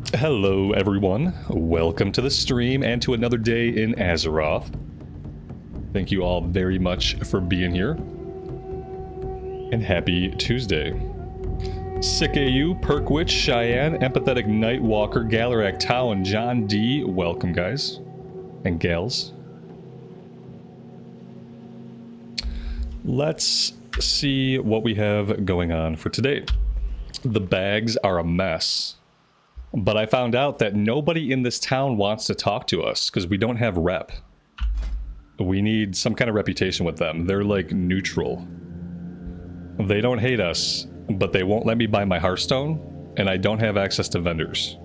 Hello everyone, welcome to the stream and to another day in Azeroth. Thank you all very much for being here. And happy Tuesday. Sick AU, Perkwitch, Cheyenne, Empathetic Nightwalker, Galarak Tau, and John D. Welcome guys. And gals. Let's see what we have going on for today. The bags are a mess. But I found out that nobody in this town wants to talk to us because we don't have rep. We need some kind of reputation with them. They're like neutral. They don't hate us, but they won't let me buy my Hearthstone, and I don't have access to vendors.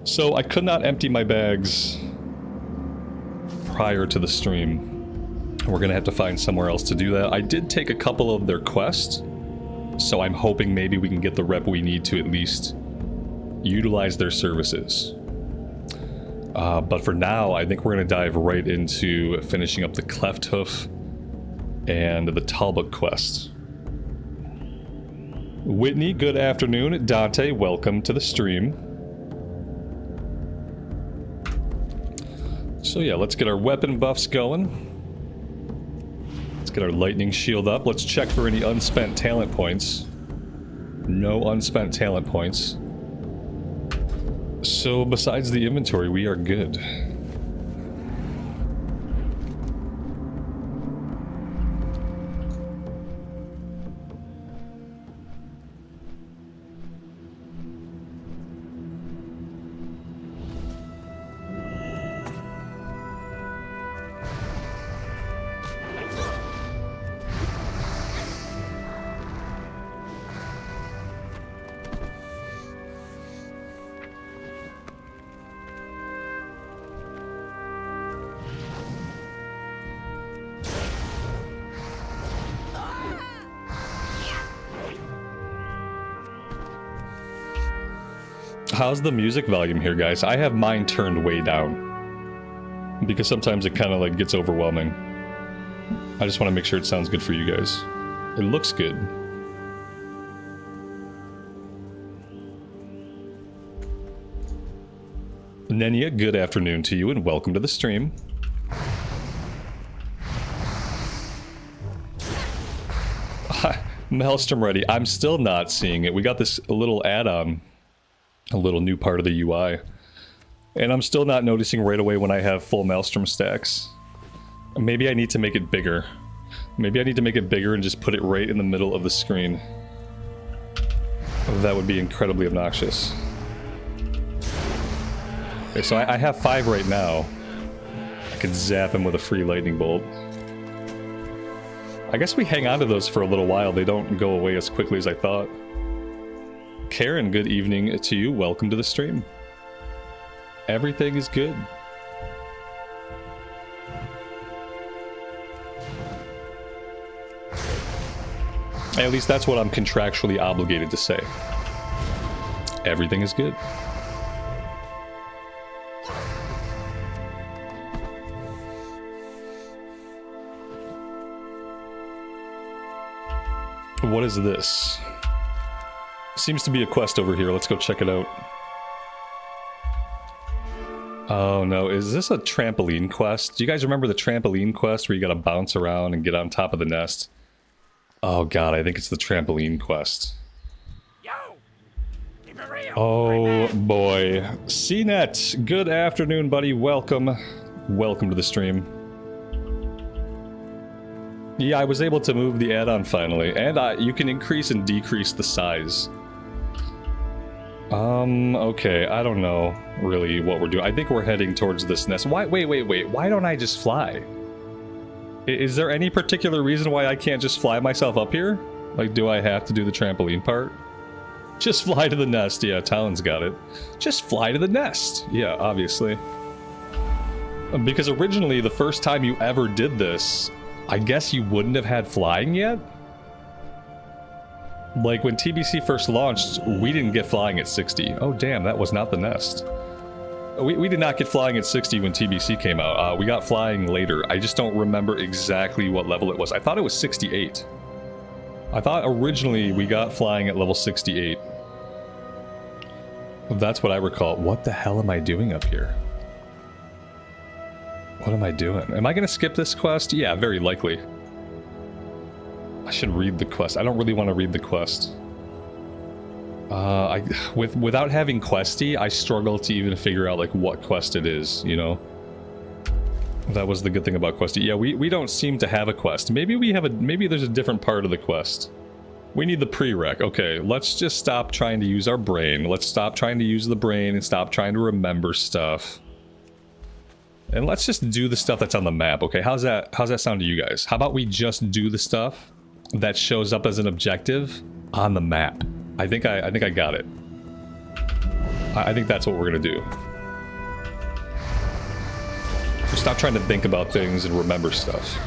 So I could not empty my bags prior to the stream. We're gonna have to find somewhere else to do that. I did take a couple of their quests, so I'm hoping maybe we can get the rep we need to at least utilize their services. But for now, I think we're going to dive right into finishing up the Cleft Hoof and the Talbot quest. Whitney, good afternoon. Dante, welcome to the stream. So yeah, let's get our weapon buffs going. Let's get our lightning shield up. Let's check for any unspent talent points. No unspent talent points. So besides the inventory, we are good. How's the music volume here, guys? I have mine turned way down because sometimes it kind of like gets overwhelming. I just want to make sure it sounds good for you guys. It looks good. Nenia, good afternoon to you and welcome to the stream. Maelstrom ready. I'm still not seeing it. We got this little add-on. A little new part of the UI. And I'm still not noticing right away when I have full Maelstrom stacks. Maybe I need to make it bigger. Maybe I need to make it bigger and just put it right in the middle of the screen. That would be incredibly obnoxious. Okay, so I have 5 right now. I could zap him with a free lightning bolt. I guess we hang on to those for a little while. They don't go away as quickly as I thought. Karen, good evening to you. Welcome to the stream. Everything is good. At least that's what I'm contractually obligated to say. Everything is good. What is this? Seems to be a quest over here. Let's go check it out. Oh no, is this a trampoline quest? Do you guys remember the trampoline quest where you gotta bounce around and get on top of the nest? Oh god, I think it's the trampoline quest. Oh boy. CNET, good afternoon buddy, welcome. Welcome to the stream. Yeah, I was able to move the add-on finally, and you can increase and decrease the size. Okay, I don't know really what we're doing. I think we're heading towards this nest. Wait, why don't I just fly? Is there any particular reason why I can't just fly myself up here? Like, do I have to do the trampoline part? Just fly to the nest. Yeah, Talon's got it. Just fly to the nest. Yeah, obviously. Because originally, the first time you ever did this, I guess you wouldn't have had flying yet? Like, when TBC first launched, we didn't get flying at 60. Oh, damn, that was not the nest. We did not get flying at 60 when TBC came out. We got flying later. I just don't remember exactly what level it was. I thought it was 68. I thought originally we got flying at level 68. That's what I recall. What the hell am I doing up here? What am I doing? Am I going to skip this quest? Yeah, very likely. I should read the quest. I don't really want to read the quest. Without having Questie, I struggle to even figure out like what quest it is, you know? That was the good thing about Questie. Yeah, we don't seem to have a quest. Maybe we have a, maybe there's a different part of the quest. We need the prereq. Okay, let's just stop trying to use our brain. Let's stop trying to use the brain and stop trying to remember stuff. And let's just do the stuff that's on the map, okay? How's that sound to you guys? How about we just do the stuff that shows up as an objective on the map? I think I got it. I think that's what we're gonna do. Just stop trying to think about things and remember stuff.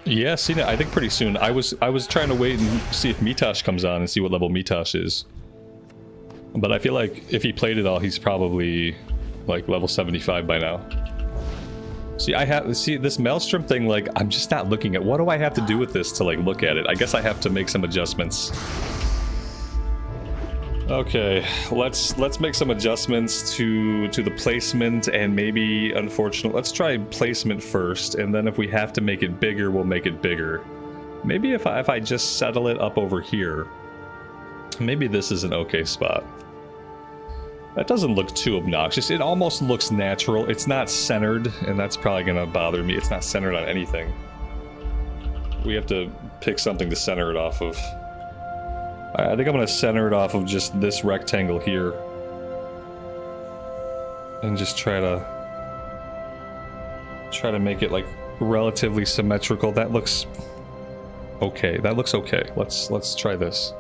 Yeah, seen it. I think pretty soon. I was trying to wait and see if Mitosh comes on and see what level Mitosh is. But I feel like if he played it all, he's probably like level 75 by now. See, this Maelstrom thing, like, I'm just not looking at. What do I have to do with this to like look at it? I guess I have to make some adjustments. Okay, let's make some adjustments to the placement, and maybe, unfortunately, let's try placement first, and then if we have to make it bigger, we'll make it bigger. Maybe if I just settle it up over here, maybe this is an okay spot. That doesn't look too obnoxious. It almost looks natural. It's not centered, and that's probably gonna bother me. It's not centered on anything. We have to pick something to center it off of. I think I'm going to center it off of just this rectangle here. And just try to make it like relatively symmetrical. That looks okay. That looks okay. Let's try this.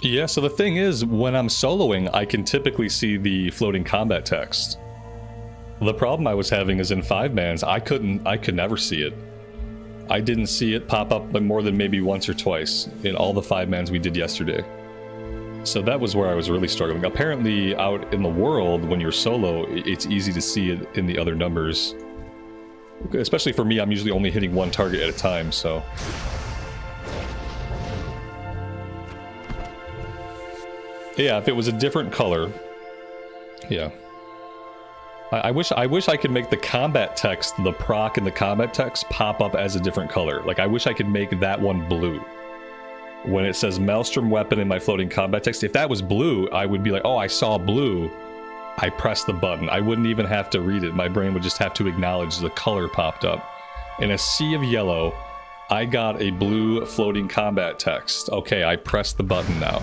Yeah, so the thing is, when I'm soloing, I can typically see the floating combat text. The problem I was having is in 5-mans, I could never see it. I didn't see it pop up like more than maybe once or twice in all the 5-mans we did yesterday. So that was where I was really struggling. Apparently, out in the world, when you're solo, it's easy to see it in the other numbers. Especially for me, I'm usually only hitting one target at a time, so... Yeah, if it was a different color, yeah. I wish I could make the combat text, the proc and the combat text pop up as a different color. Like, I wish I could make that one blue. When it says Maelstrom weapon in my floating combat text, if that was blue, I would be like, oh, I saw blue. I pressed the button. I wouldn't even have to read it. My brain would just have to acknowledge the color popped up. In a sea of yellow, I got a blue floating combat text. Okay, I pressed the button now.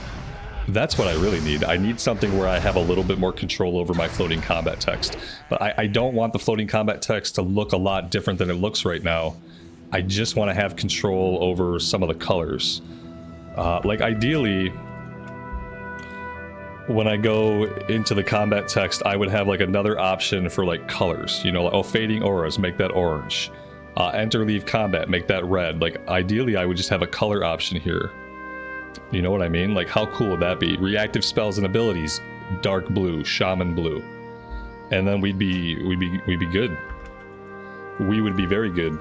That's what I really need. I need something where I have a little bit more control over my floating combat text. But I don't want the floating combat text to look a lot different than it looks right now. I just want to have control over some of the colors. Like, ideally, when I go into the combat text, I would have like another option for like colors. You know, like, oh, fading auras, make that orange. Enter, leave combat, make that red. Like, ideally, I would just have a color option here. You know what I mean? Like, how cool would that be? Reactive spells and abilities, dark blue, shaman blue. And then we'd be good. We would be very good.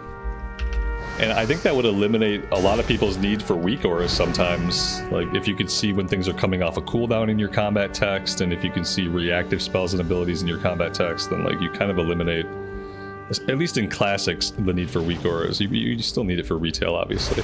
And I think that would eliminate a lot of people's need for weak auras sometimes. Like, if you could see when things are coming off a cooldown in your combat text, and if you can see reactive spells and abilities in your combat text, then like you kind of eliminate, at least in classics, the need for weak auras. You still need it for retail, obviously.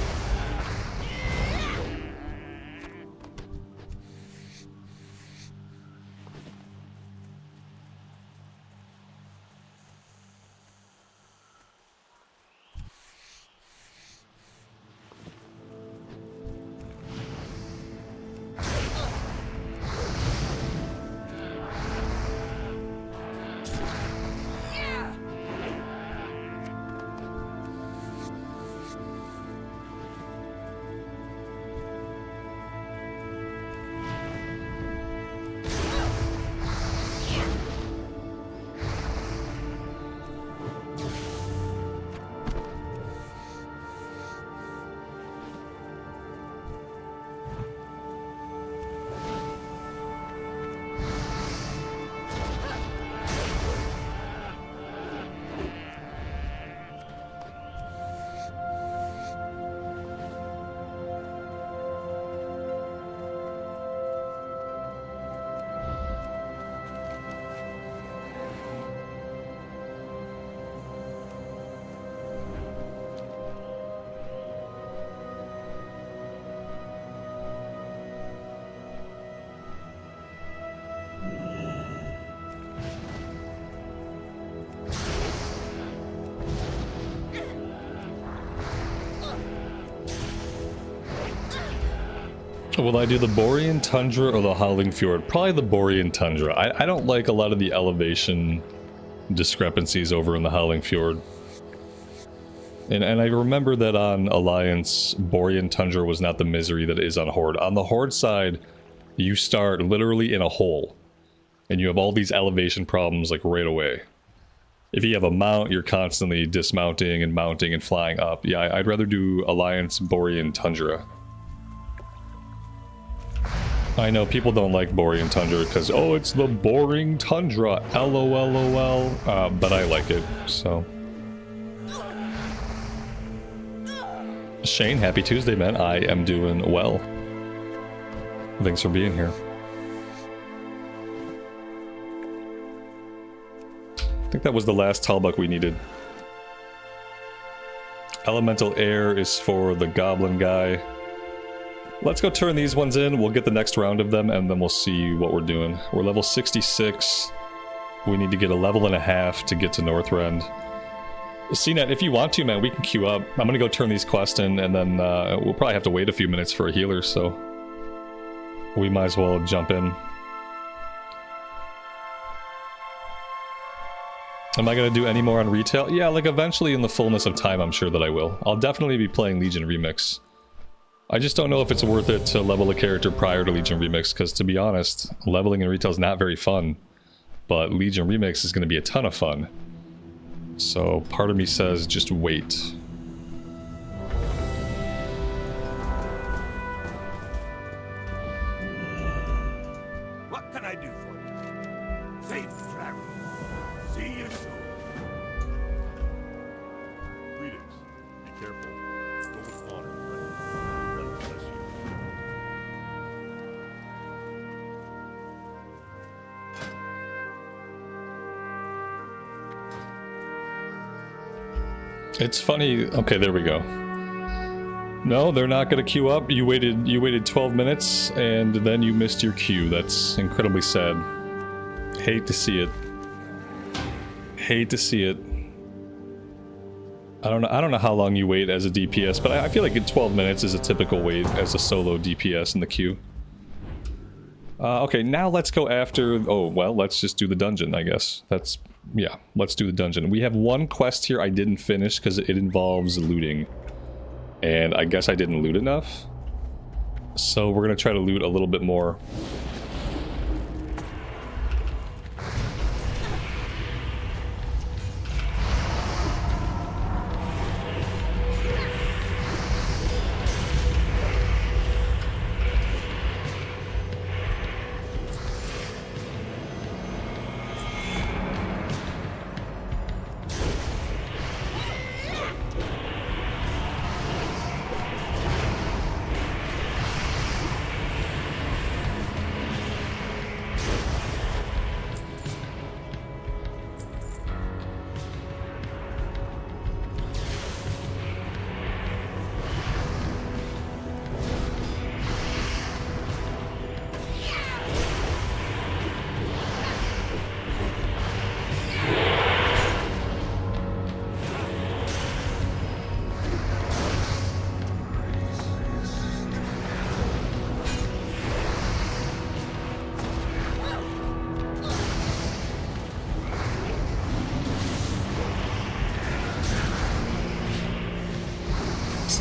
Will I do the Borean Tundra or the Howling Fjord? Probably the Borean Tundra. I don't like a lot of the elevation discrepancies over in the Howling Fjord. And I remember that on Alliance, Borean Tundra was not the misery that it is on Horde. On the Horde side, you start literally in a hole. And you have all these elevation problems like right away. If you have a mount, you're constantly dismounting and mounting and flying up. Yeah, I'd rather do Alliance Borean Tundra. I know people don't like Borean Tundra because, oh, it's the boring tundra, LOLOL, but I like it, so. Shane, happy Tuesday, man. I am doing well. Thanks for being here. I think that was the last Talbuck we needed. Elemental Air is for the Goblin guy. Let's go turn these ones in, we'll get the next round of them, and then we'll see what we're doing. We're level 66. We need to get a level and a half to get to Northrend. CNET, if you want to, man, we can queue up. I'm gonna go turn these quests in, and then we'll probably have to wait a few minutes for a healer, so we might as well jump in. Am I gonna do any more on retail? Yeah, like eventually in the fullness of time, I'm sure that I will. I'll definitely be playing Legion Remix. I just don't know if it's worth it to level a character prior to Legion Remix, because to be honest, leveling in retail is not very fun. But Legion Remix is going to be a ton of fun. So part of me says just wait. What can I do for you? Safe travel. See you soon. Greetings. Be careful. Go with honor, friend. God bless you. It's funny. Okay, there we go. No, they're not going to queue up. You waited 12 minutes and then you missed your queue. That's incredibly sad. Hate to see it. Hate to see it. I don't know how long you wait as a DPS, but I feel like 12 minutes is a typical wait as a solo DPS in the queue. Okay, now let's go after... Oh, well, let's just do the dungeon, I guess. That's... Yeah, let's do the dungeon. We have one quest here I didn't finish because it involves looting. And I guess I didn't loot enough. So we're going to try to loot a little bit more.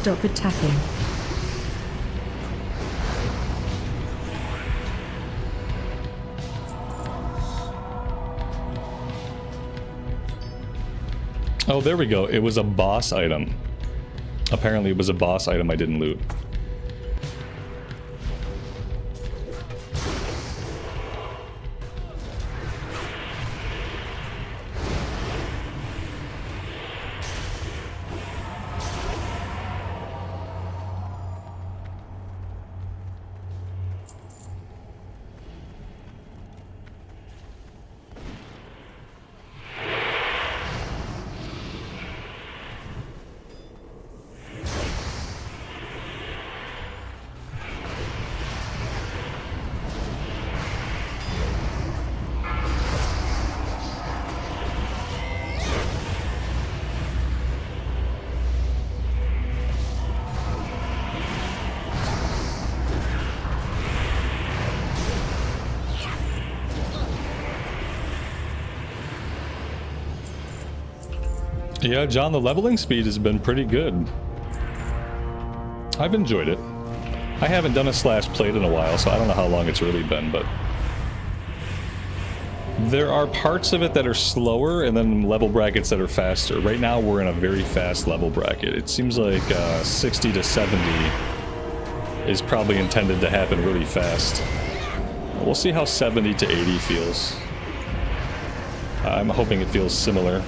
stop attacking. Oh, there we go. It was a boss item. Apparently it was a boss item I didn't loot. Yeah, John, the leveling speed has been pretty good. I've enjoyed it. I haven't done a slash played in a while, so I don't know how long it's really been, but there are parts of it that are slower and then level brackets that are faster. Right now we're in a very fast level bracket. It seems like 60 to 70 is probably intended to happen really fast. We'll see how 70 to 80 feels. I'm hoping it feels similar.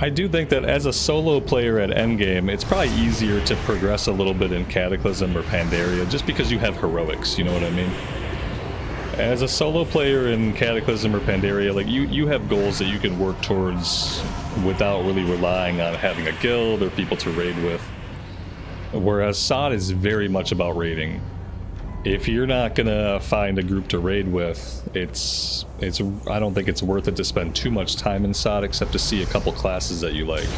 I do think that as a solo player at endgame, it's probably easier to progress a little bit in Cataclysm or Pandaria, just because you have heroics, you know what I mean? As a solo player in Cataclysm or Pandaria, like you have goals that you can work towards without really relying on having a guild or people to raid with. Whereas SOD is very much about raiding. If you're not gonna find a group to raid with, I don't think it's worth it to spend too much time in SOD except to see a couple classes that you like.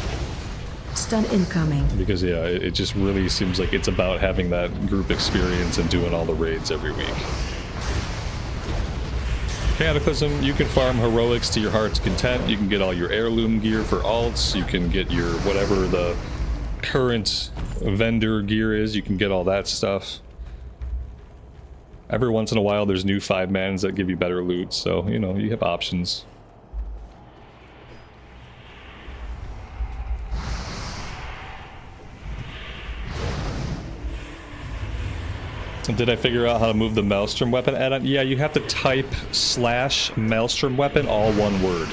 Stun incoming. Because yeah, it just really seems like it's about having that group experience and doing all the raids every week. Cataclysm, you can farm heroics to your heart's content. You can get all your heirloom gear for alts. You can get your whatever the current vendor gear is. You can get all that stuff. Every once in a while there's new 5-mans that give you better loot, so, you know, you have options. Did I figure out how to move the Maelstrom weapon add-on? Yeah, you have to type / Maelstrom weapon, all one word.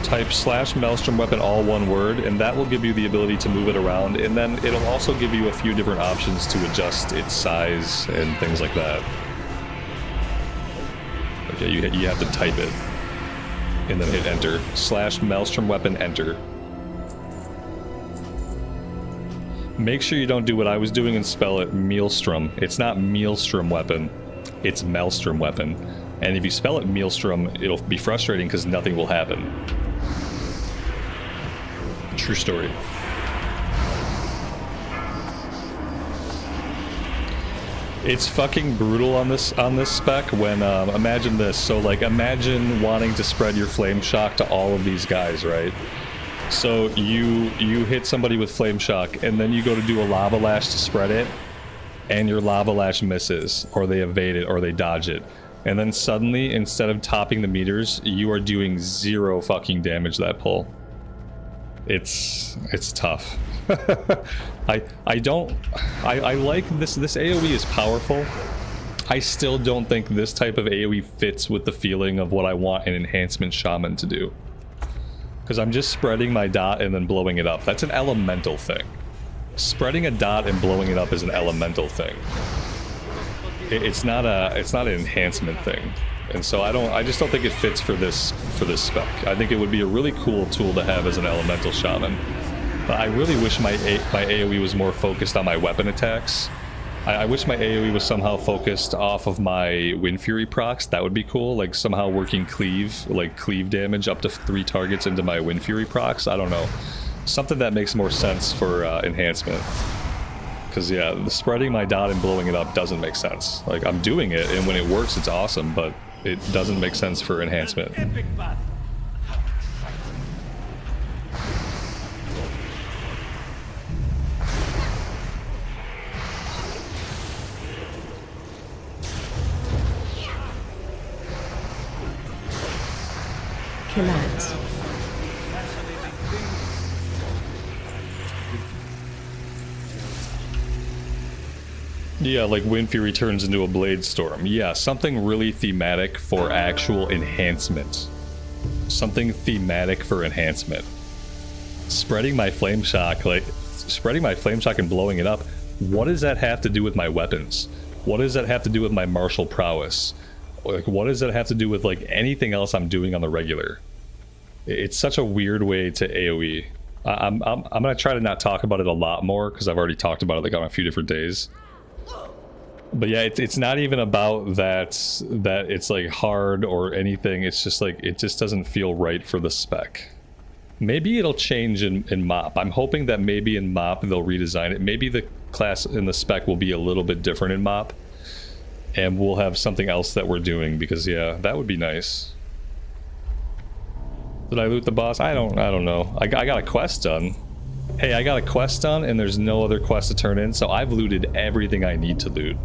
Type / Maelstrom weapon, all one word, and that will give you the ability to move it around, and then it'll also give you a few different options to adjust its size and things like that. Okay, you have to type it, and then hit enter. / Maelstrom weapon, enter. Make sure you don't do what I was doing and spell it Maelstrom. It's not Maelstrom weapon, it's Maelstrom weapon. And if you spell it Maelstrom, it'll be frustrating because nothing will happen. True story. It's fucking brutal on this spec when imagine this. So like imagine wanting to spread your flame shock to all of these guys, right? So you hit somebody with flame shock and then you go to do a lava lash to spread it and your lava lash misses or they evade it or they dodge it. And then suddenly instead of topping the meters, you are doing 0 fucking damage that pull. It's tough. I like this AoE is powerful. I still don't think this type of AoE fits with the feeling of what I want an enhancement shaman to do. Because I'm just spreading my dot and then blowing it up. That's an elemental thing. Spreading a dot and blowing it up is an elemental thing. It's not an enhancement thing. And so I just don't think it fits for this spec. I think it would be a really cool tool to have as an elemental shaman. But I really wish my AoE was more focused on my weapon attacks I wish my AoE was somehow focused off of my Wind Fury procs. That would be cool. Like somehow working cleave, like cleave damage up to 3 targets into my Wind Fury procs. I don't know. Something that makes more sense for enhancement. Because yeah, spreading my dot and blowing it up doesn't make sense. Like I'm doing it, and when it works, it's awesome, but it doesn't make sense for enhancement. Epic battle. Collapse. Yeah, like Wind Fury turns into a Blade Storm. Yeah, something really thematic for actual enhancement. Something thematic for enhancement. Spreading my Flame Shock, like, spreading my Flame Shock and blowing it up, what does that have to do with my weapons? What does that have to do with my martial prowess? Like, what does that have to do with, like, anything else I'm doing on the regular? It's such a weird way to AoE. I'm gonna try to not talk about it a lot more, because I've already talked about it, like, on a few different days. But yeah, it's not even about that it's like hard or anything. It's just like it just doesn't feel right for the spec. Maybe it'll change in MOP. I'm hoping that maybe in MOP they'll redesign it. Maybe the class in the spec will be a little bit different in MOP, and we'll have something else that we're doing, because yeah, that would be nice. Did I loot the boss? I don't know. I got a quest done. Hey, I got a quest done, and there's no other quest to turn in, so I've looted everything I need to loot.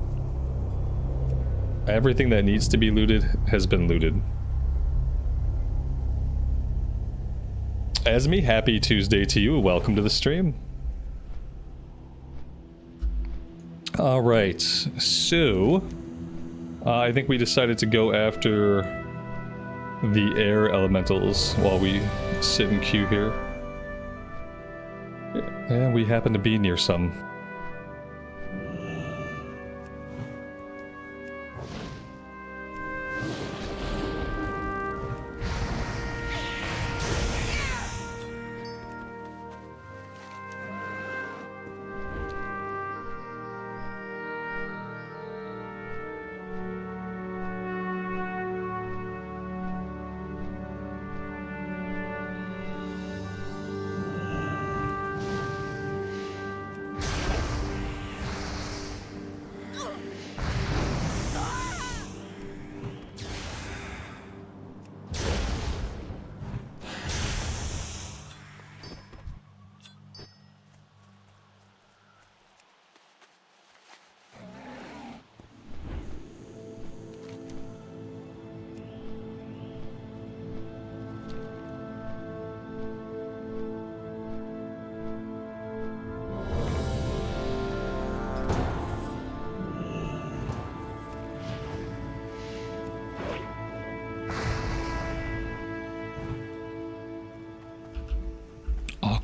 Everything that needs to be looted has been looted. Esme, happy Tuesday to you. Welcome to the stream. Alright, so... I think we decided to go after the air elementals while we sit in queue here. And we happen to be near some.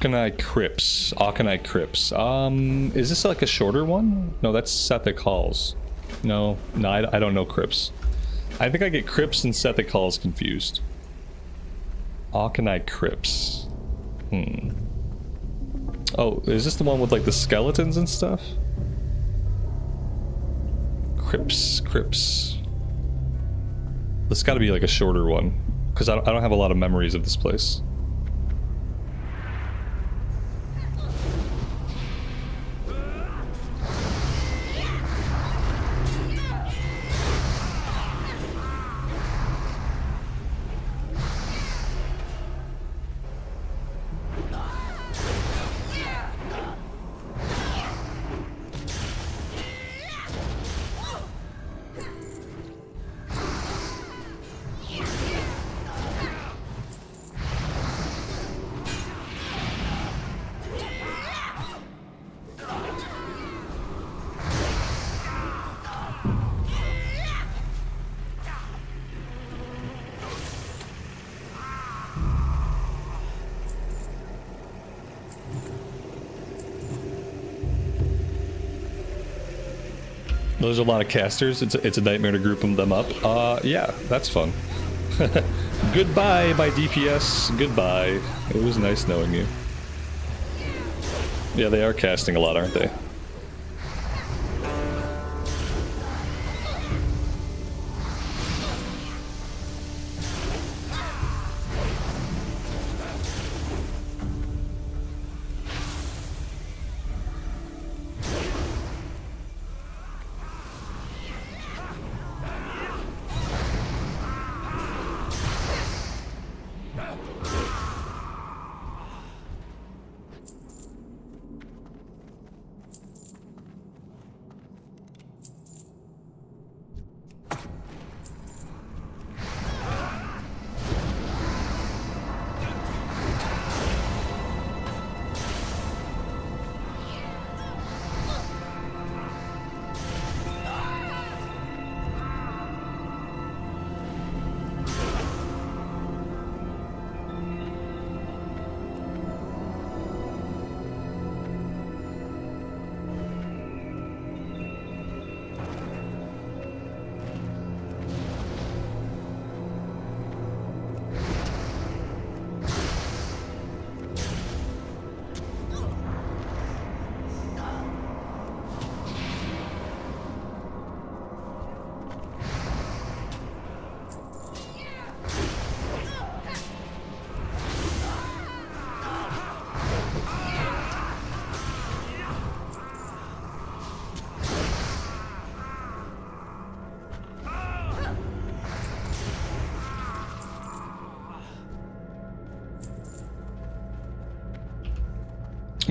Auchenai Crypts. Is this like a shorter one? No, that's Sethic Halls. No, I don't know Crypts. I think I get Crypts and Sethic Halls confused. Auchenai Crypts. Oh, is this the one with like the skeletons and stuff? Crypts. This got to be like a shorter one, because I don't have a lot of memories of this place. There's a lot of casters. It's a nightmare to group them up. Yeah, that's fun. Goodbye, my DPS. Goodbye. It was nice knowing you. Yeah, they are casting a lot, aren't they?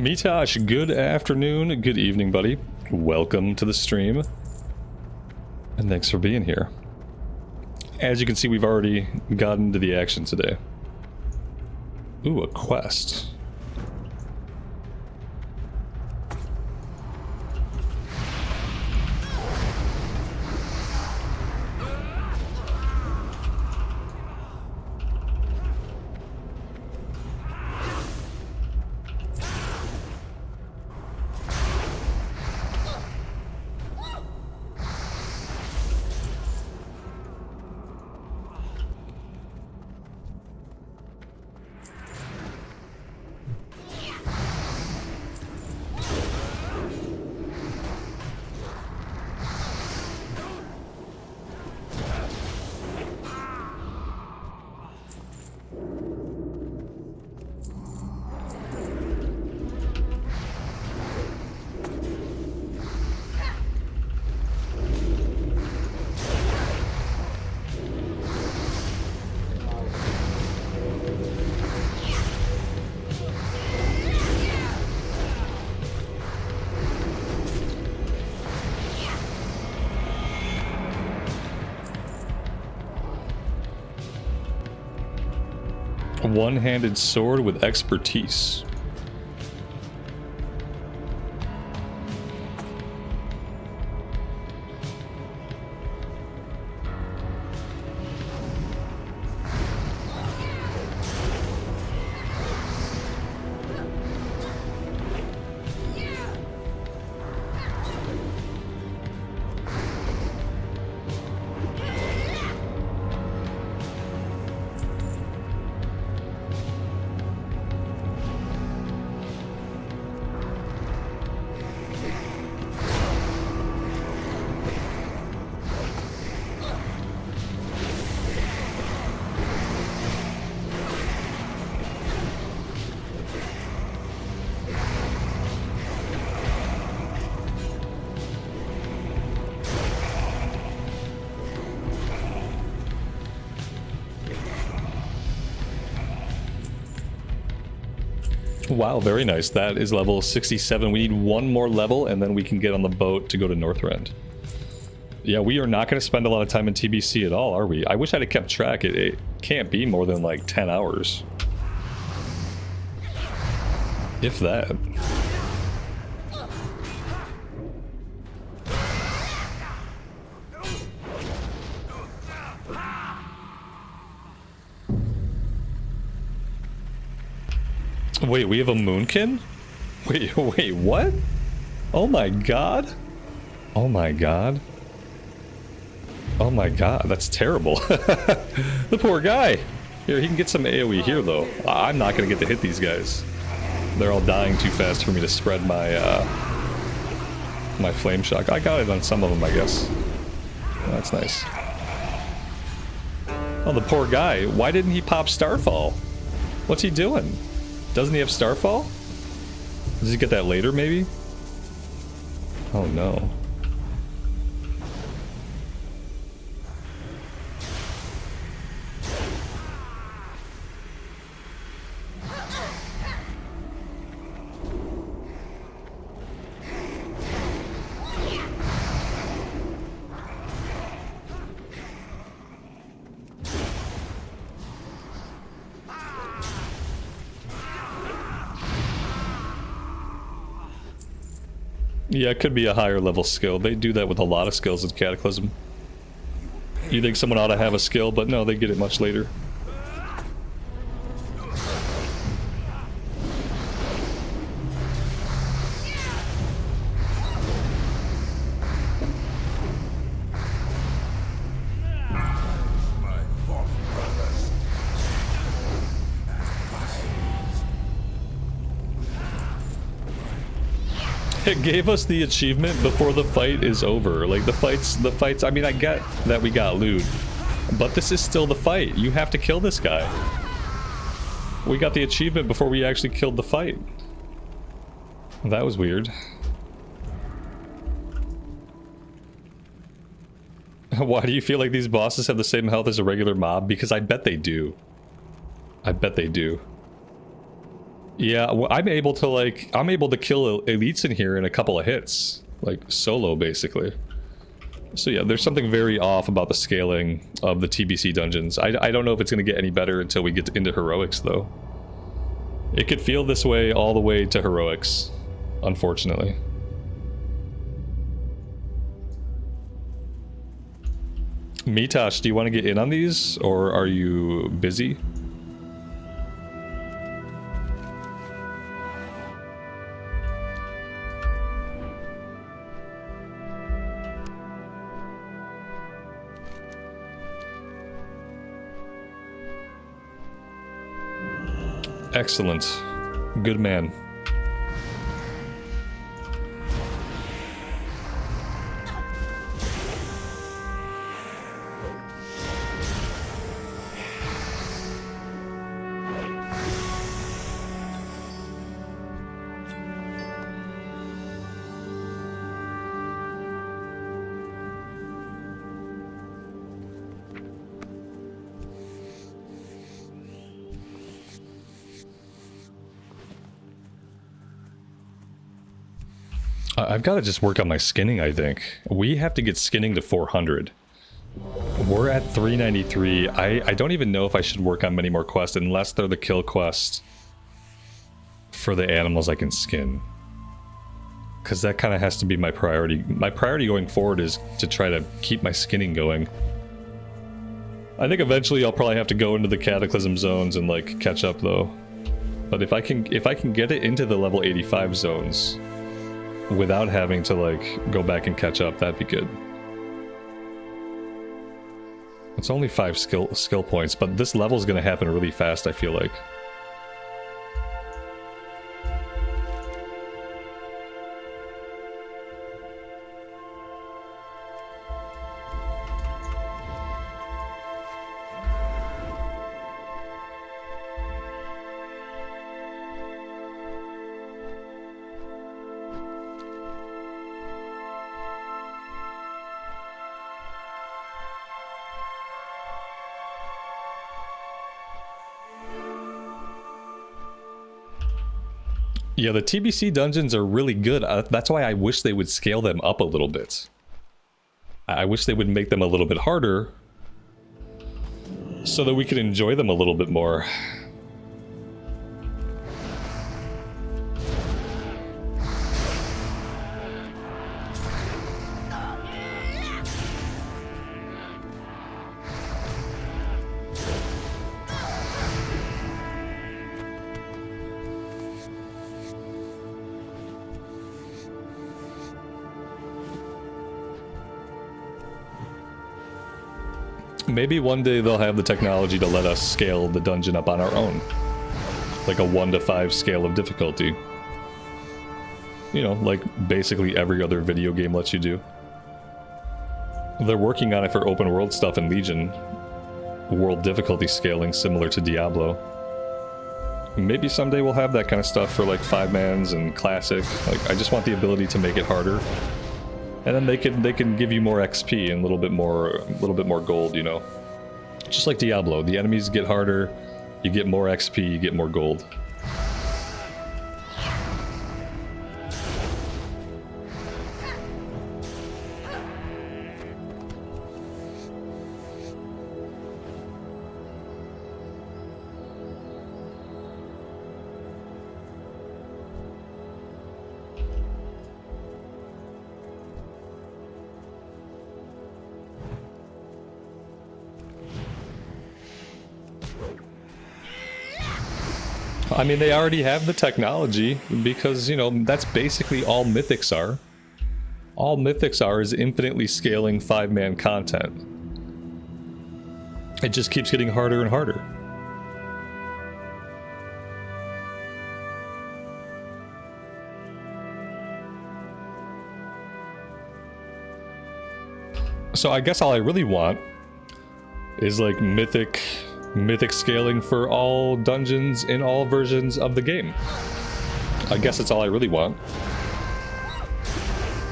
Mitosh, good afternoon, good evening, buddy. Welcome to the stream. And thanks for being here. As you can see, we've already gotten into the action today. Ooh, a quest. One-handed sword with expertise. Wow, very nice. That is level 67. We need one more level and then we can get on the boat to go to Northrend. Yeah, we are not going to spend a lot of time in TBC at all, are we? I wish I'd have kept track. It can't be more than like 10 hours. If that. Wait, we have a moonkin? Wait, what? Oh my god. Oh my god. Oh my god, that's terrible. The poor guy. Here, he can get some AoE here though. I'm not gonna get to hit these guys. They're all dying too fast for me to spread my my flame shock. I got it on some of them, I guess. Oh, that's nice. Oh, the poor guy. Why didn't he pop Starfall? What's he doing? Doesn't he have Starfall? Does he get that later, maybe? Oh no. Yeah, it could be a higher level skill. They do that with a lot of skills in Cataclysm. You think someone ought to have a skill, but no, they get it much later. It gave us the achievement before the fight is over. Like, the fights, I mean, I get that we got loot, but this is still the fight. You have to kill this guy. We got the achievement before we actually killed the fight. That was weird. Why do you feel like these bosses have the same health as a regular mob? Because I bet they do. I bet they do. Yeah, well, I'm able to kill elites in here in a couple of hits, like solo basically. So yeah, there's something very off about the scaling of the TBC dungeons. I don't know if it's going to get any better until we get into heroics though. It could feel this way all the way to heroics, unfortunately. Mitosh, do you want to get in on these, or are you busy? Excellent. Good man. I've got to just work on my skinning, I think. We have to get skinning to 400. We're at 393. I don't even know if I should work on many more quests unless they're the kill quest for the animals I can skin. Because that kind of has to be my priority. My priority going forward is to try to keep my skinning going. I think eventually I'll probably have to go into the Cataclysm zones and like catch up though. But if I can get it into the level 85 zones without having to like go back and catch up, that'd be good. It's only 5 skill points, but this level is going to happen really fast, I feel like. Yeah, the TBC dungeons are really good. That's why I wish they would scale them up a little bit. I wish they would make them a little bit harder so that we could enjoy them a little bit more. Maybe one day they'll have the technology to let us scale the dungeon up on our own. Like a 1 to 5 scale of difficulty. You know, like basically every other video game lets you do. They're working on it for open world stuff in Legion. World difficulty scaling similar to Diablo. Maybe someday we'll have that kind of stuff for like 5-mans and classic. Like, I just want the ability to make it harder. And then they can give you more XP and a little bit more gold, you know. Just like Diablo, the enemies get harder, you get more XP, you get more gold. I mean, they already have the technology, because, you know, that's basically all mythics are. All mythics are is infinitely scaling 5-man content. It just keeps getting harder and harder. So I guess all I really want is like mythic scaling for all dungeons in all versions of the game. I guess that's all I really want.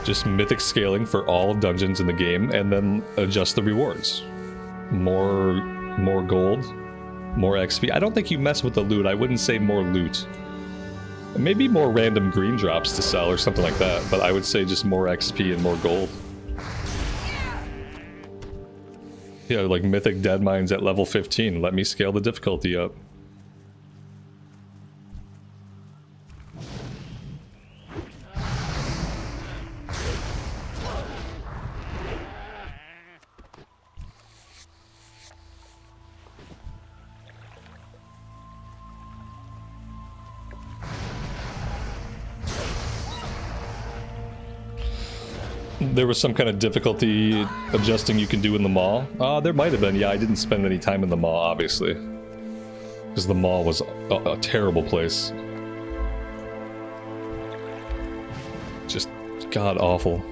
Just mythic scaling for all dungeons in the game, and then adjust the rewards. More gold, more XP. I don't think you mess with the loot. I wouldn't say more loot. Maybe more random green drops to sell or something like that, but I would say just more XP and more gold. Yeah, like mythic dead mines at level 15. Let me scale the difficulty up. There was some kind of difficulty adjusting you can do in the mall. There might have been. Yeah, I didn't spend any time in the mall, obviously. Because the mall was a terrible place. Just god-awful.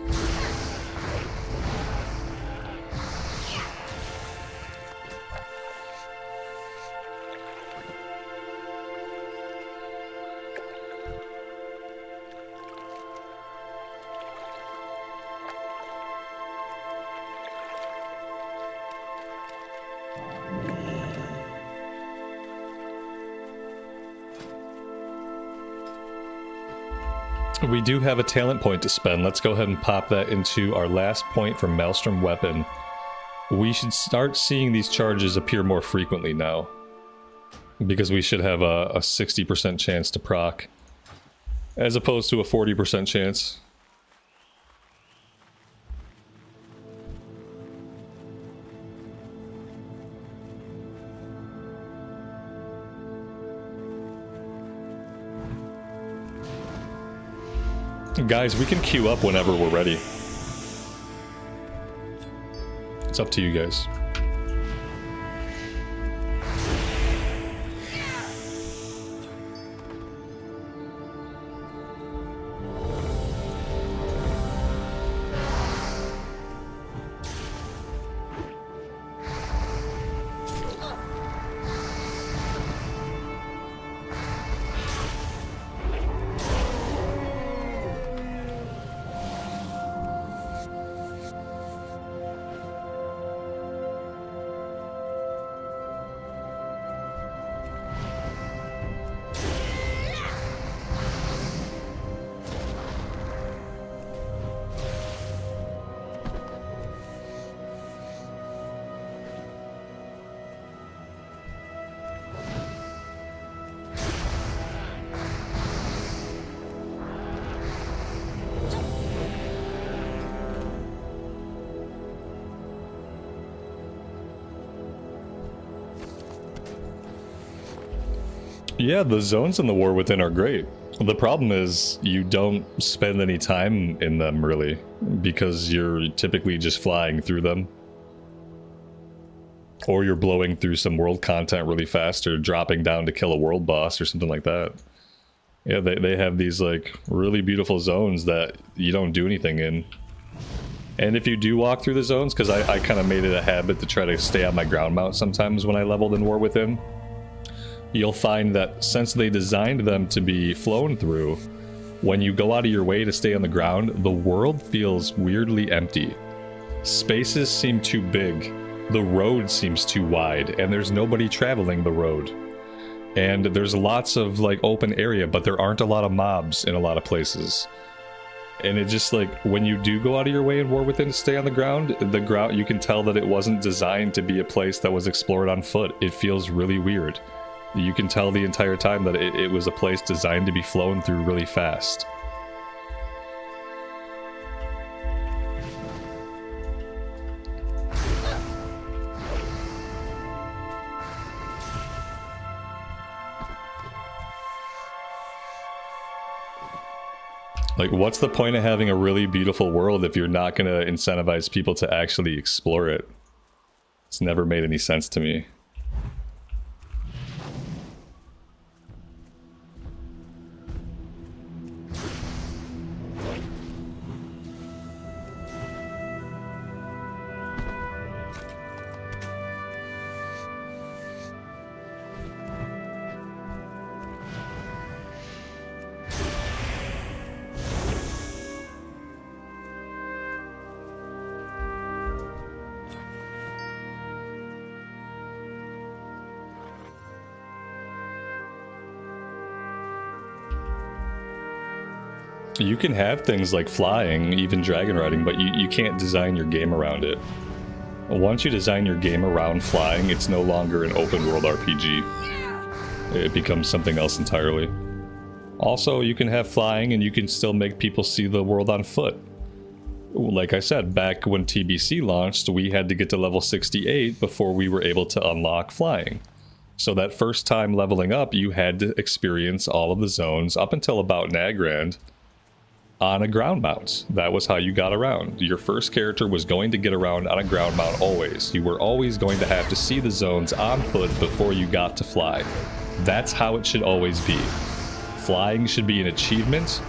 We do have a talent point to spend. Let's go ahead and pop that into our last point for Maelstrom Weapon. We should start seeing these charges appear more frequently now, because we should have a 60% chance to proc, as opposed to a 40% chance. Guys, we can queue up whenever we're ready. It's up to you guys. Yeah, the zones in the War Within are great. The problem is you don't spend any time in them, really, because you're typically just flying through them. Or you're blowing through some world content really fast, or dropping down to kill a world boss or something like that. Yeah, they have these, like, really beautiful zones that you don't do anything in. And if you do walk through the zones, because I kind of made it a habit to try to stay on my ground mount sometimes when I leveled in War Within, you'll find that since they designed them to be flown through, when you go out of your way to stay on the ground, the world feels weirdly empty. Spaces seem too big, the road seems too wide, and there's nobody traveling the road. And there's lots of, like, open area, but there aren't a lot of mobs in a lot of places. And it just, like, when you do go out of your way in War Within to stay on the ground, you can tell that it wasn't designed to be a place that was explored on foot. It feels really weird. You can tell the entire time that it was a place designed to be flown through really fast. Like, what's the point of having a really beautiful world if you're not going to incentivize people to actually explore it? It's never made any sense to me. You can have things like flying, even dragon riding, but you can't design your game around it. Once you design your game around flying, it's no longer an open world RPG. It becomes something else entirely. Also, you can have flying and you can still make people see the world on foot. Like I said, back when TBC launched, we had to get to level 68 before we were able to unlock flying. So that first time leveling up, you had to experience all of the zones up until about Nagrand on a ground mount. That was how you got around. Your first character was going to get around on a ground mount always. You were always going to have to see the zones on foot before you got to fly. That's how it should always be. Flying should be an achievement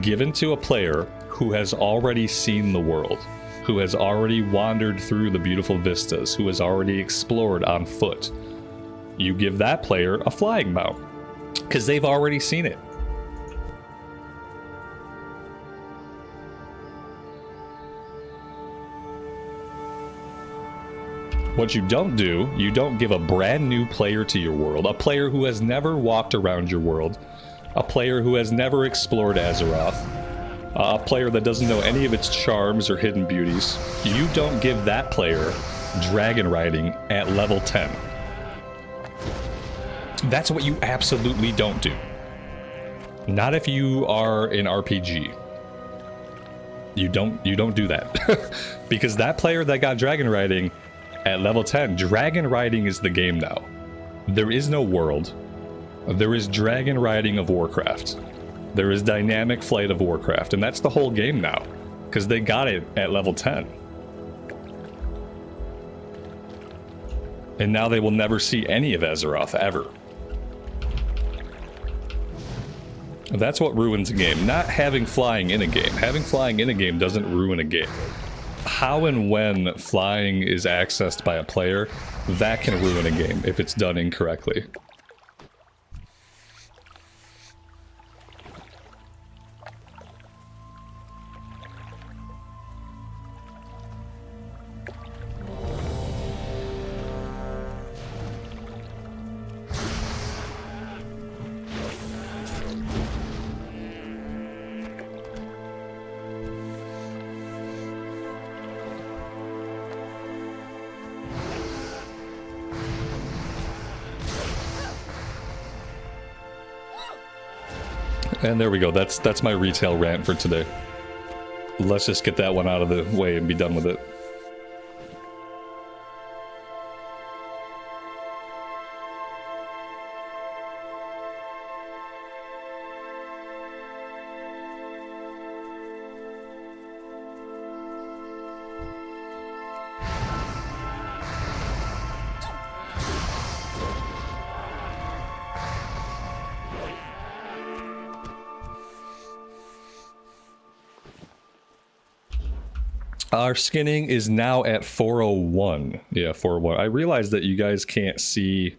given to a player who has already seen the world, who has already wandered through the beautiful vistas, who has already explored on foot. You give that player a flying mount, because they've already seen it. What you don't do, you don't give a brand new player to your world, a player who has never walked around your world, a player who has never explored Azeroth, a player that doesn't know any of its charms or hidden beauties. You don't give that player dragon riding at level 10. That's what you absolutely don't do. Not if you are an RPG. You don't do that. Because that player that got dragon riding at level 10, dragon riding is the game now. There is no world. There is dragon riding of Warcraft. There is dynamic flight of Warcraft, and that's the whole game now, because they got it at level 10. And now they will never see any of Azeroth, ever. That's what ruins a game, not having flying in a game. Having flying in a game doesn't ruin a game. How and when flying is accessed by a player, that can ruin a game if it's done incorrectly. And there we go. That's my retail rant for today. Let's just get that one out of the way and be done with it. Our skinning is now at 401. Yeah, 401. I realize that you guys can't see...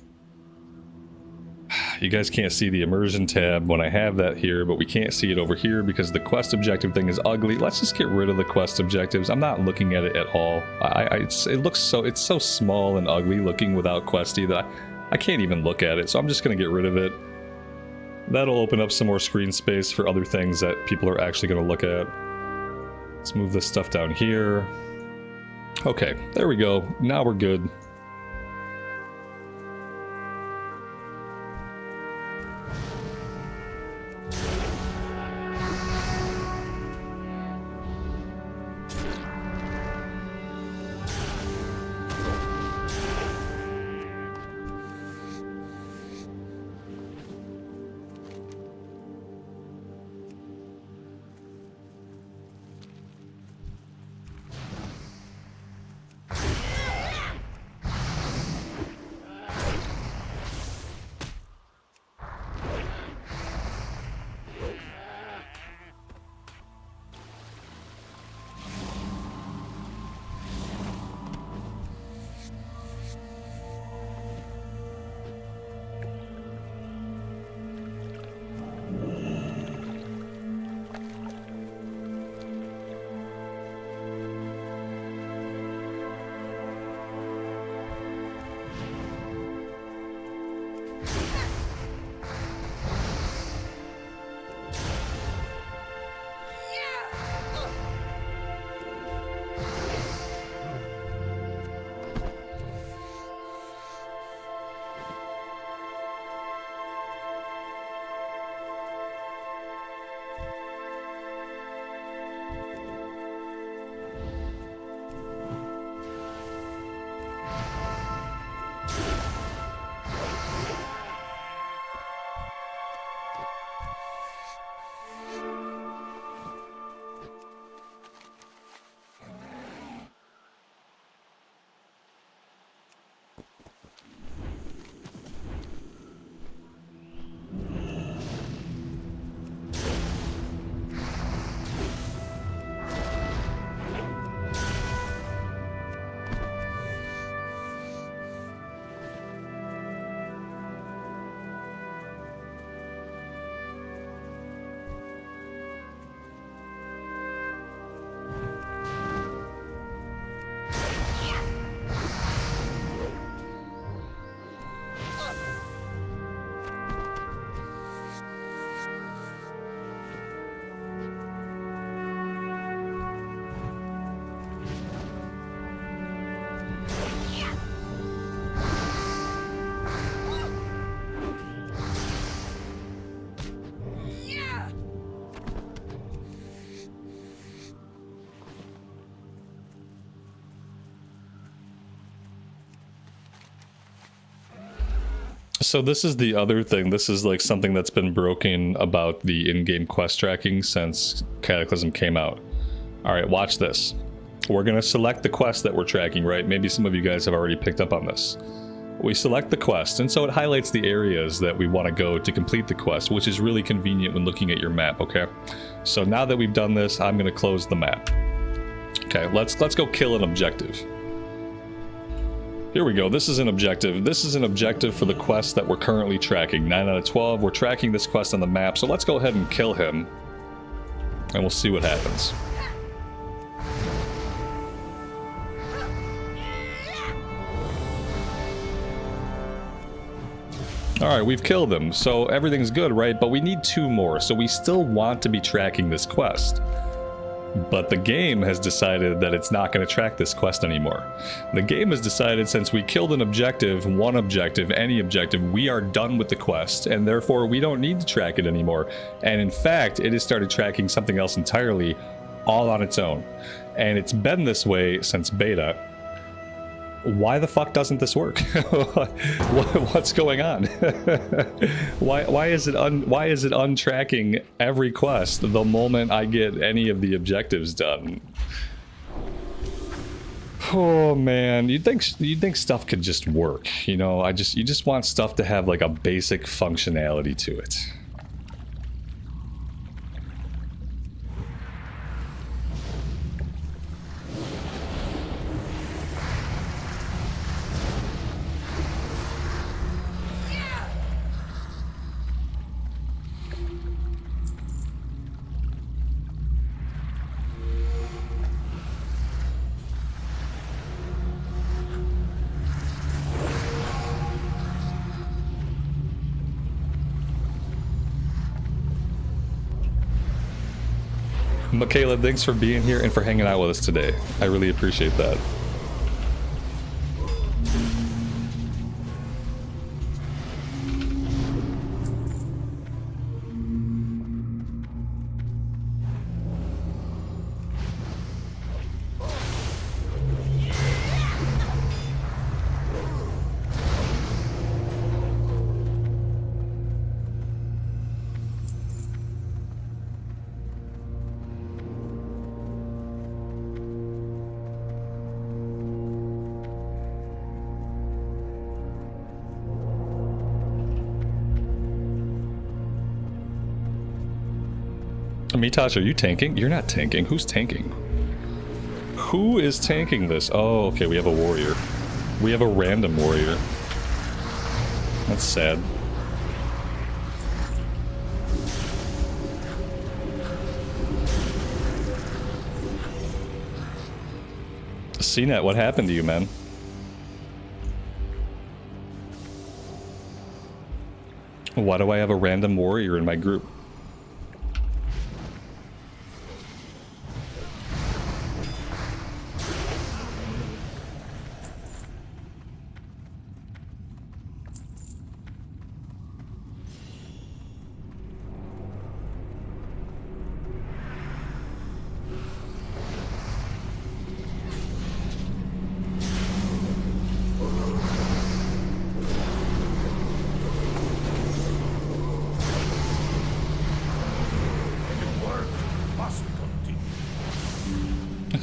You guys can't see the immersion tab when I have that here, but we can't see it over here because the quest objective thing is ugly. Let's just get rid of the quest objectives. I'm not looking at it at all. It's so small and ugly looking without Questie that I can't even look at it, so I'm just going to get rid of it. That'll open up some more screen space for other things that people are actually going to look at. Let's move this stuff down here. Okay, there we go. Now we're good. So this is the other thing. This is like something that's been broken about the in-game quest tracking since Cataclysm came out. All right, watch this. We're gonna select the quest that we're tracking, right? Maybe some of you guys have already picked up on this. We select the quest, and so it highlights the areas that we want to go to complete the quest, which is really convenient when looking at your map, okay? So now that we've done this, I'm gonna close the map. Okay, let's go kill an objective. Here we go, this is an objective. This is an objective for the quest that we're currently tracking. 9 out of 12, we're tracking this quest on the map, so let's go ahead and kill him. And we'll see what happens. Alright, we've killed him, so everything's good, right? But we need 2 more, so we still want to be tracking this quest. But the game has decided that it's not going to track this quest anymore. The game has decided since we killed an objective, one objective, any objective, we are done with the quest, and therefore we don't need to track it anymore. And in fact, it has started tracking something else entirely, all on its own. And it's been this way since beta. Why the fuck doesn't this work? What's going on? why is it untracking every quest the moment I get any of the objectives done? Oh man, you'd think stuff could just work, you know? You just want stuff to have like a basic functionality to it. Michaela, thanks for being here and for hanging out with us today. I really appreciate that. Mitosh, are you tanking? You're not tanking. Who's tanking? Who is tanking this? Oh, okay, we have a warrior. We have a random warrior. That's sad. CNET, what happened to you, man? Why do I have a random warrior in my group?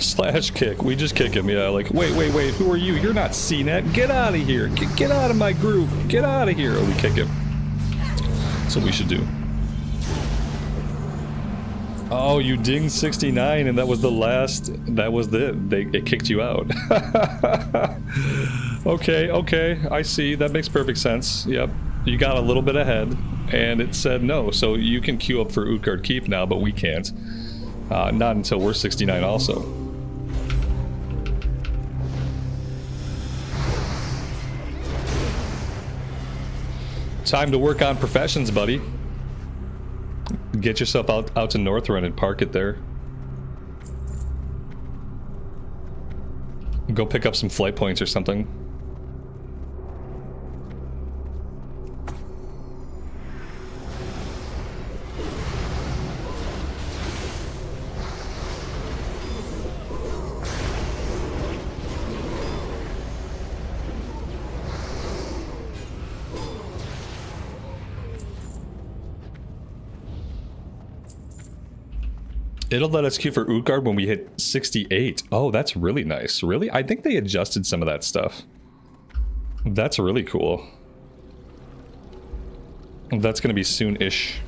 Slash kick. We just kick him, yeah. Like, wait, who are you? You're not CNET. Get out of here. Get out of my group. Get out of here. Oh, we kick him. That's what we should do. Oh, you dinged 69 and that was the last. That was it. It kicked you out. Okay. I see. That makes perfect sense. Yep. You got a little bit ahead and it said no. So you can queue up for Utgard Keep now, but we can't. Not until we're 69 also. Time to work on professions, buddy. Get yourself out to Northrend and park it there. Go pick up some flight points or something. It'll let us queue for Utgard when we hit 68. Oh, that's really nice. Really? I think they adjusted some of that stuff. That's really cool. That's gonna be soon-ish.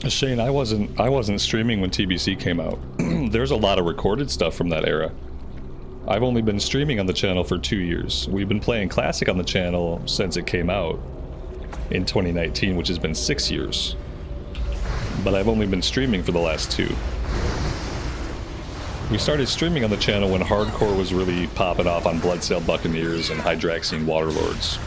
Shane, I wasn't streaming when TBC came out. There's a lot of recorded stuff from that era. I've only been streaming on the channel for 2 years. We've been playing Classic on the channel since it came out in 2019, which has been 6 years. But I've only been streaming for the last 2. We started streaming on the channel when hardcore was really popping off on Bloodsail Buccaneers and Hydraxian Waterlords.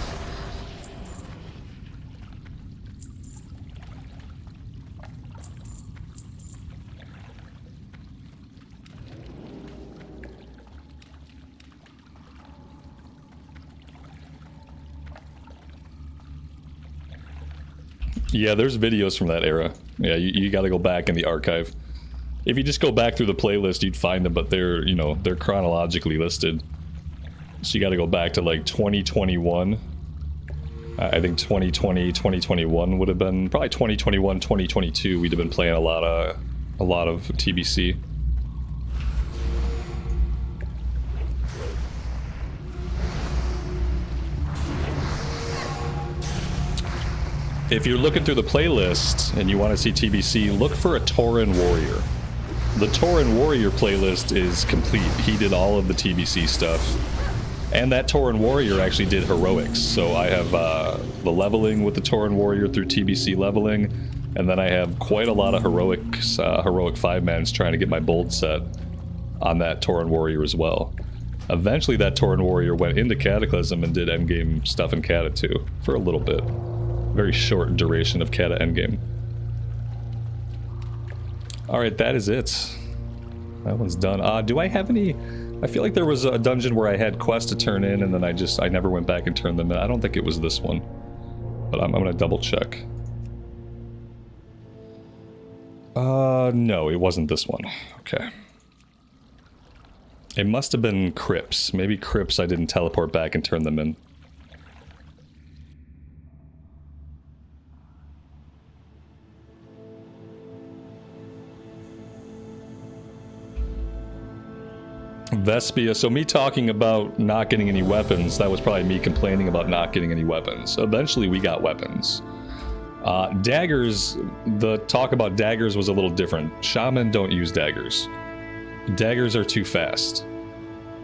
Yeah, there's videos from that era. Yeah, you gotta go back in the archive. If you just go back through the playlist, you'd find them, but they're, you know, they're chronologically listed. So you gotta go back to like 2021. I think 2020, 2021 would have been, probably 2021, 2022, we'd have been playing a lot of TBC. If you're looking through the playlist and you want to see TBC, look for a Tauren Warrior. The Tauren Warrior playlist is complete. He did all of the TBC stuff. And that Tauren Warrior actually did heroics. So I have the leveling with the Tauren Warrior through TBC leveling. And then I have quite a lot of heroics, heroic 5-mans trying to get my bold set on that Tauren Warrior as well. Eventually that Tauren Warrior went into Cataclysm and did endgame stuff in Cata too, for a little bit. Very short duration of Cata endgame. Alright, that is it. That one's done. Do I have any I feel like there was a dungeon where I had quests to turn in and then I never went back and turned them in. I don't think it was this one. But I'm gonna double check. No, it wasn't this one. Okay. It must have been crypts. Maybe crypts I didn't teleport back and turn them in. Vespia, so me talking about not getting any weapons, that was probably me complaining about not getting any weapons. Eventually we got weapons. Daggers, the talk about daggers was a little different. Shaman don't use daggers. Daggers are too fast.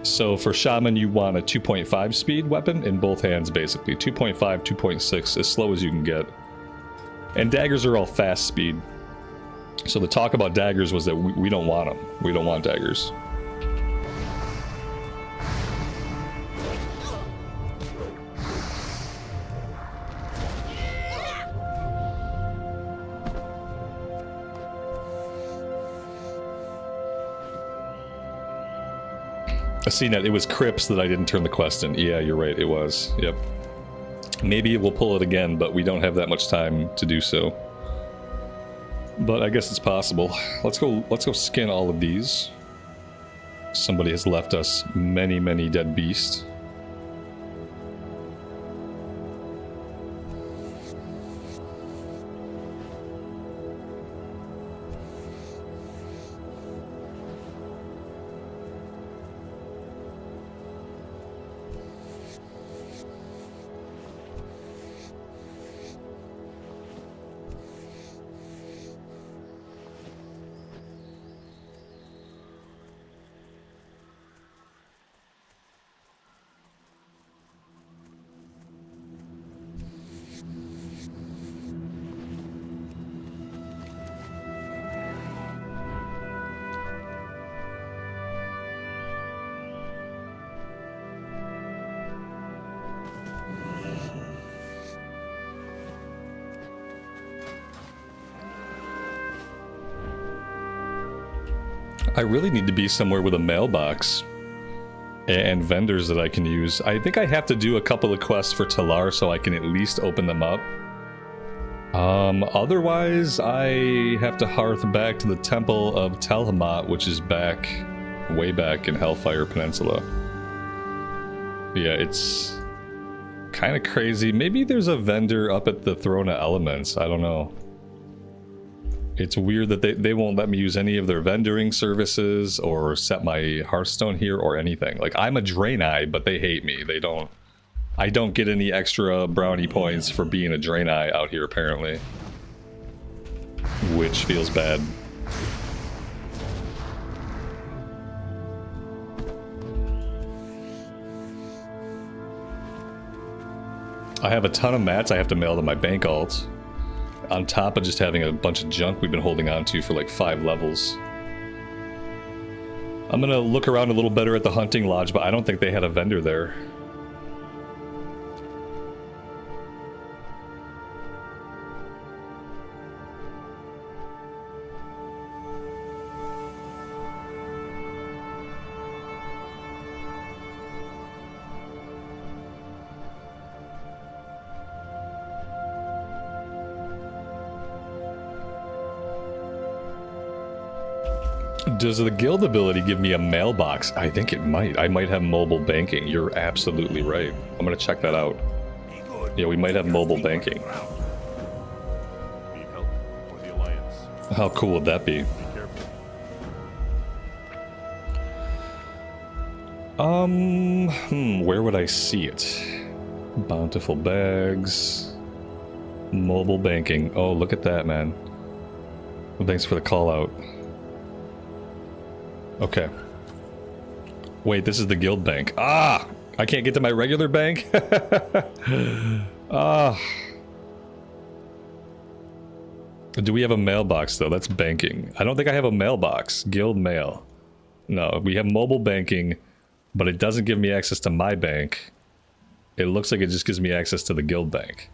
So for Shaman you want a 2.5 speed weapon in both hands basically. 2.5, 2.6, as slow as you can get. And daggers are all fast speed. So the talk about daggers was that we don't want them. We don't want daggers. CNET, it was Crypts that I didn't turn the quest in. Yeah, you're right, it was. Yep. Maybe we'll pull it again, but we don't have that much time to do so. But I guess it's possible. Let's go skin all of these. Somebody has left us many, many dead beasts. I really need to be somewhere with a mailbox and vendors that I can use. I think I have to do a couple of quests for Talar so I can at least open them up. Otherwise, I have to hearth back to the Temple of Telhamat, which is back, way back in Hellfire Peninsula. Yeah, it's kind of crazy. Maybe there's a vendor up at the Throne of Elements. I don't know. It's weird that they won't let me use any of their vendoring services or set my Hearthstone here or anything. Like, I'm a Draenei, but they hate me. They don't... I don't get any extra brownie points for being a Draenei out here, apparently. Which feels bad. I have a ton of mats I have to mail to my bank alt. On top of just having a bunch of junk we've been holding on to for like 5 levels. I'm gonna look around a little better at the hunting lodge, but I don't think they had a vendor there. Does the guild ability give me a mailbox? I think it might. I might have mobile banking. You're absolutely right. I'm gonna check that out. Yeah, we might have mobile banking. Need help or the Alliance? How cool would that be? Be careful. Where would I see it? Bountiful bags. Mobile banking. Oh, look at that, man. Well, thanks for the call out. Okay. Wait, this is the guild bank. Ah! I can't get to my regular bank? Ah. Do we have a mailbox, though? That's banking. I don't think I have a mailbox. Guild mail. No, we have mobile banking, but it doesn't give me access to my bank. It looks like it just gives me access to the guild bank.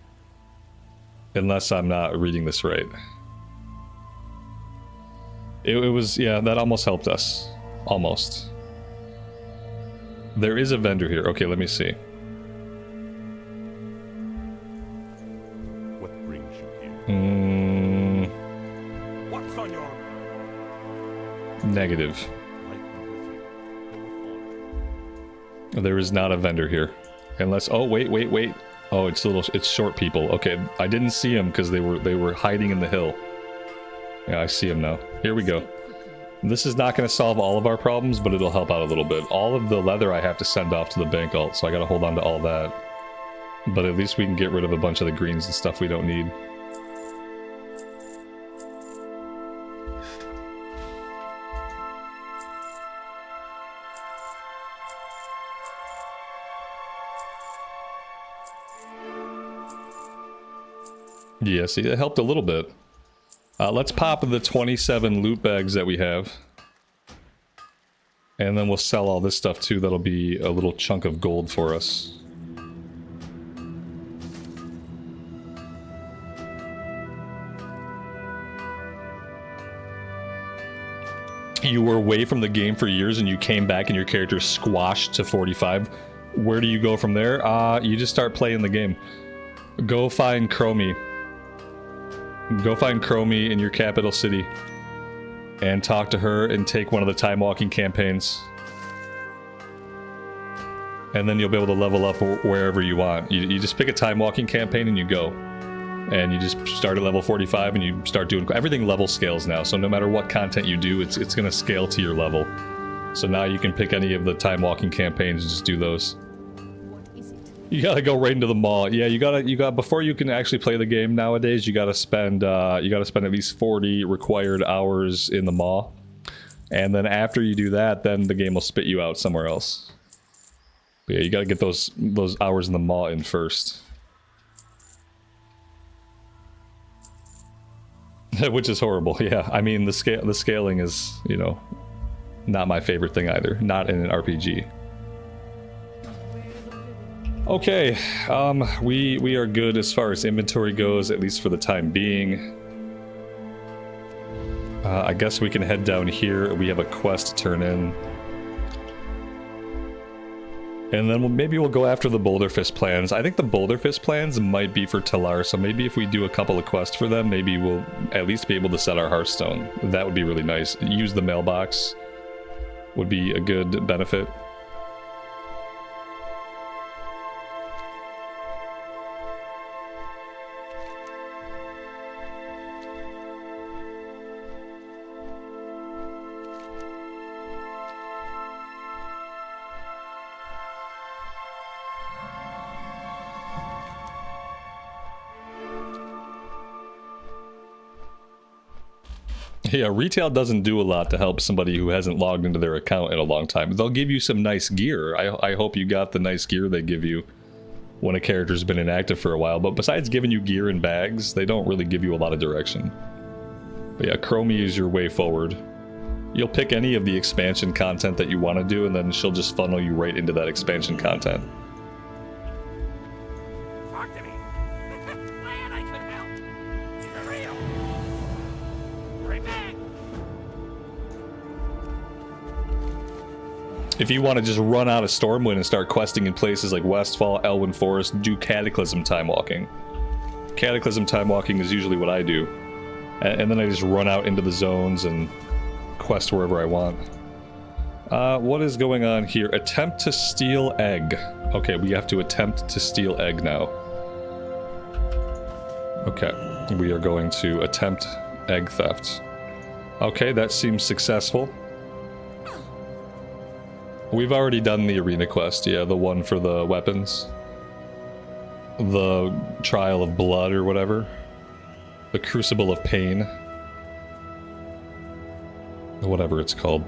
Unless I'm not reading this right. It was, yeah, that almost helped us. Almost. There is a vendor here. Okay, let me see. What brings you here? What's on your Negative. There is not a vendor here. Unless, oh, wait. Oh, it's short people. Okay, I didn't see them because they were hiding in the hill. Yeah, I see them now. Here we go. This is not going to solve all of our problems, but it'll help out a little bit. All of the leather I have to send off to the bank alt, so I gotta hold on to all that. But at least we can get rid of a bunch of the greens and stuff we don't need. Yeah, see, that helped a little bit. Let's pop the 27 loot bags that we have. And then we'll sell all this stuff too. That'll be a little chunk of gold for us. You were away from the game for years and you came back and your character squashed to 45. Where do you go from there? You just start playing the game. Go find Chromie. Go find Chromie in your capital city and talk to her and take one of the time walking campaigns. And then you'll be able to level up wherever you want. You just pick a time walking campaign and you go. And you just start at level 45 and you start doing... Everything level scales now, so no matter what content you do, it's going to scale to your level. So now you can pick any of the time walking campaigns and just do those. You gotta go right into the mall. Yeah, you gotta before you can actually play the game nowadays, you gotta spend at least 40 required hours in the mall. And then after you do that, then the game will spit you out somewhere else. But yeah, you gotta get those hours in the mall in first. Which is horrible, yeah. I mean, the scaling is, you know, not my favorite thing either. Not in an RPG. Okay, we are good as far as inventory goes, at least for the time being. I guess we can head down here. We have a quest to turn in. And then maybe we'll go after the Boulder Fist plans. I think the Boulder Fist plans might be for Talar, so maybe if we do a couple of quests for them, maybe we'll at least be able to set our Hearthstone. That would be really nice. Use the mailbox would be a good benefit. Yeah, retail doesn't do a lot to help somebody who hasn't logged into their account in a long time. They'll give you some nice gear. I hope you got the nice gear they give you when a character's been inactive for a while. But besides giving you gear and bags, they don't really give you a lot of direction. But yeah, Chromie is your way forward. You'll pick any of the expansion content that you want to do, and then she'll just funnel you right into that expansion content. talk to me? Glad I could help. For real. Right back. If you want to just run out of Stormwind and start questing in places like Westfall, Elwyn Forest, do Cataclysm time walking. Cataclysm time walking is usually what I do. And then I just run out into the zones and quest wherever I want. What is going on here? Attempt to steal egg. Okay, we have to attempt to steal egg now. Okay, we are going to attempt egg theft. Okay, that seems successful. We've already done the arena quest, yeah, the one for the weapons. The Trial of Blood or whatever. The Crucible of Pain. Whatever it's called.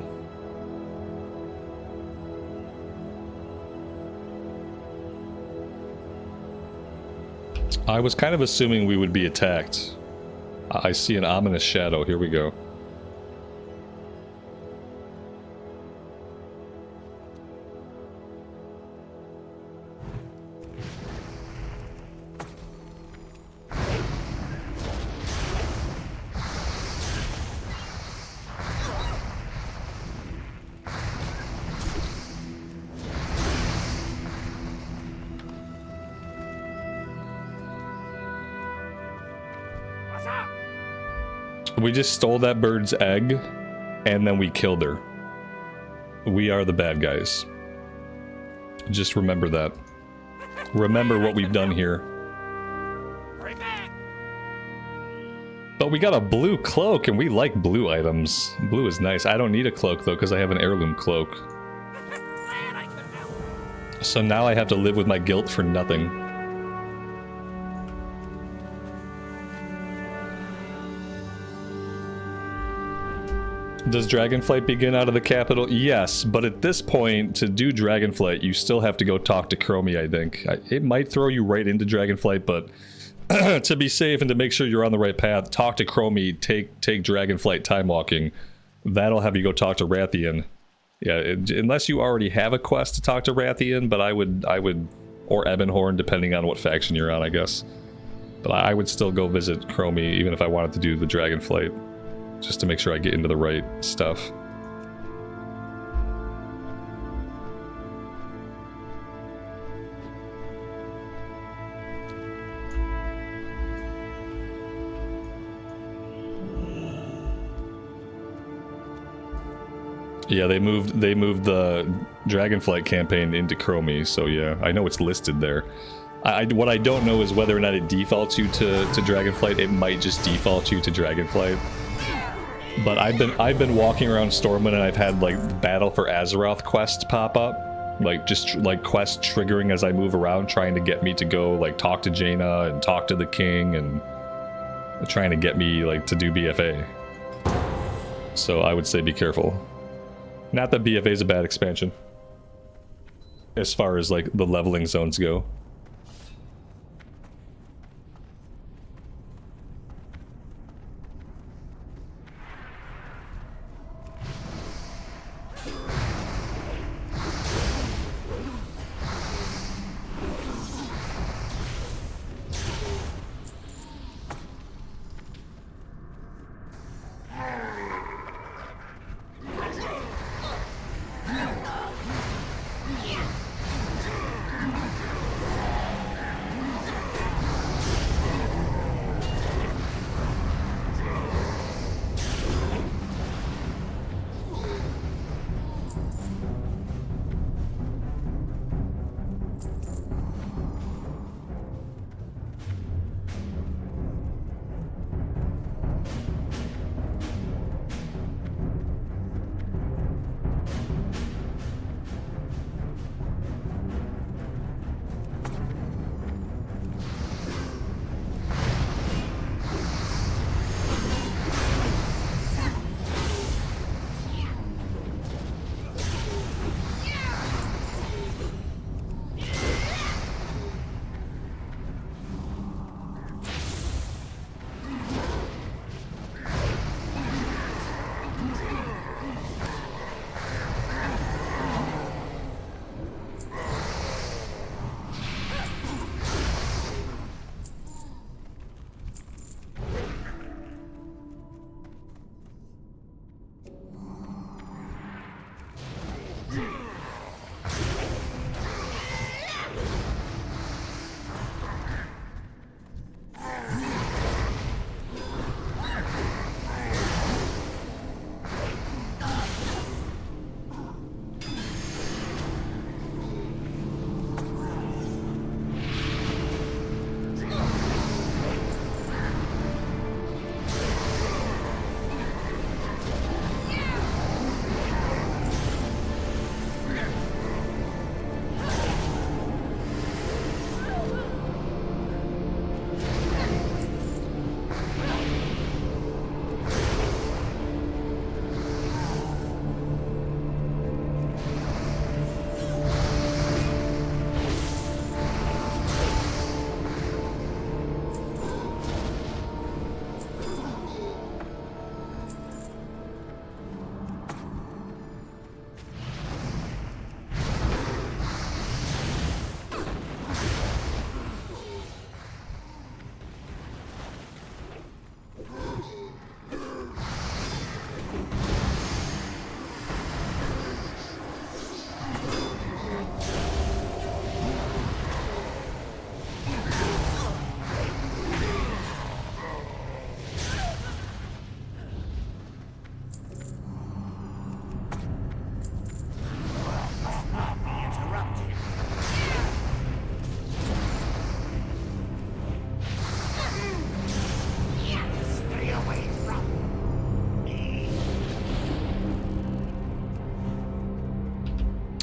I was kind of assuming we would be attacked. I see an ominous shadow. Here we go. We just stole that bird's egg, and then we killed her. We are the bad guys. Just remember that. Remember what we've done here. Hurry back! But we got a blue cloak, and we like blue items. Blue is nice. I don't need a cloak, though, because I have an heirloom cloak. Glad I could help. So now I have to live with my guilt for nothing. Does Dragonflight begin out of the capital? Yes, but at this point, to do Dragonflight, you still have to go talk to Chromie, I think. It might throw you right into Dragonflight, but to be safe and to make sure you're on the right path, talk to Chromie, take Dragonflight time walking. That'll have you go talk to Rathian. Yeah, unless you already have a quest to talk to Rathian, but I would, or Ebonhorn, depending on what faction you're on, I guess. But I would still go visit Chromie, even if I wanted to do the Dragonflight. Just to make sure I get into the right stuff. Yeah, they moved the Dragonflight campaign into Chromie, so yeah, I know it's listed there. What I don't know is whether or not it defaults you to Dragonflight. It might just default you to Dragonflight. But I've been walking around Stormwind and I've had like Battle for Azeroth quests pop up, like just like quests triggering as I move around, trying to get me to go like talk to Jaina and talk to the king and trying to get me like to do BFA. So I would say be careful. Not that BFA is a bad expansion, as far as like the leveling zones go.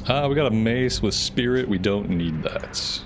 We got a mace with spirit. We don't need that.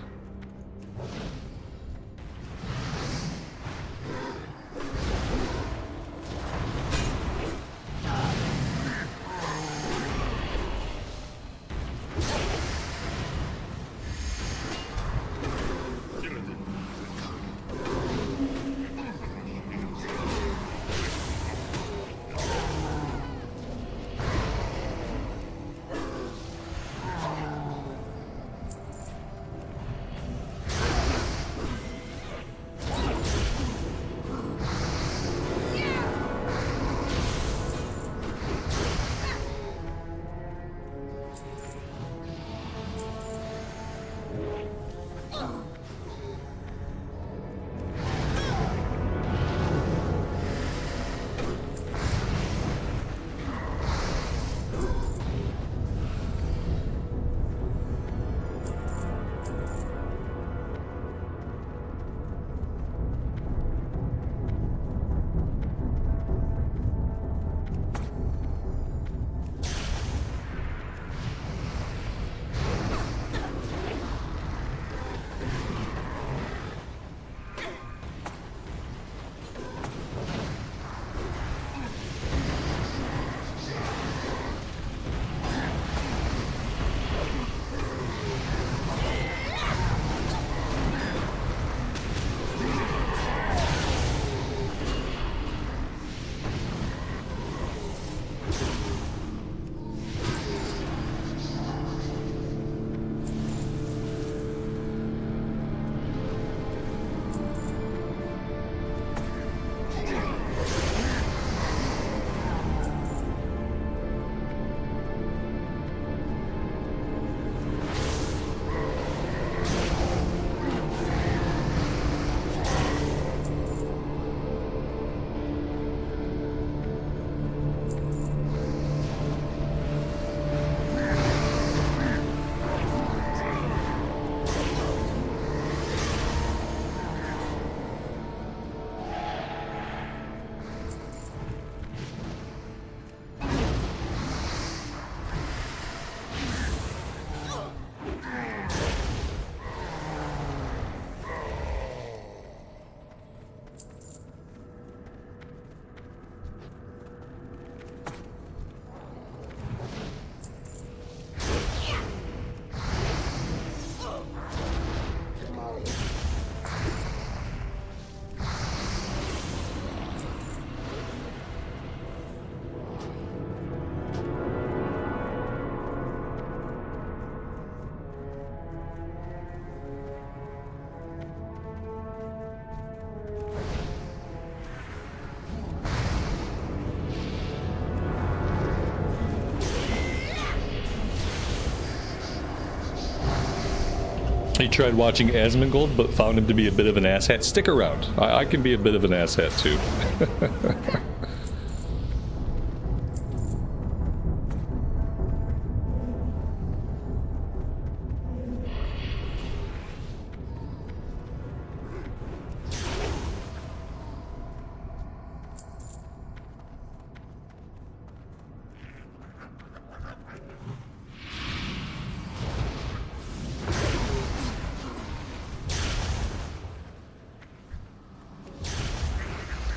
He tried watching Asmongold, but found him to be a bit of an asshat. Stick around. I can be a bit of an asshat too.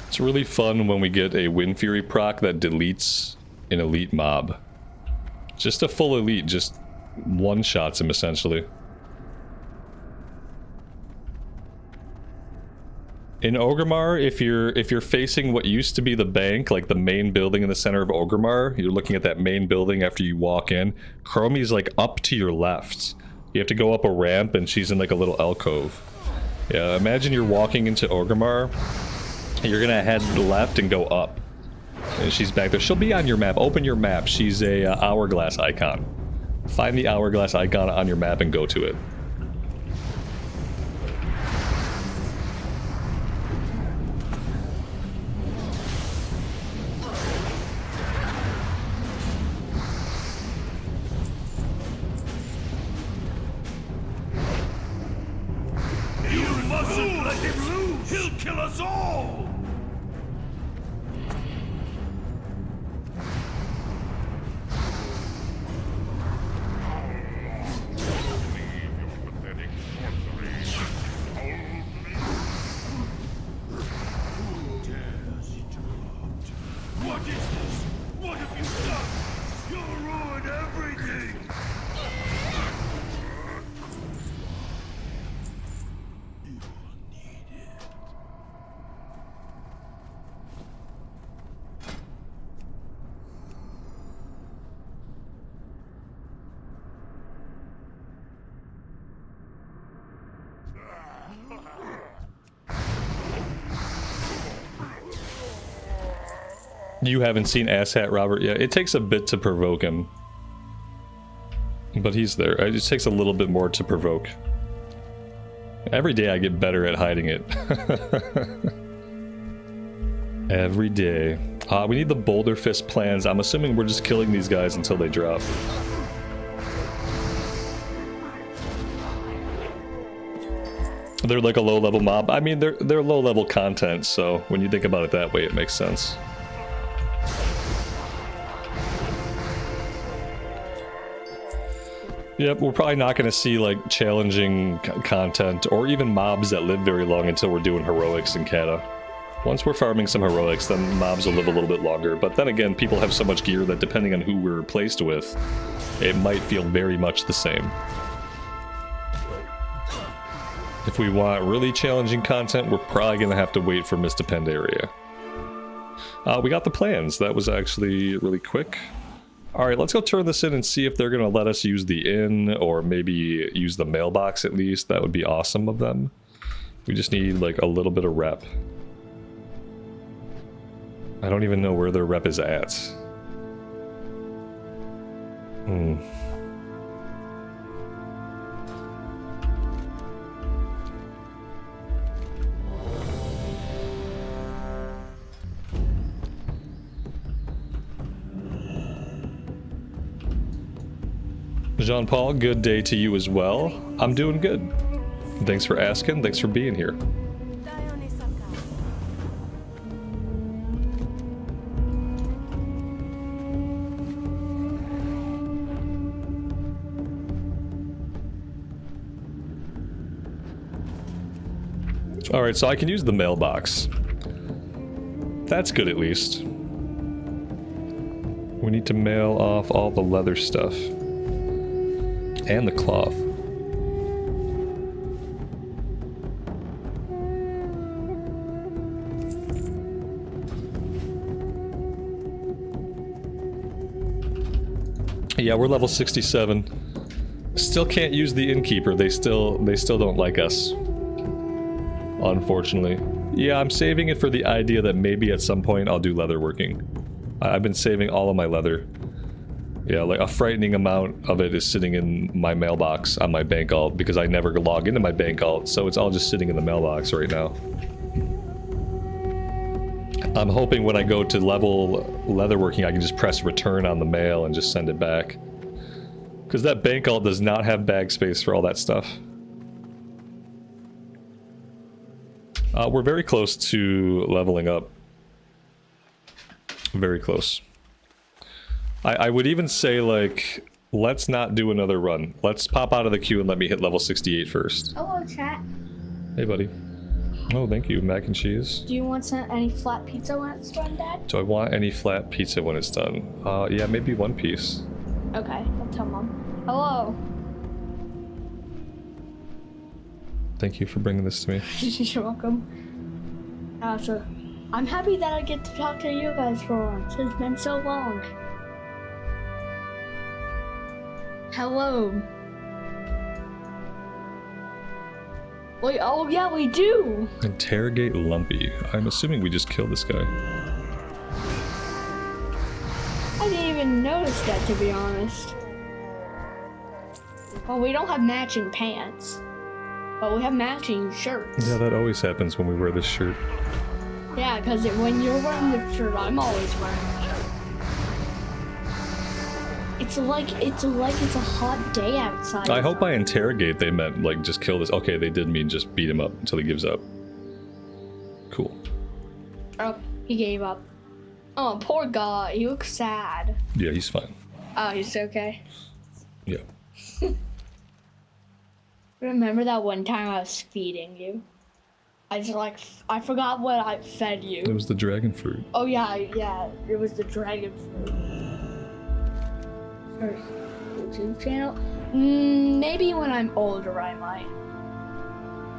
It's really fun when we get a Wind Fury proc that deletes an elite mob. Just a full elite, just one-shots him essentially. In Orgrimmar, if you're facing what used to be the bank, like the main building in the center of Orgrimmar, you're looking at that main building after you walk in, Chromie's like up to your left. You have to go up a ramp and she's in like a little alcove. Yeah, imagine you're walking into Orgrimmar. You're gonna head left and go up. And she's back there. She'll be on your map. Open your map. She's a hourglass icon. Find the hourglass icon on your map and go to it. You mustn't let him lose! He'll kill us all! everything! You haven't seen Asshat Robert yet. It takes a bit to provoke him. But he's there. It just takes a little bit more to provoke. Every day I get better at hiding it. Every day. We need the Boulder Fist plans. I'm assuming we're just killing these guys until they drop. They're like a low-level mob. I mean, they're low-level content, so when you think about it that way, it makes sense. Yep, we're probably not going to see like challenging content or even mobs that live very long until we're doing heroics in Cata. Once we're farming some heroics, then mobs will live a little bit longer. But then again, people have so much gear that depending on who we're placed with, it might feel very much the same. If we want really challenging content, we're probably going to have to wait for Mr. Pandaria. We got the plans. That was actually really quick. Alright, let's go turn this in and see if they're going to let us use the inn or maybe use the mailbox at least. That would be awesome of them. We just need like a little bit of rep. I don't even know where their rep is at. Jean-Paul, good day to you as well. I'm doing good. Thanks for asking. Thanks for being here. Alright, so I can use the mailbox. That's good at least. We need to mail off all the leather stuff. And the cloth. Yeah, we're level 67. Still can't use the innkeeper. They still don't like us. Unfortunately. Yeah, I'm saving it for the idea that maybe at some point I'll do leatherworking. I've been saving all of my leather. Yeah, like a frightening amount of it is sitting in my mailbox on my bank alt because I never log into my bank alt, so it's all just sitting in the mailbox right now. I'm hoping when I go to level leatherworking I can just press return on the mail and just send it back. Because that bank alt does not have bag space for all that stuff. We're very close to leveling up. Very close. I would even say, like, let's not do another run. Let's pop out of the queue and let me hit level 68 first. Hello, chat. Hey, buddy. Oh, thank you. Mac and cheese. Do you want any flat pizza when it's done, Dad? Do I want any flat pizza when it's done? Yeah, maybe one piece. Okay, I'll tell Mom. Hello. Thank you for bringing this to me. You're welcome. So, I'm happy that I get to talk to you guys for once. It's been so long. Hello. Wait, oh yeah, we do! Interrogate Lumpy. I'm assuming we just killed this guy. I didn't even notice that, to be honest. Well, we don't have matching pants. But we have matching shirts. Yeah, that always happens when we wear this shirt. Yeah, because when you're wearing the shirt, I'm always wearing the shirt. It's like it's a hot day outside. I hope by interrogate they meant like just kill this. Okay, they did mean just beat him up until he gives up. Cool. Oh, he gave up. Oh, poor guy. He looks sad. Yeah, he's fine. Oh, he's okay. Yeah. Remember that one time I was feeding you? I forgot what I fed you. It was the dragon fruit. Oh yeah, it was the dragon fruit. Or YouTube channel? Maybe when I'm older, I might.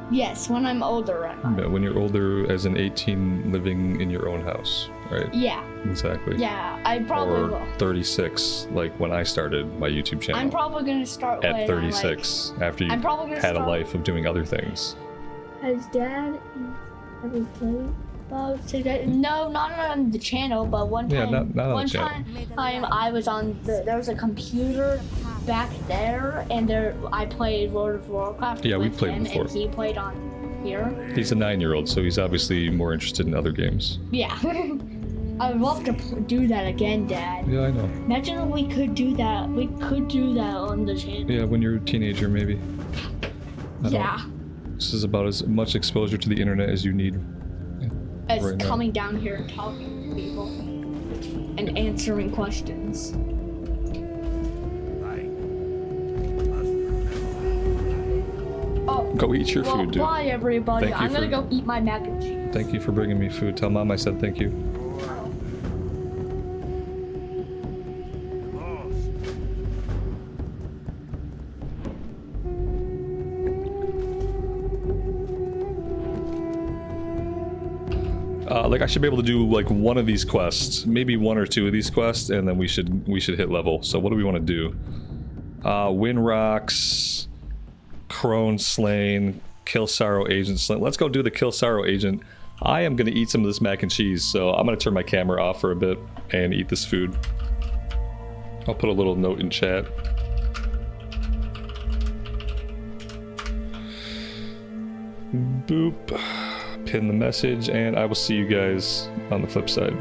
Yes, when I'm older, I might. Yeah, when you're older, as an 18, living in your own house, right? Yeah. Exactly. Yeah, I probably Or will. 36, like when I started my YouTube channel. I'm probably gonna start at when 36, after you I'm probably gonna had a start- life of doing other things. Has Dad ever played? No, not on the channel, but one time. Yeah, not on one the channel. time I was on there was a computer back there, and I played World of Warcraft. Yeah, we've with played him, before. And he played on here. He's a 9-year-old, so he's obviously more interested in other games. Yeah. I would love to do that again, Dad. Yeah, I know. Imagine if we could do that. We could do that on the channel. Yeah, when you're a teenager, maybe. I Yeah. don't- This is about as much exposure to the internet as you need. As right now. coming down here and talking to people and answering questions. I must remember. Oh, Go eat your well, food, dude. bye everybody. Thank you I'm gonna for- go eat my mac and cheese. Thank you for bringing me food. Tell Mom I said thank you. Lost. Like I should be able to do like one of these quests, maybe one or two of these quests, and then we should hit level. So what do we want to do? Win rocks, crone slain, kill sorrow agent slain. Let's go do the kill sorrow agent. I am gonna eat some of this mac and cheese, so I'm gonna turn my camera off for a bit and eat this food. I'll put a little note in chat. Boop. Pin the message, and I will see you guys on the flip side.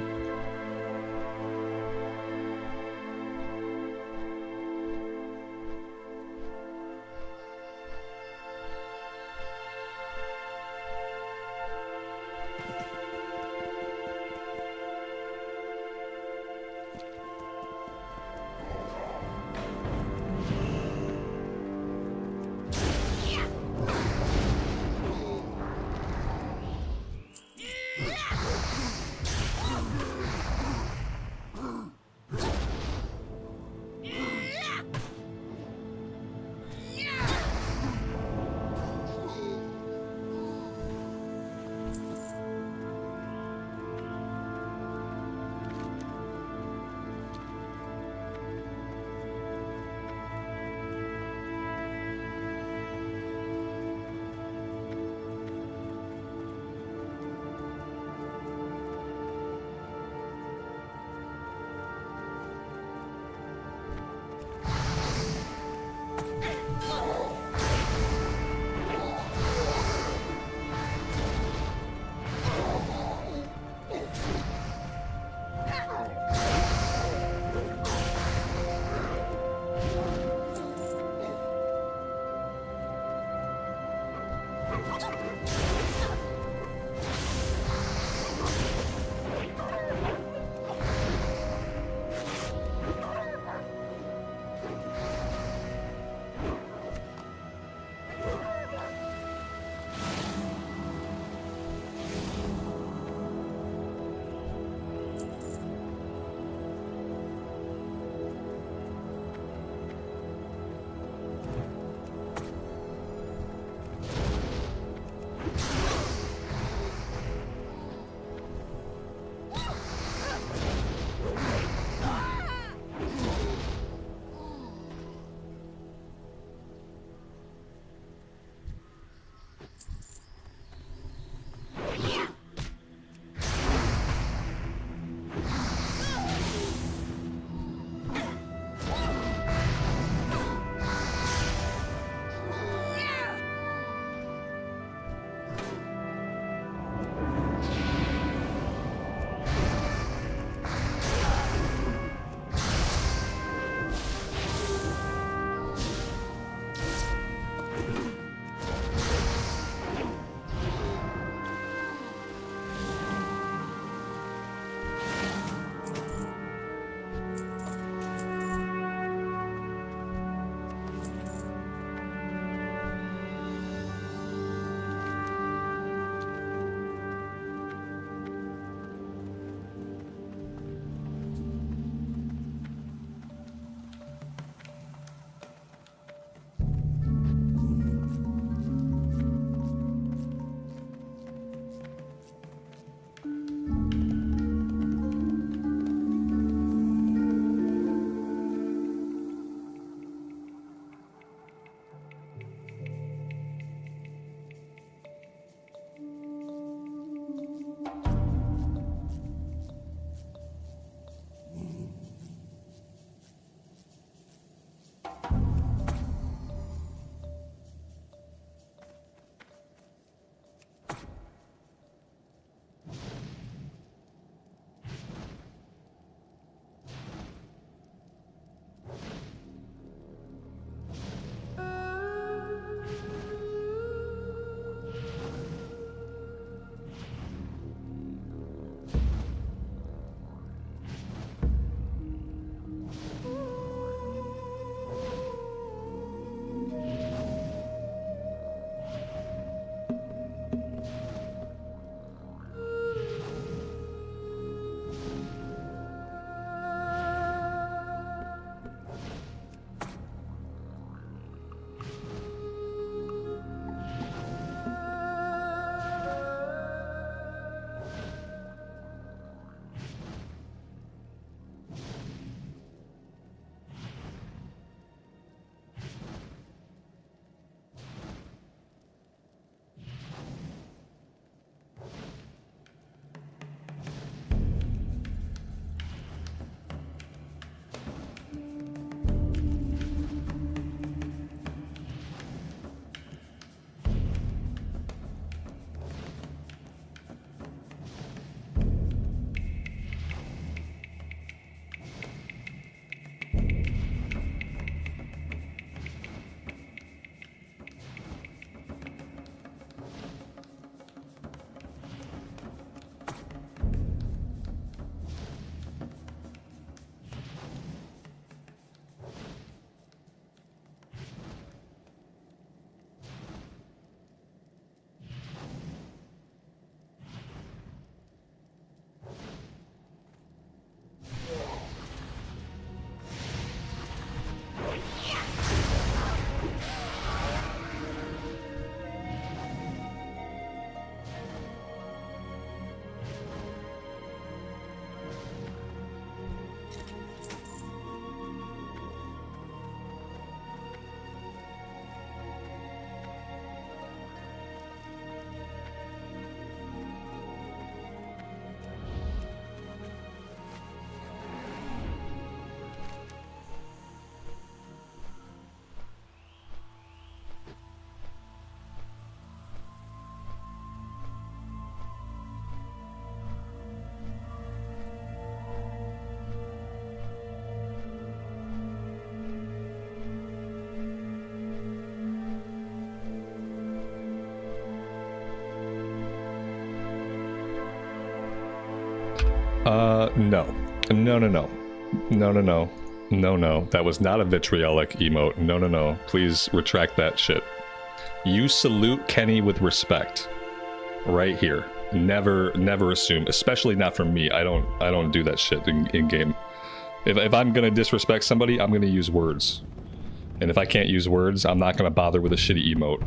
No. No, no, no. No, no, no. No, no. That was not a vitriolic emote. No, no, no. Please retract that shit. You salute Kenny with respect. Right here. Never assume, especially not from me. I don't do that shit in game. If I'm gonna disrespect somebody, I'm gonna use words. And if I can't use words, I'm not gonna bother with a shitty emote.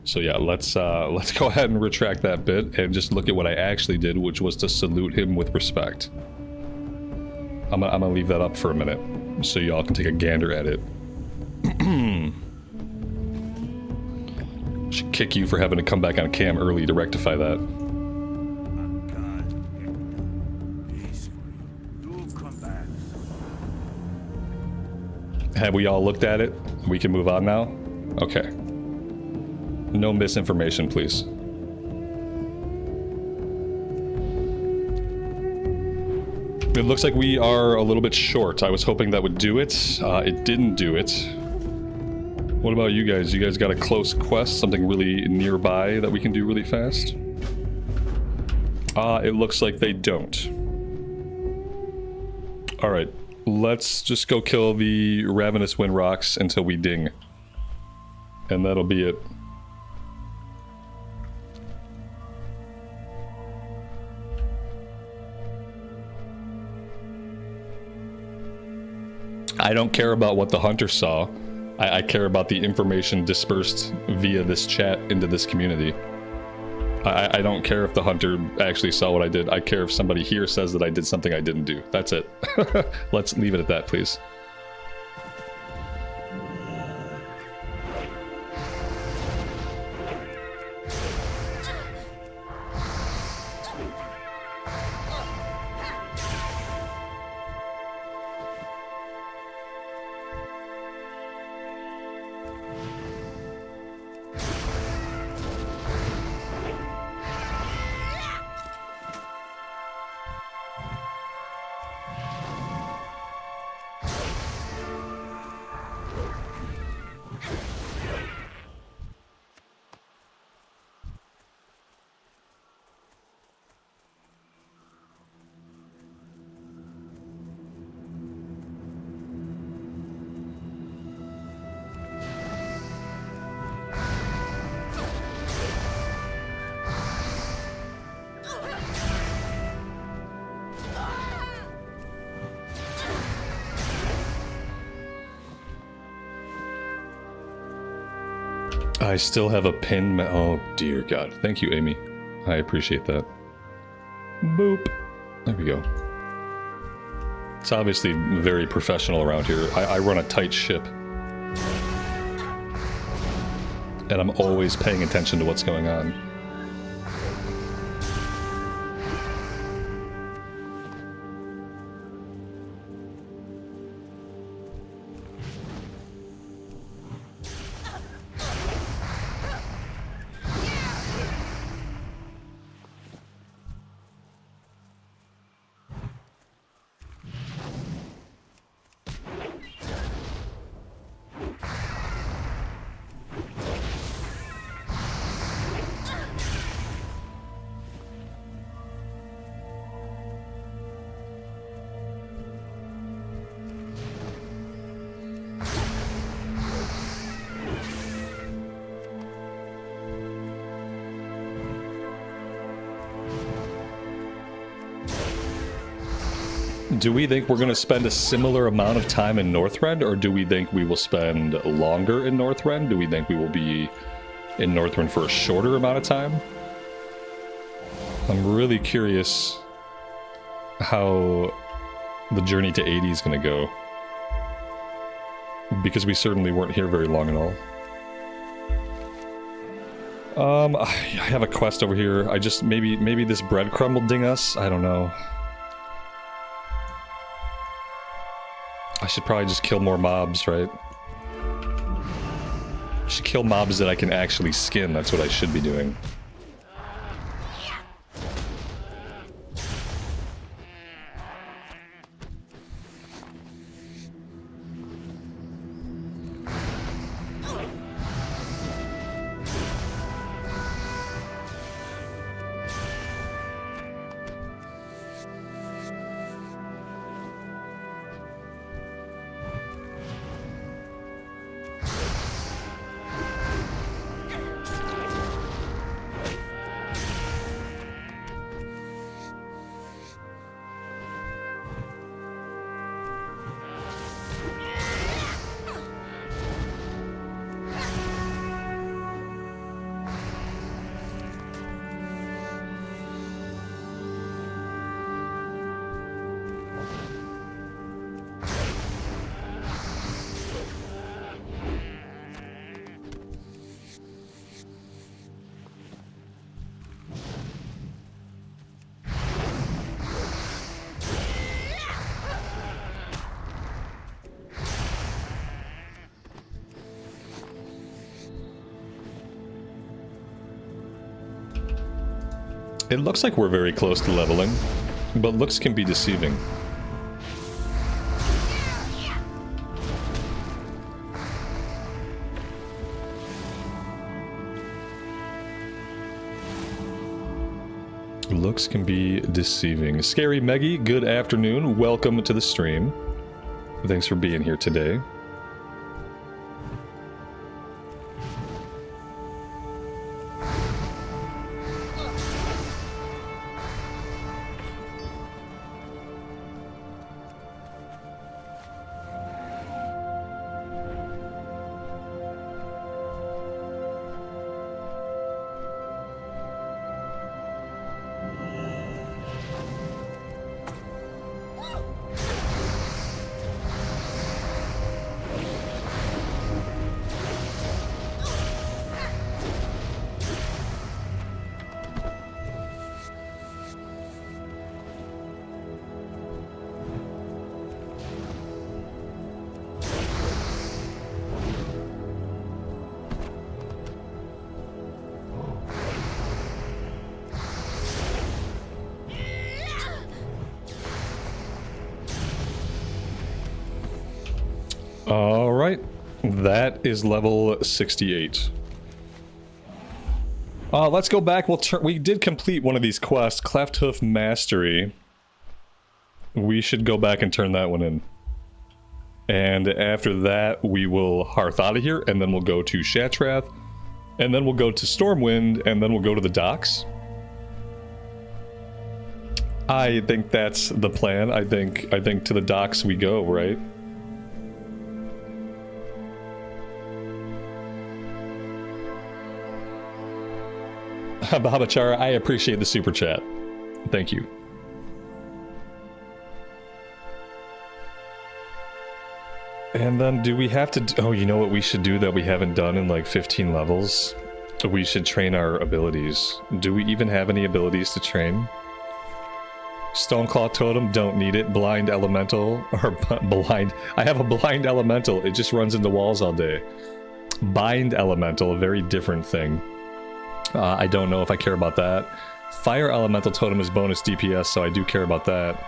So yeah, let's go ahead and retract that bit and just look at what I actually did, which was to salute him with respect. I'm gonna leave that up for a minute, so y'all can take a gander at it. Should kick you for having to come back on cam early to rectify that. Have we all looked at it? We can move on now? Okay. No misinformation, please. It looks like we are a little bit short. I was hoping that would do it. It didn't do it. What about you guys? You guys got a close quest? Something really nearby that we can do really fast? It looks like they don't. Alright, let's just go kill the Ravenous Wind Rocks until we ding. And that'll be it. I don't care about what the hunter saw. I care about the information dispersed via this chat into this community. I don't care if the hunter actually saw what I did. I care if somebody here says that I did something I didn't do. That's it. Let's leave it at that, please. I still have a pin. Oh dear God. Thank you, Amy. I appreciate that. Boop. There we go. It's obviously very professional around here. I run a tight ship. And I'm always paying attention to what's going on. Do we think we're going to spend a similar amount of time in Northrend, or do we think we will spend longer in Northrend? Do we think we will be in Northrend for a shorter amount of time? I'm really curious how the journey to 80 is going to go, because we certainly weren't here very long at all. I have a quest over here. I just, maybe this breadcrumb will ding us? I don't know. I should probably just kill more mobs, right? I should kill mobs that I can actually skin. That's what I should be doing. It looks like we're very close to leveling, but looks can be deceiving. Looks can be deceiving. Scary Meggy, good afternoon. Welcome to the stream. Thanks for being here today. Alright, that is level 68. Let's go back. We did complete one of these quests, Cleft Hoof Mastery. We should go back and turn that one in. And after that, we will hearth out of here, and then we'll go to Shatrath, and then we'll go to Stormwind, and then we'll go to the docks. I think that's the plan. I think to the docks we go, right? Bahabachara, I appreciate the super chat. Thank you. And then do we have to... Oh, you know what we should do that we haven't done in like 15 levels? We should train our abilities. Do we even have any abilities to train? Stoneclaw Totem, don't need it. Blind Elemental, or blind... I have a Blind Elemental, it just runs into walls all day. Bind Elemental, a very different thing. I don't know if I care about that. Fire Elemental Totem is bonus DPS, so I do care about that.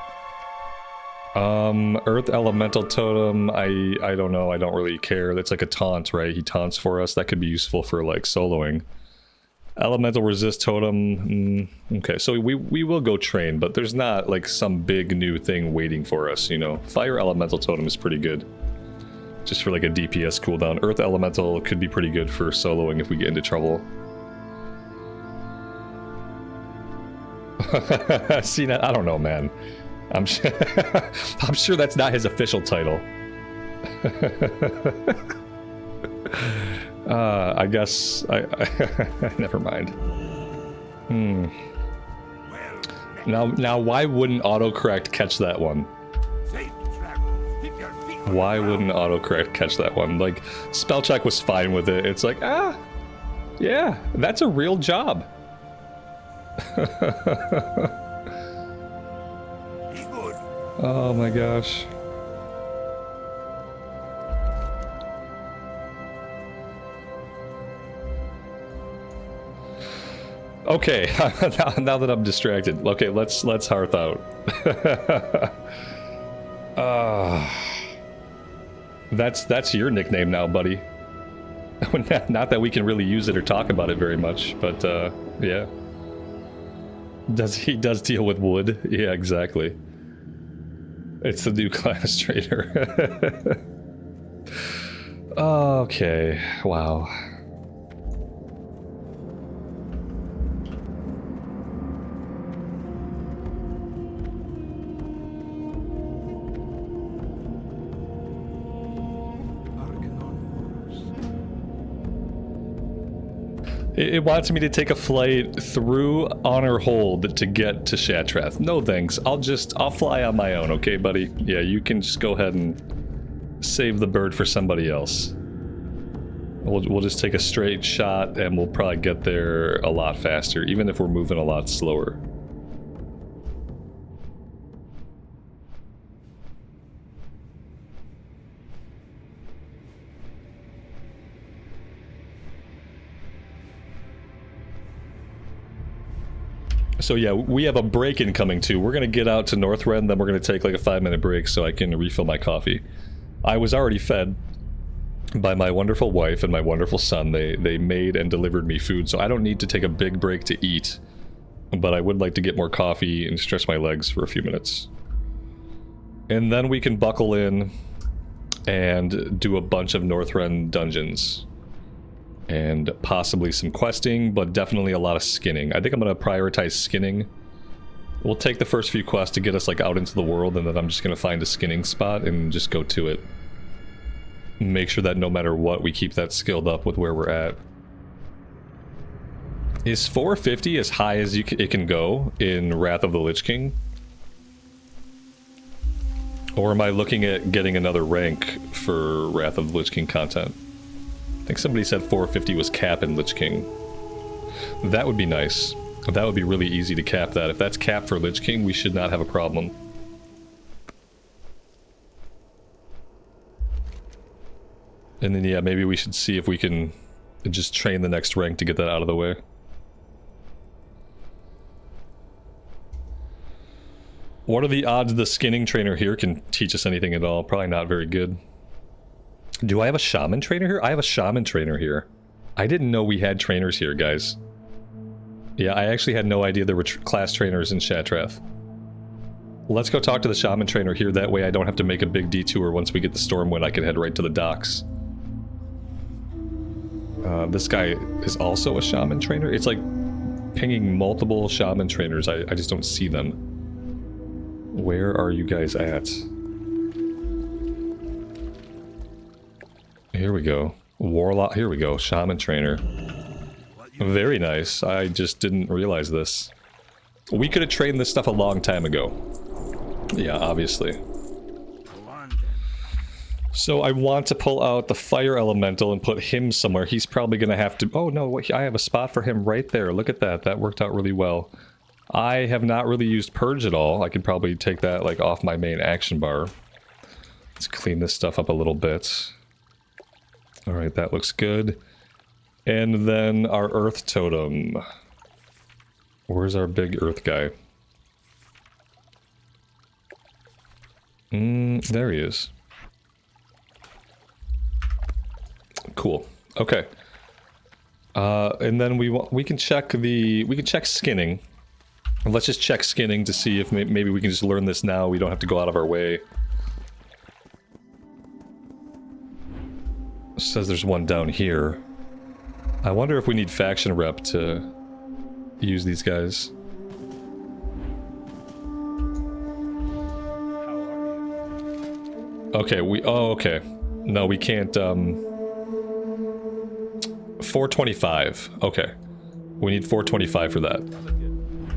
Earth Elemental Totem, I don't know, I don't really care. That's like a taunt, right? He taunts for us. That could be useful for, like, soloing. Elemental Resist Totem, okay, so we will go train, but there's not, like, some big new thing waiting for us, you know? Fire Elemental Totem is pretty good. Just for, like, a DPS cooldown. Earth Elemental could be pretty good for soloing if we get into trouble. See, I don't know, man. I'm sure that's not his official title. I guess never mind. Now, why wouldn't autocorrect catch that one? Why wouldn't autocorrect catch that one? Like, spell check was fine with it. It's like, yeah, that's a real job. Oh my gosh. Okay, now that I'm distracted. Okay, let's hearth out. That's your nickname now, buddy. Not that we can really use it or talk about it very much, but yeah. He does deal with wood. Yeah, exactly. It's the new class trader. Okay, wow. It wants me to take a flight through Honor Hold to get to Shatrath. No thanks. I'll fly on my own, okay, buddy? Yeah, you can just go ahead and save the bird for somebody else. We'll just take a straight shot and we'll probably get there a lot faster, even if we're moving a lot slower. So yeah, we have a break incoming too. We're gonna get out to Northrend, then we're gonna take like a 5-minute break so I can refill my coffee. I was already fed by my wonderful wife and my wonderful son. They made and delivered me food, so I don't need to take a big break to eat. But I would like to get more coffee and stretch my legs for a few minutes. And then we can buckle in and do a bunch of Northrend dungeons. And possibly some questing, but definitely a lot of skinning. I think I'm going to prioritize skinning. We'll take the first few quests to get us like out into the world, and then I'm just going to find a skinning spot and just go to it. Make sure that no matter what, we keep that skilled up with where we're at. Is 450 as high as it can go in Wrath of the Lich King? Or am I looking at getting another rank for Wrath of the Lich King content? I think somebody said 450 was cap in Lich King. That would be nice. That would be really easy to cap that. If that's capped for Lich King, we should not have a problem. And then yeah, maybe we should see if we can just train the next rank to get that out of the way. What are the odds the skinning trainer here can teach us anything at all? Probably not very good. Do I have a shaman trainer here? I have a shaman trainer here. I didn't know we had trainers here, guys. Yeah, I actually had no idea there were class trainers in Shatrath. Let's go talk to the shaman trainer here. That way I don't have to make a big detour. Once we get the Stormwind, I can head right to the docks. This guy is also a shaman trainer? It's like pinging multiple shaman trainers. I just don't see them. Where are you guys at? Here we go. Warlock. Here we go. Shaman trainer. Very nice. I just didn't realize this. We could have trained this stuff a long time ago. Yeah, obviously. So I want to pull out the fire elemental and put him somewhere. He's probably going to have to... Oh no, I have a spot for him right there. Look at that. That worked out really well. I have not really used Purge at all. I can probably take that like off my main action bar. Let's clean this stuff up a little bit. Alright, that looks good. And then our Earth Totem. Where's our big Earth guy? There he is. Cool. Okay. And then we can check skinning. Let's just check skinning to see if maybe we can just learn this now. We don't have to go out of our way. It says there's one down here. I wonder if we need faction rep to use these guys. Okay, oh, okay. No, we can't, 425. Okay. We need 425 for that.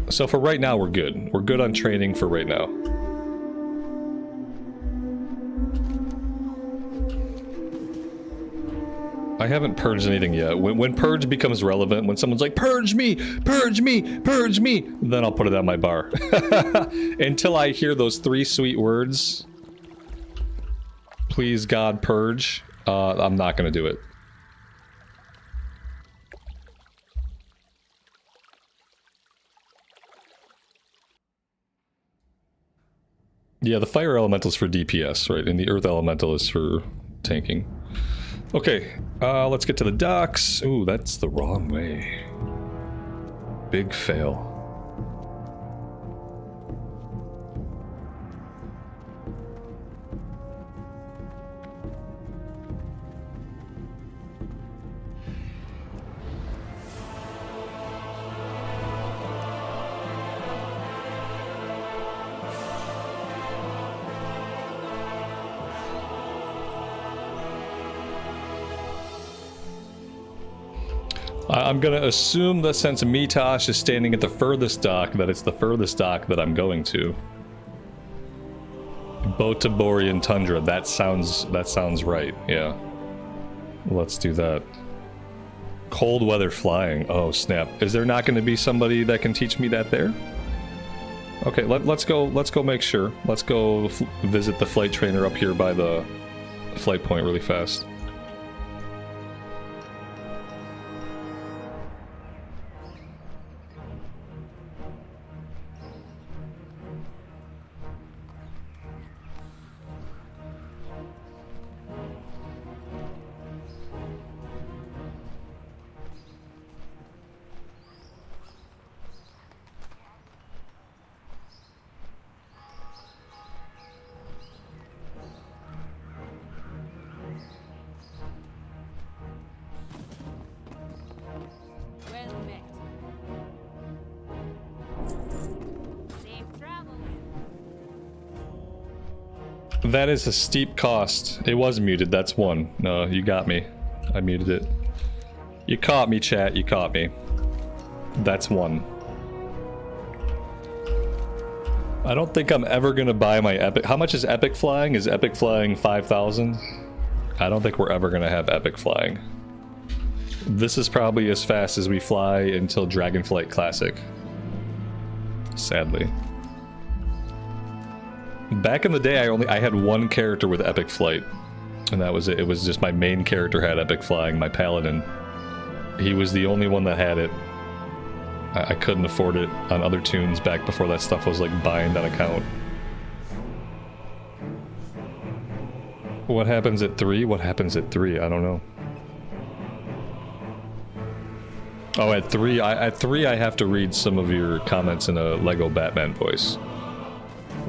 So for right now, we're good. We're good on training for right now. I haven't purged anything yet. When purge becomes relevant, when someone's like, purge me, purge me, purge me, then I'll put it on my bar. Until I hear those 3 sweet words, please God purge, I'm not gonna do it. Yeah, the fire elemental is for DPS, right? And the earth elemental is for tanking. Okay, let's get to the docks. Ooh, that's the wrong way. Big fail. I'm gonna assume that since Mitosh is standing at the furthest dock, that it's the furthest dock that I'm going to. Botaborian Tundra, that sounds right, yeah. Let's do that. Cold weather flying, oh snap. Is there not gonna be somebody that can teach me that there? Okay, let's go make sure. Let's go visit the flight trainer up here by the flight point really fast. That is a steep cost. It was muted, that's one. No, you got me. I muted it. You caught me, chat, you caught me. That's one. I don't think I'm ever gonna buy my epic. How much is epic flying? Is epic flying 5,000? I don't think we're ever gonna have epic flying. This is probably as fast as we fly until Dragonflight Classic. Sadly. Back in the day, I had one character with epic flight, and that was it. It was just my main character had epic flying, my paladin. He was the only one that had it. I couldn't afford it on other tunes back before that stuff was like bind on account. What happens at 3? What happens at 3? I don't know. Oh, at 3 I have to read some of your comments in a Lego Batman voice.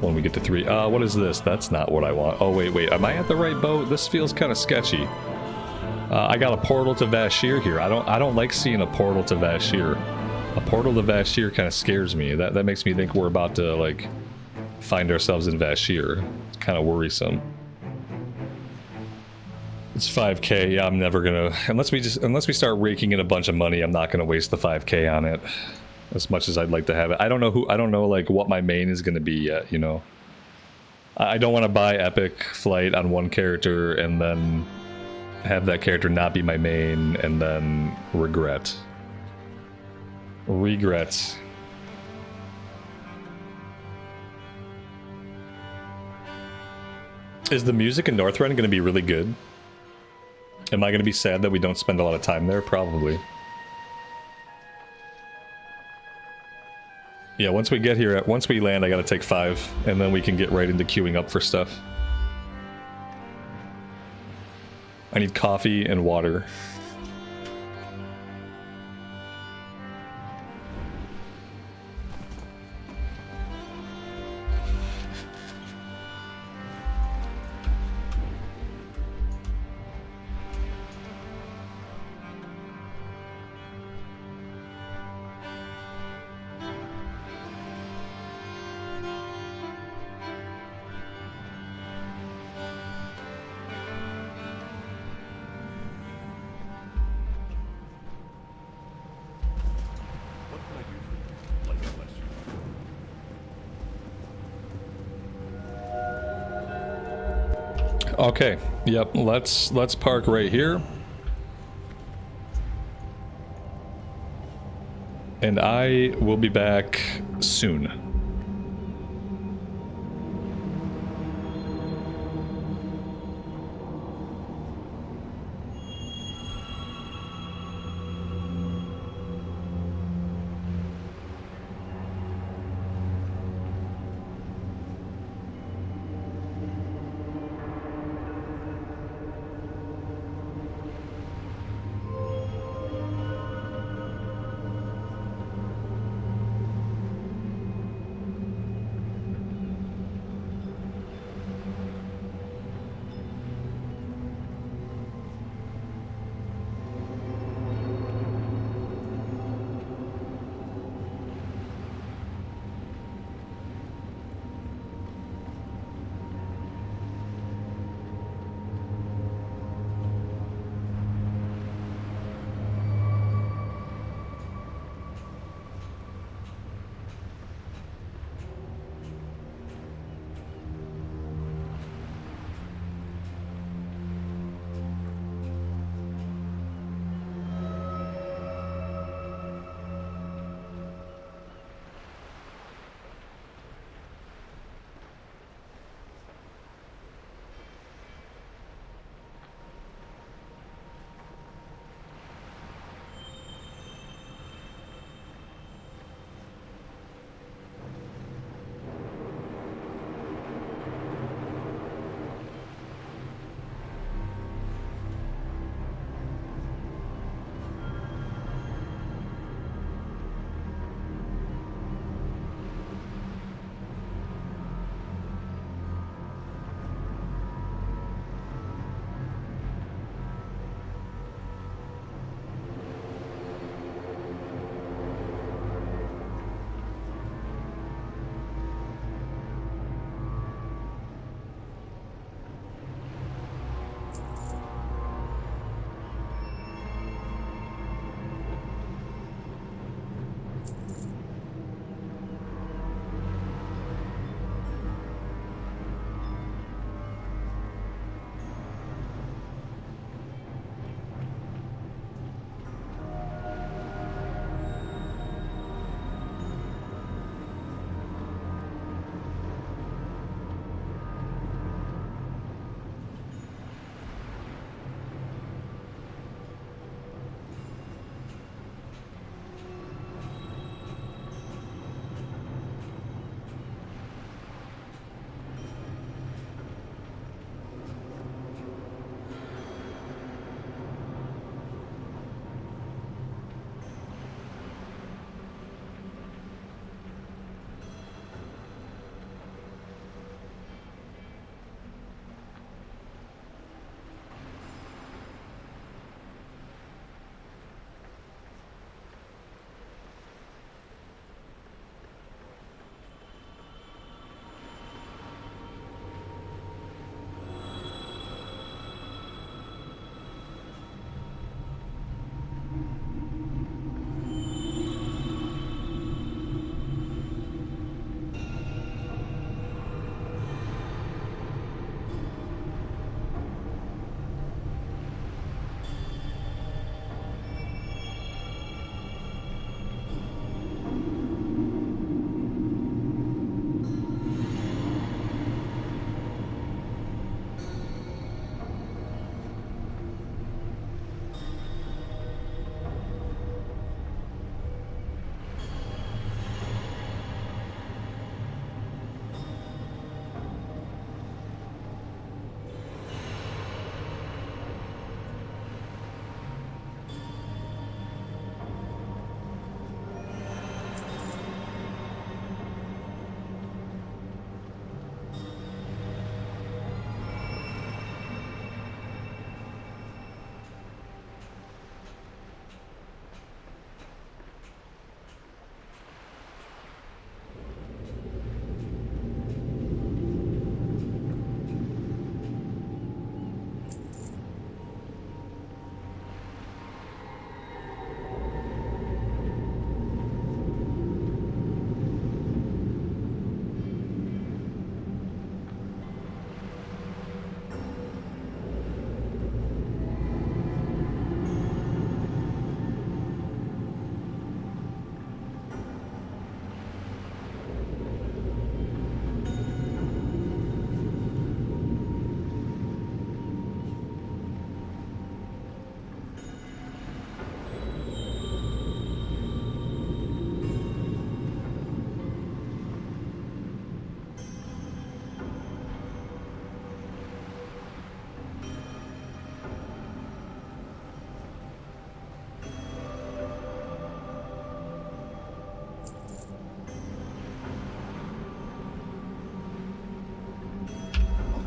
When we get to 3. What is this? That's not what I want. Oh, wait. Am I at the right boat? This feels kind of sketchy. I got a portal to Vashir here. I don't like seeing a portal to Vashir. A portal to Vashir kind of scares me. That makes me think we're about to, like, find ourselves in Vashir. It's kind of worrisome. It's 5k. Yeah, I'm never gonna... Unless we start raking in a bunch of money, I'm not gonna waste the 5k on it. As much as I'd like to have it. I don't know, like, what my main is gonna be yet, you know? I don't want to buy epic flight on one character and then have that character not be my main and then regret. Regrets. Is the music in Northrend going to be really good? Am I going to be sad that we don't spend a lot of time there? Probably. Yeah, once we get here, once we land, I gotta take 5, and then we can get right into queuing up for stuff. I need coffee and water. Okay, yep, let's park right here. And I will be back soon.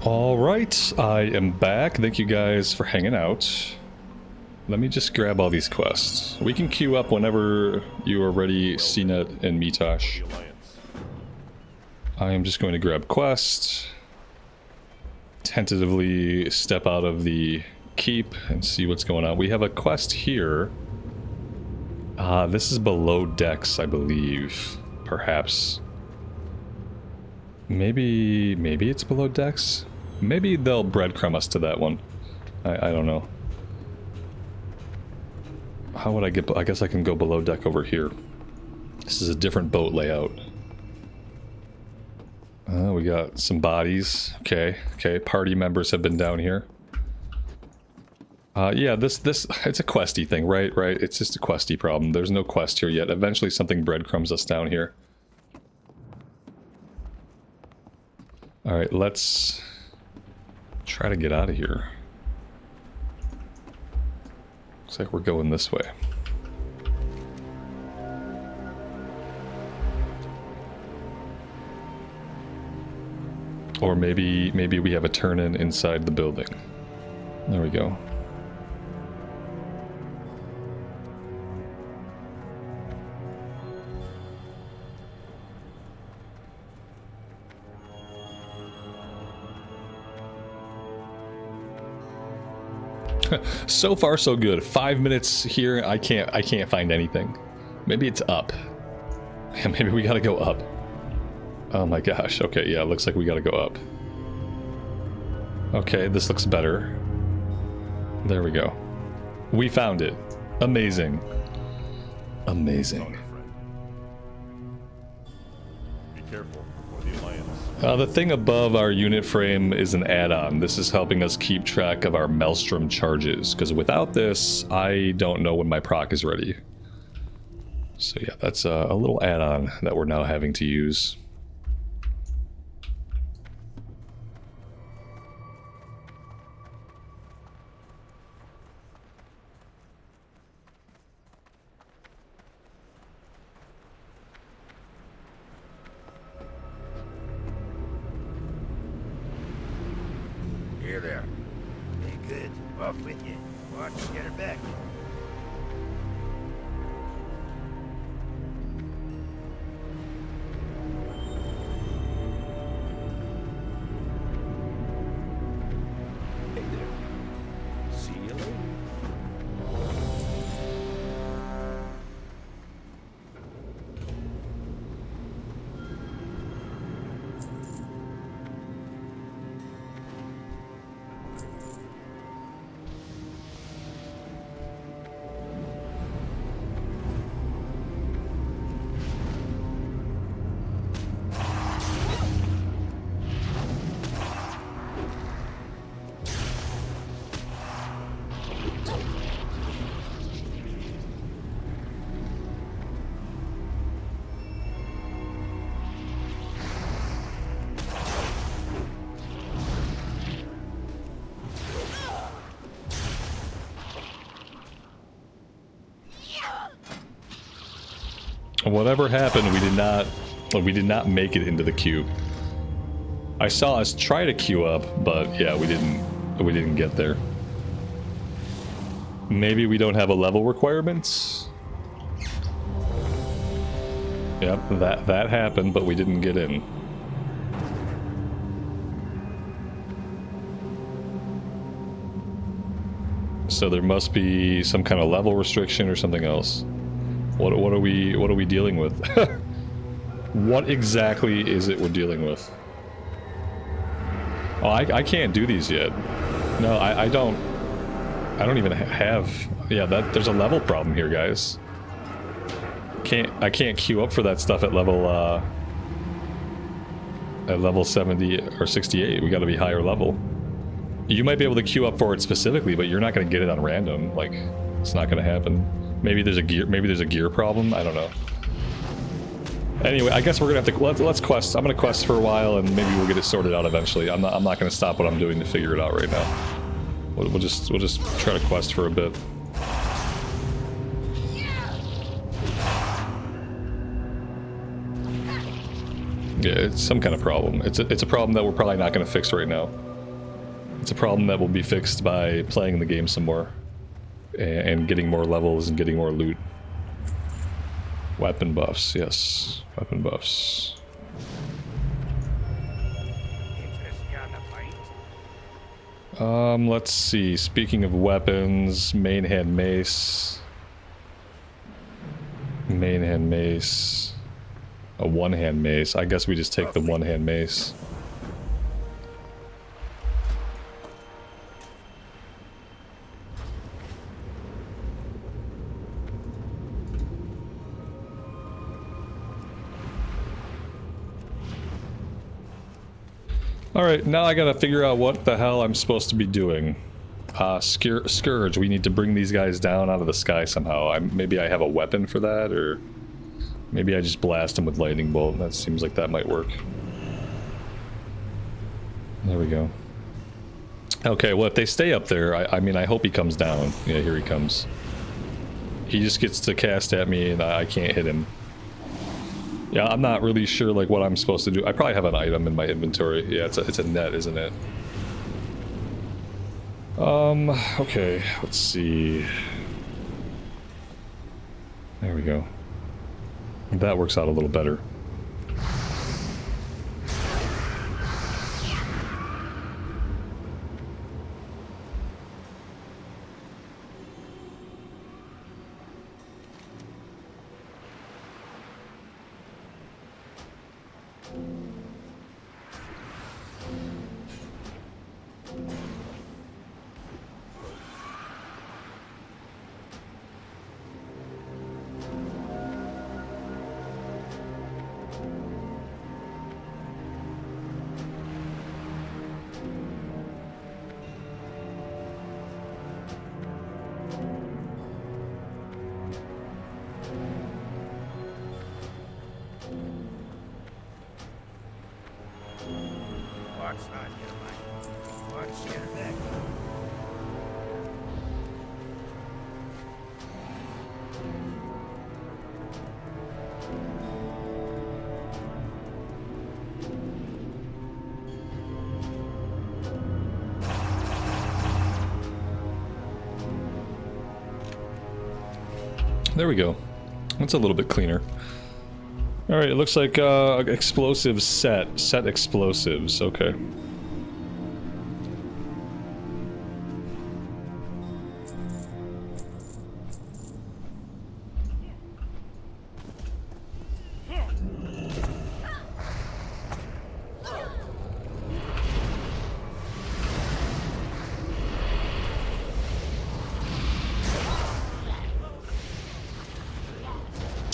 All right, I am back. Thank you guys for hanging out. Let me just grab all these quests. We can queue up whenever you are ready, CNET and Mitosh. I am just going to grab quests, tentatively step out of the keep and see what's going on. We have a quest here. This is below decks, I believe. Perhaps. Maybe it's below decks? Maybe they'll breadcrumb us to that one. I don't know. How would I get... I guess I can go below deck over here. This is a different boat layout. We got some bodies. Okay, party members have been down here. Yeah, this it's a Questie thing, right? It's just a Questie problem. There's no quest here yet. Eventually something breadcrumbs us down here. Alright, let's try to get out of here. Looks like we're going this way. Or maybe we have a turn-in inside the building. There we go. So far so good. 5 minutes here. I can't find anything. Maybe it's up. Yeah, maybe we gotta go up. Oh my gosh. Okay, yeah, it looks like we gotta go up. Okay, this looks better. There we go. We found it. Amazing. Amazing. Be careful, or the Alliance. The thing above our unit frame is an add-on. This is helping us keep track of our Maelstrom charges, because without this, I don't know when my proc is ready. So yeah, that's a little add-on that we're now having to use. Here there. Hey, good. Off with you. Watch, get her back. Hey there. See you later. Whatever happened, we did not make it into the cube. I saw us try to queue up, but yeah, we didn't get there. Maybe we don't have a level requirements? Yep, that happened, but we didn't get in. So there must be some kind of level restriction or something else. What are we dealing with? What exactly is it we're dealing with? Oh, I can't do these yet. No, I don't even have... Yeah, there's a level problem here, guys. I can't queue up for that stuff at level 70 or 68. We gotta be higher level. You might be able to queue up for it specifically, but you're not gonna get it on random. Like, it's not gonna happen. Maybe there's a gear problem. I don't know. Anyway, I guess we're gonna have to let's quest. I'm gonna quest for a while, and maybe we'll get it sorted out eventually. I'm not gonna stop what I'm doing to figure it out right now. We'll just try to quest for a bit. Yeah, it's some kind of problem. It's a problem that we're probably not gonna fix right now. It's a problem that will be fixed by playing the game some more. And getting more levels and getting more loot. Weapon buffs, yes. Weapon buffs. Let's see. Speaking of weapons, main hand mace. Main hand mace. A one hand mace. I guess we just take the one hand mace. Alright, now I gotta figure out what the hell I'm supposed to be doing. Scourge, we need to bring these guys down out of the sky somehow. Maybe I have a weapon for that, or... Maybe I just blast them with lightning bolt. That seems like that might work. There we go. Okay, well if they stay up there, I mean I hope he comes down. Yeah, here he comes. He just gets to cast at me and I can't hit him. Yeah, I'm not really sure like what I'm supposed to do. I probably have an item in my inventory. Yeah, it's a net, isn't it? Okay, let's see. There we go. That works out a little better. What's on your mind? What's your neck? There we go. That's a little bit cleaner. Alright, it looks like explosives set. Set explosives, okay.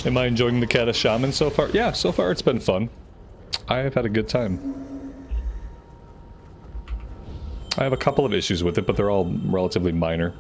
Am I enjoying the Cat of Shaman so far? Yeah, so far it's been fun. I have had a good time. I have a couple of issues with it, but they're all relatively minor.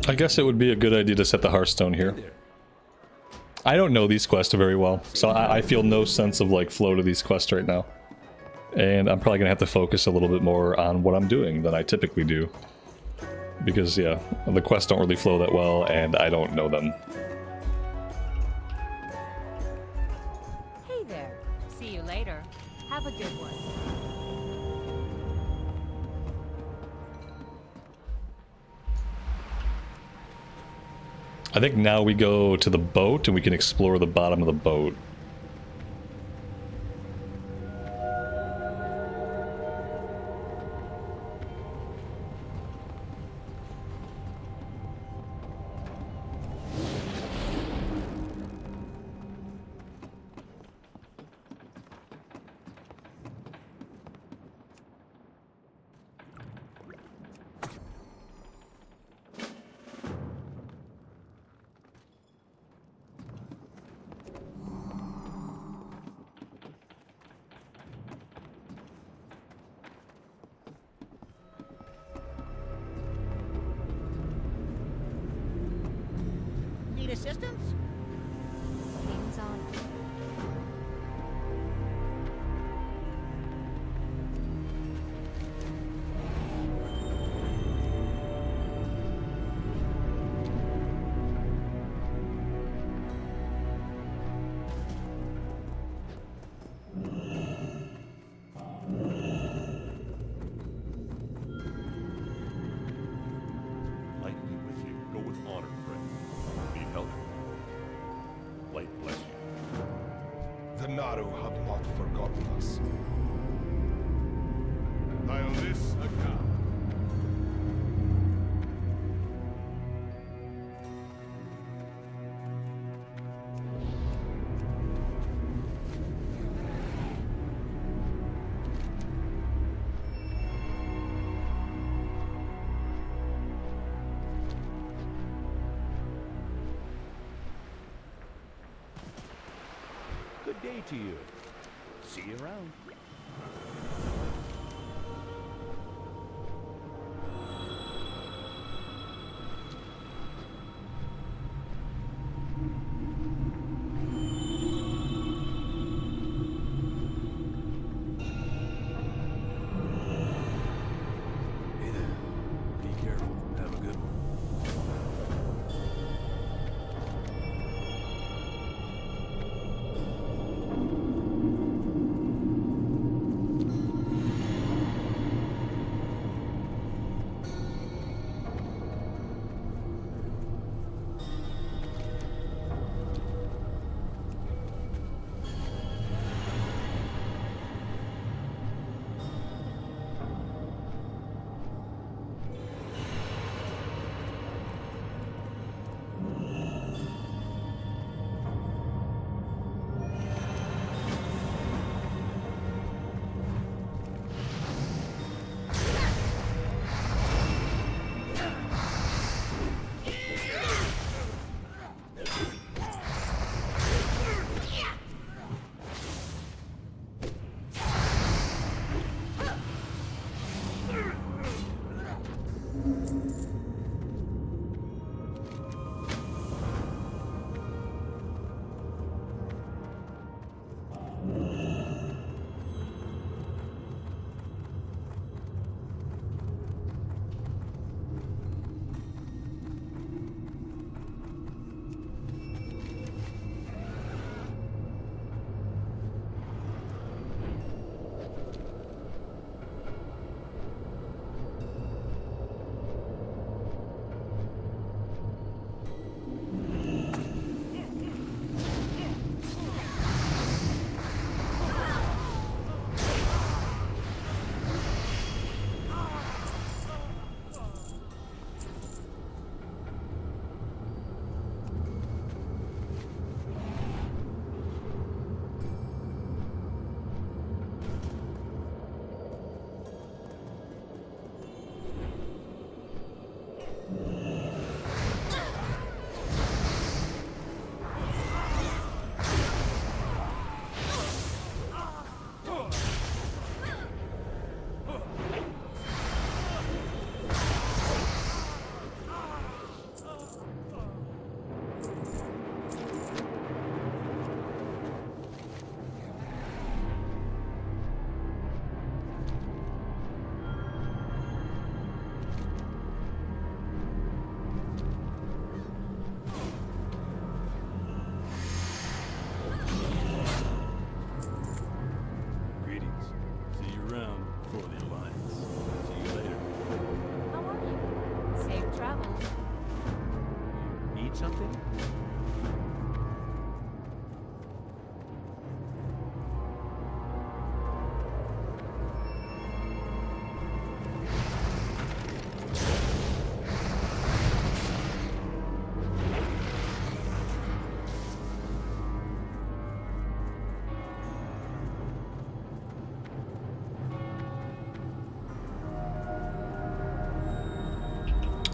I guess it would be a good idea to set the Hearthstone here. I don't know these quests very well, so I feel no sense of like flow to these quests right now. And I'm probably gonna have to focus a little bit more on what I'm doing than I typically do. Because yeah, the quests don't really flow that well and I don't know them. Hey there. See you later. Have a good one. I think now we go to the boat and we can explore the bottom of the boat. Need assistance? Things on. Light be with you. Go with honor, friend. Need help? Light bless you. The Naru have not forgotten us. I'll this account. Good day to you. See you around. Hey there. Be careful. Have a good one.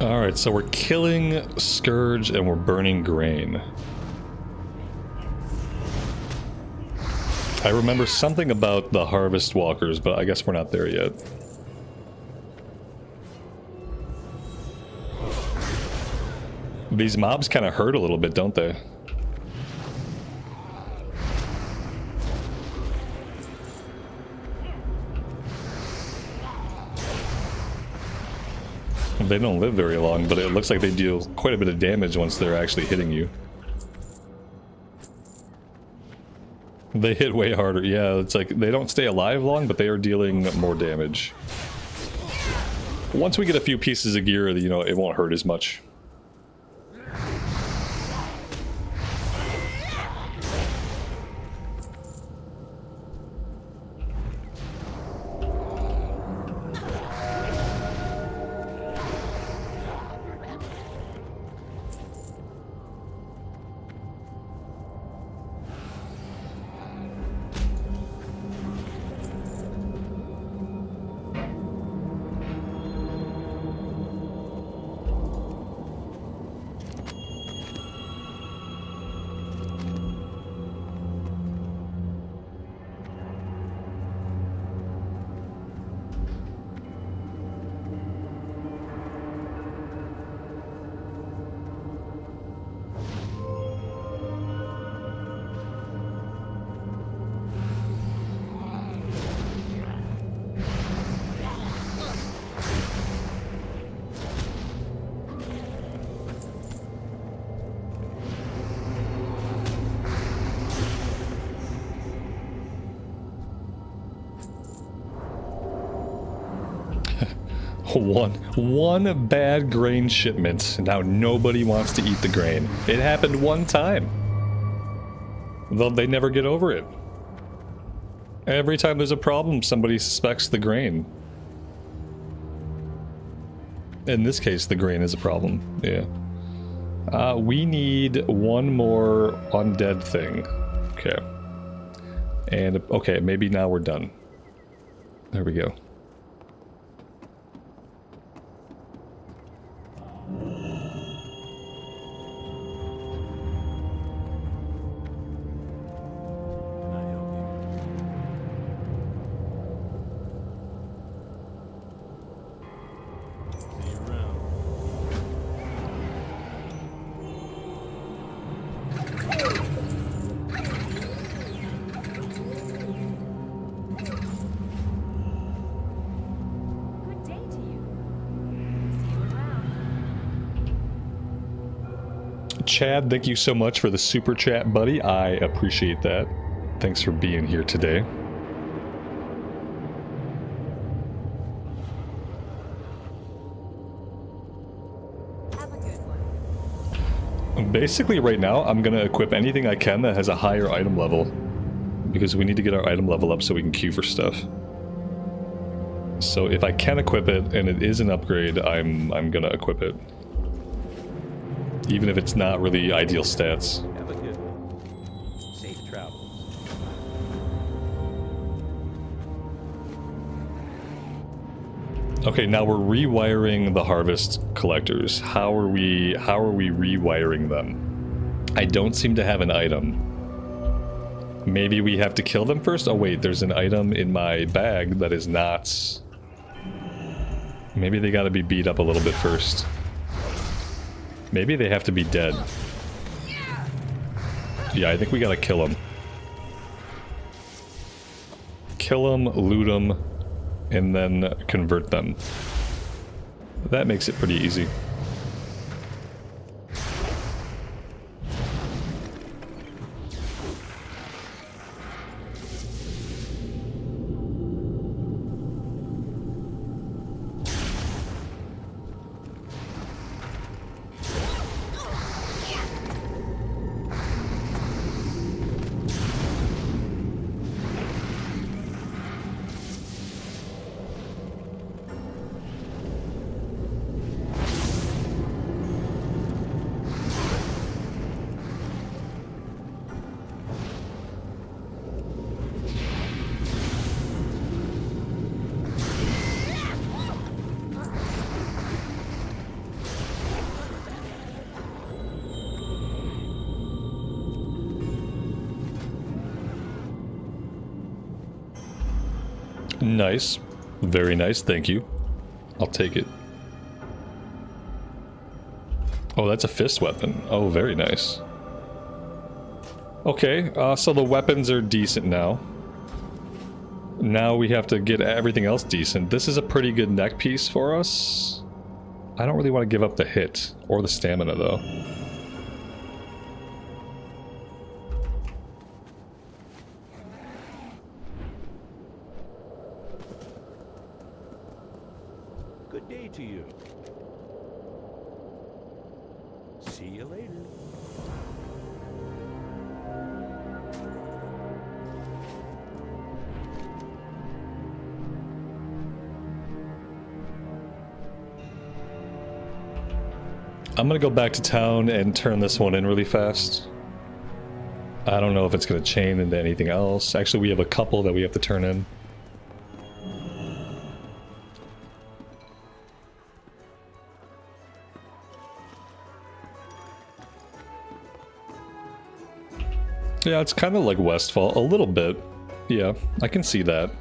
Alright, so we're killing Scourge and we're burning grain. I remember something about the Harvest Walkers, but I guess we're not there yet. These mobs kind of hurt a little bit, don't they? They don't live very long, but it looks like they deal quite a bit of damage once they're actually hitting you. They hit way harder. Yeah, it's like they don't stay alive long, but they are dealing more damage. Once we get a few pieces of gear, you know, it won't hurt as much. One bad grain shipment. Now nobody wants to eat the grain. It happened one time. Though they never get over it. Every time there's a problem, somebody suspects the grain. In this case, the grain is a problem. Yeah. We need one more undead thing. Okay. And, okay, maybe now we're done. There we go. Chad, thank you so much for the super chat, buddy. I appreciate that. Thanks for being here today. Have a good one. Basically, right now, I'm gonna equip anything I can that has a higher item level. Because we need to get our item level up so we can queue for stuff. So if I can equip it, and it is an upgrade, I'm gonna equip it. Even if it's not really ideal stats. Have a good one. Safe travels. Okay, now we're rewiring the harvest collectors. How are we rewiring them? I don't seem to have an item. Maybe we have to kill them first? Oh wait, there's an item in my bag that is not... Maybe they gotta be beat up a little bit first. Maybe they have to be dead. Yeah, I think we gotta kill them. Kill them, loot them, and then convert them. That makes it pretty easy. Nice. Very nice, thank you. I'll take it. Oh, that's a fist weapon. Oh, very nice. Okay, so the weapons are decent now. Now we have to get everything else decent. This is a pretty good neck piece for us. I don't really want to give up the hit or the stamina though. Good day to you. See you later. I'm gonna go back to town and turn this one in really fast. I don't know if it's gonna chain into anything else. Actually, we have a couple that we have to turn in. Yeah, it's kind of like Westfall, a little bit. Yeah, I can see that.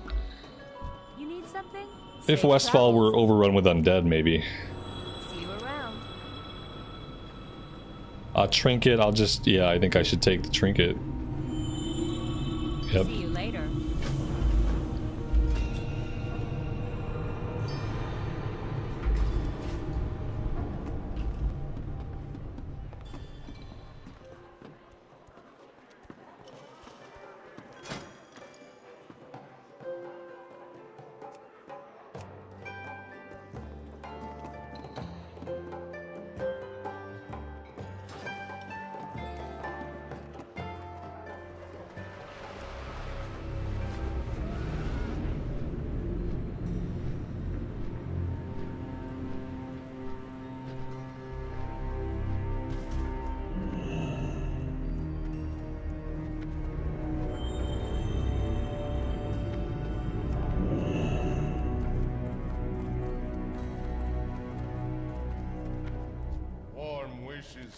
You need something? If Safe Westfall travels. were overrun with undead, maybe. See you around. A trinket, I'll just... Yeah, I think I should take the trinket. Yep. See you later. Warm wishes.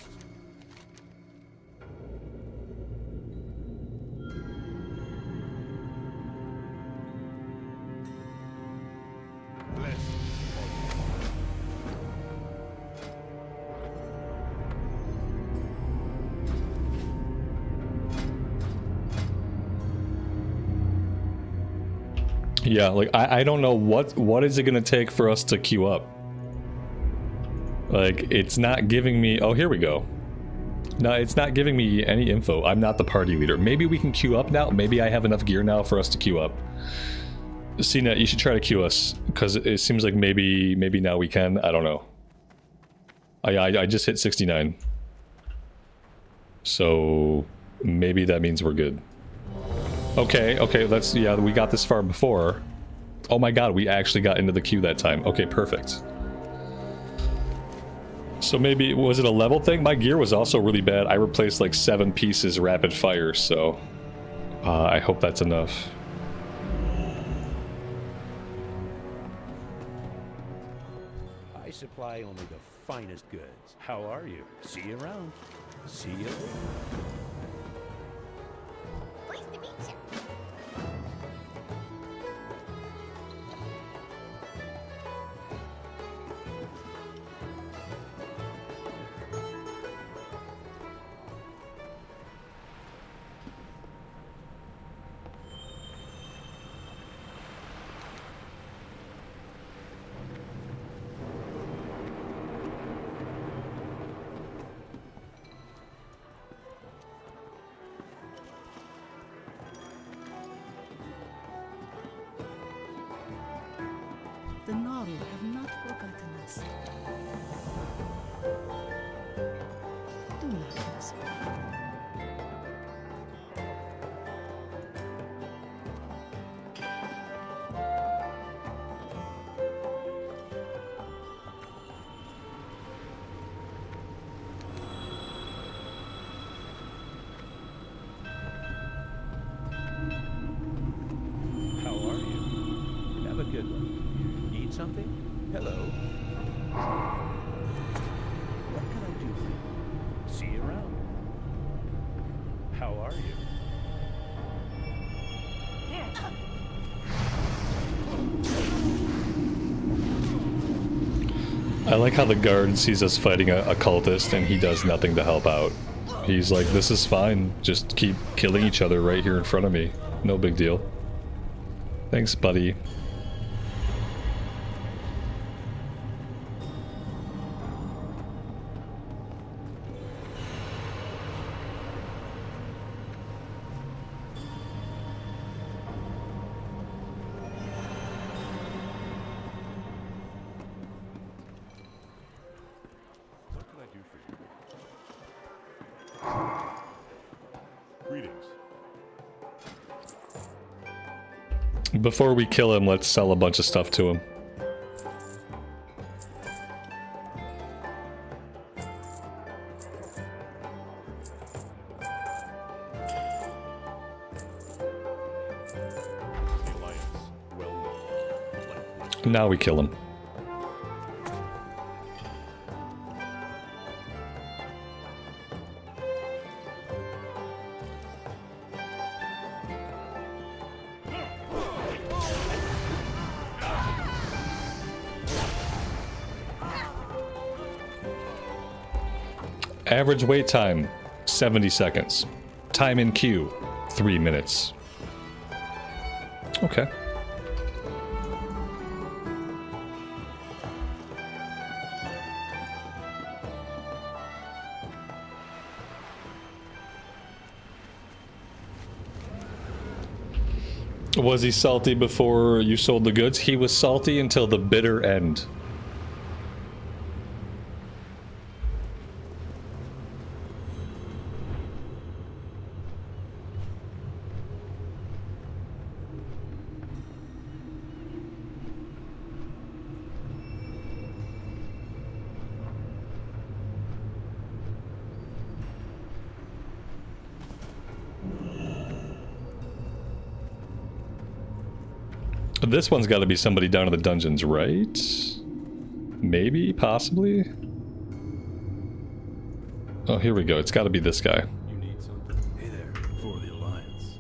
Blessings. Yeah, like, I don't know what is it gonna take for us to queue up? Like, it's not giving me... Oh, here we go. No, it's not giving me any info. I'm not the party leader. Maybe we can queue up now. Maybe I have enough gear now for us to queue up. CNET, you should try to queue us, because it seems like maybe now we can. I don't know. I just hit 69. So maybe that means we're good. Okay, let's... Yeah, we got this far before. Oh my god, we actually got into the queue that time. Okay, perfect. So maybe, was it a level thing? My gear was also really bad. I replaced like 7 pieces rapid fire, so I hope that's enough. I supply only the finest goods. How are you? See you around. See you later. The Nori have not forgotten us. Do not lose. How are you? Have a good one. Need something? Hello. What can I do for you? See you around. How are you? I like how the guard sees us fighting a cultist and he does nothing to help out. He's like, this is fine. Just keep killing each other right here in front of me. No big deal. Thanks, buddy. What can I do for you? Greetings. Before we kill him, let's sell a bunch of stuff to him. The Alliance, well known. Like, Now we kill him. Average wait time, 70 seconds. Time in queue, 3 minutes. Okay. Was he salty before you sold the goods? He was salty until the bitter end. This one's got to be somebody down in the dungeons, right? Maybe, possibly? Oh, here we go. It's got to be this guy. you need something? Hey there, for the Alliance.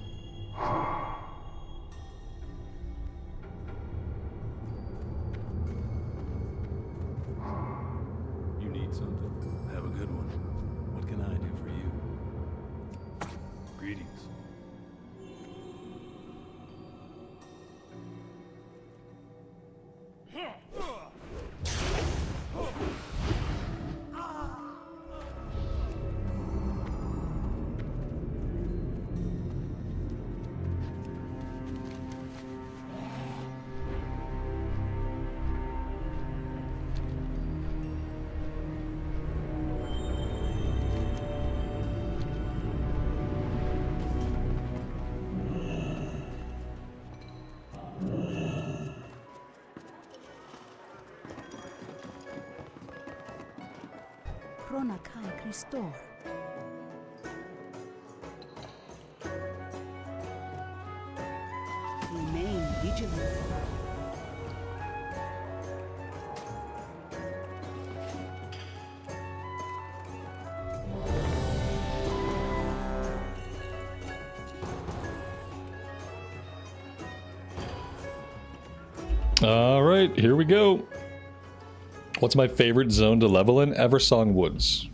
You need something? Have a good one. What can I do for you? Greetings. Krona Kai Christor. Remain vigilant. All right, here we go. What's my favorite zone to level in? Eversong Woods.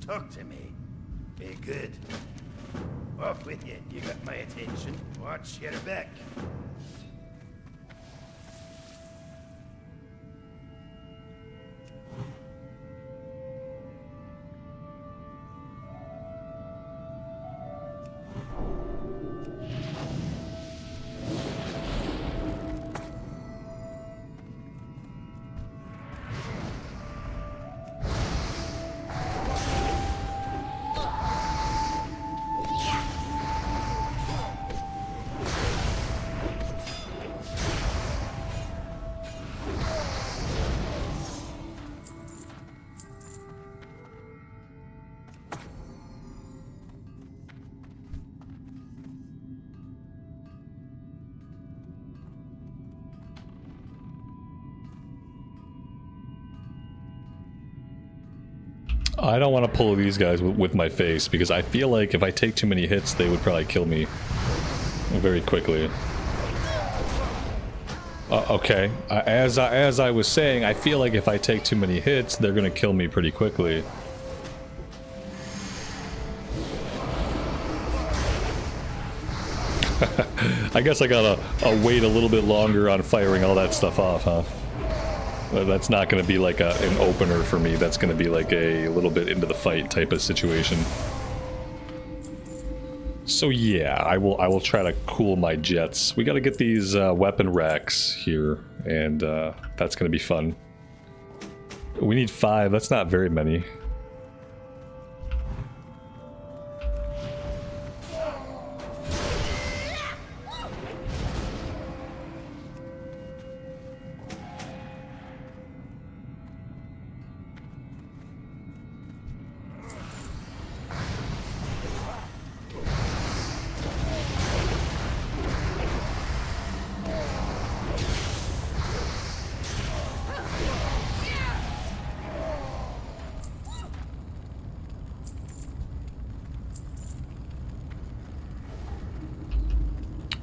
Talk to me. Be good. Off with you. You got my attention. Watch your back. I don't want to pull these guys with my face because I feel like if I take too many hits, they would probably kill me very quickly. Okay. As I was saying, I feel like if I take too many hits, they're gonna kill me pretty quickly. I guess I gotta wait a little bit longer on firing all that stuff off, huh? That's not gonna be like an opener for me. That's gonna be like a little bit into the fight type of situation. So yeah, I will try to cool my jets. We gotta get these weapon racks here, and that's gonna be fun. We need 5, that's not very many.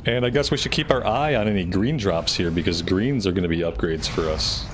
And I guess we should keep our eye on any green drops here, because greens are going to be upgrades for us.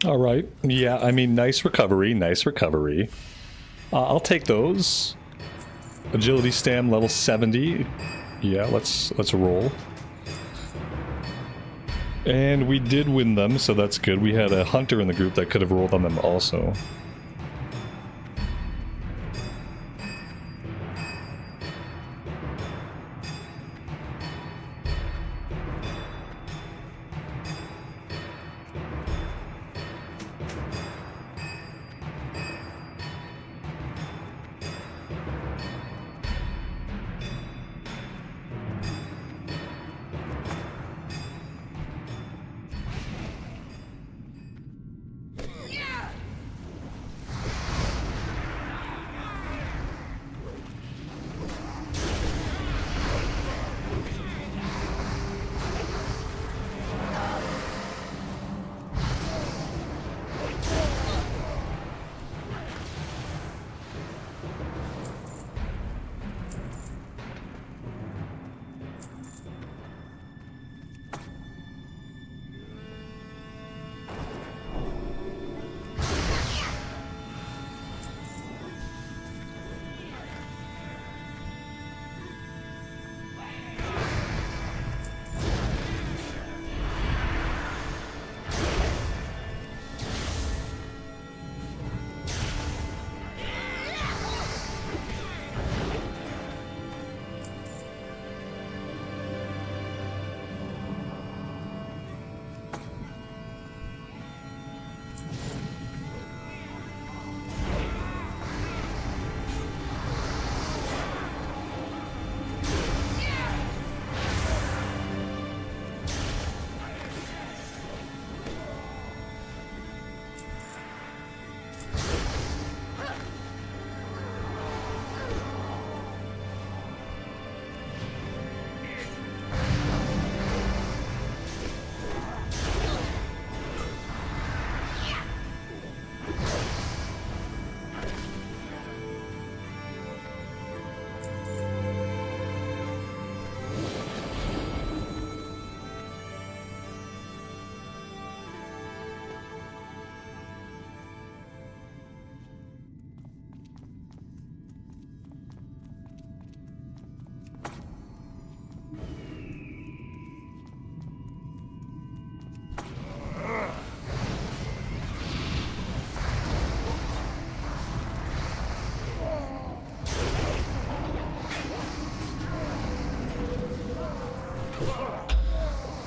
All right. Yeah, I mean, nice recovery, nice recovery. I'll take those. Agility stam level 70. Yeah, let's roll. And we did win them, so that's good. We had a hunter in the group that could have rolled on them also.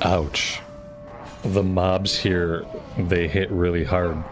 Ouch. The mobs here, they hit really hard.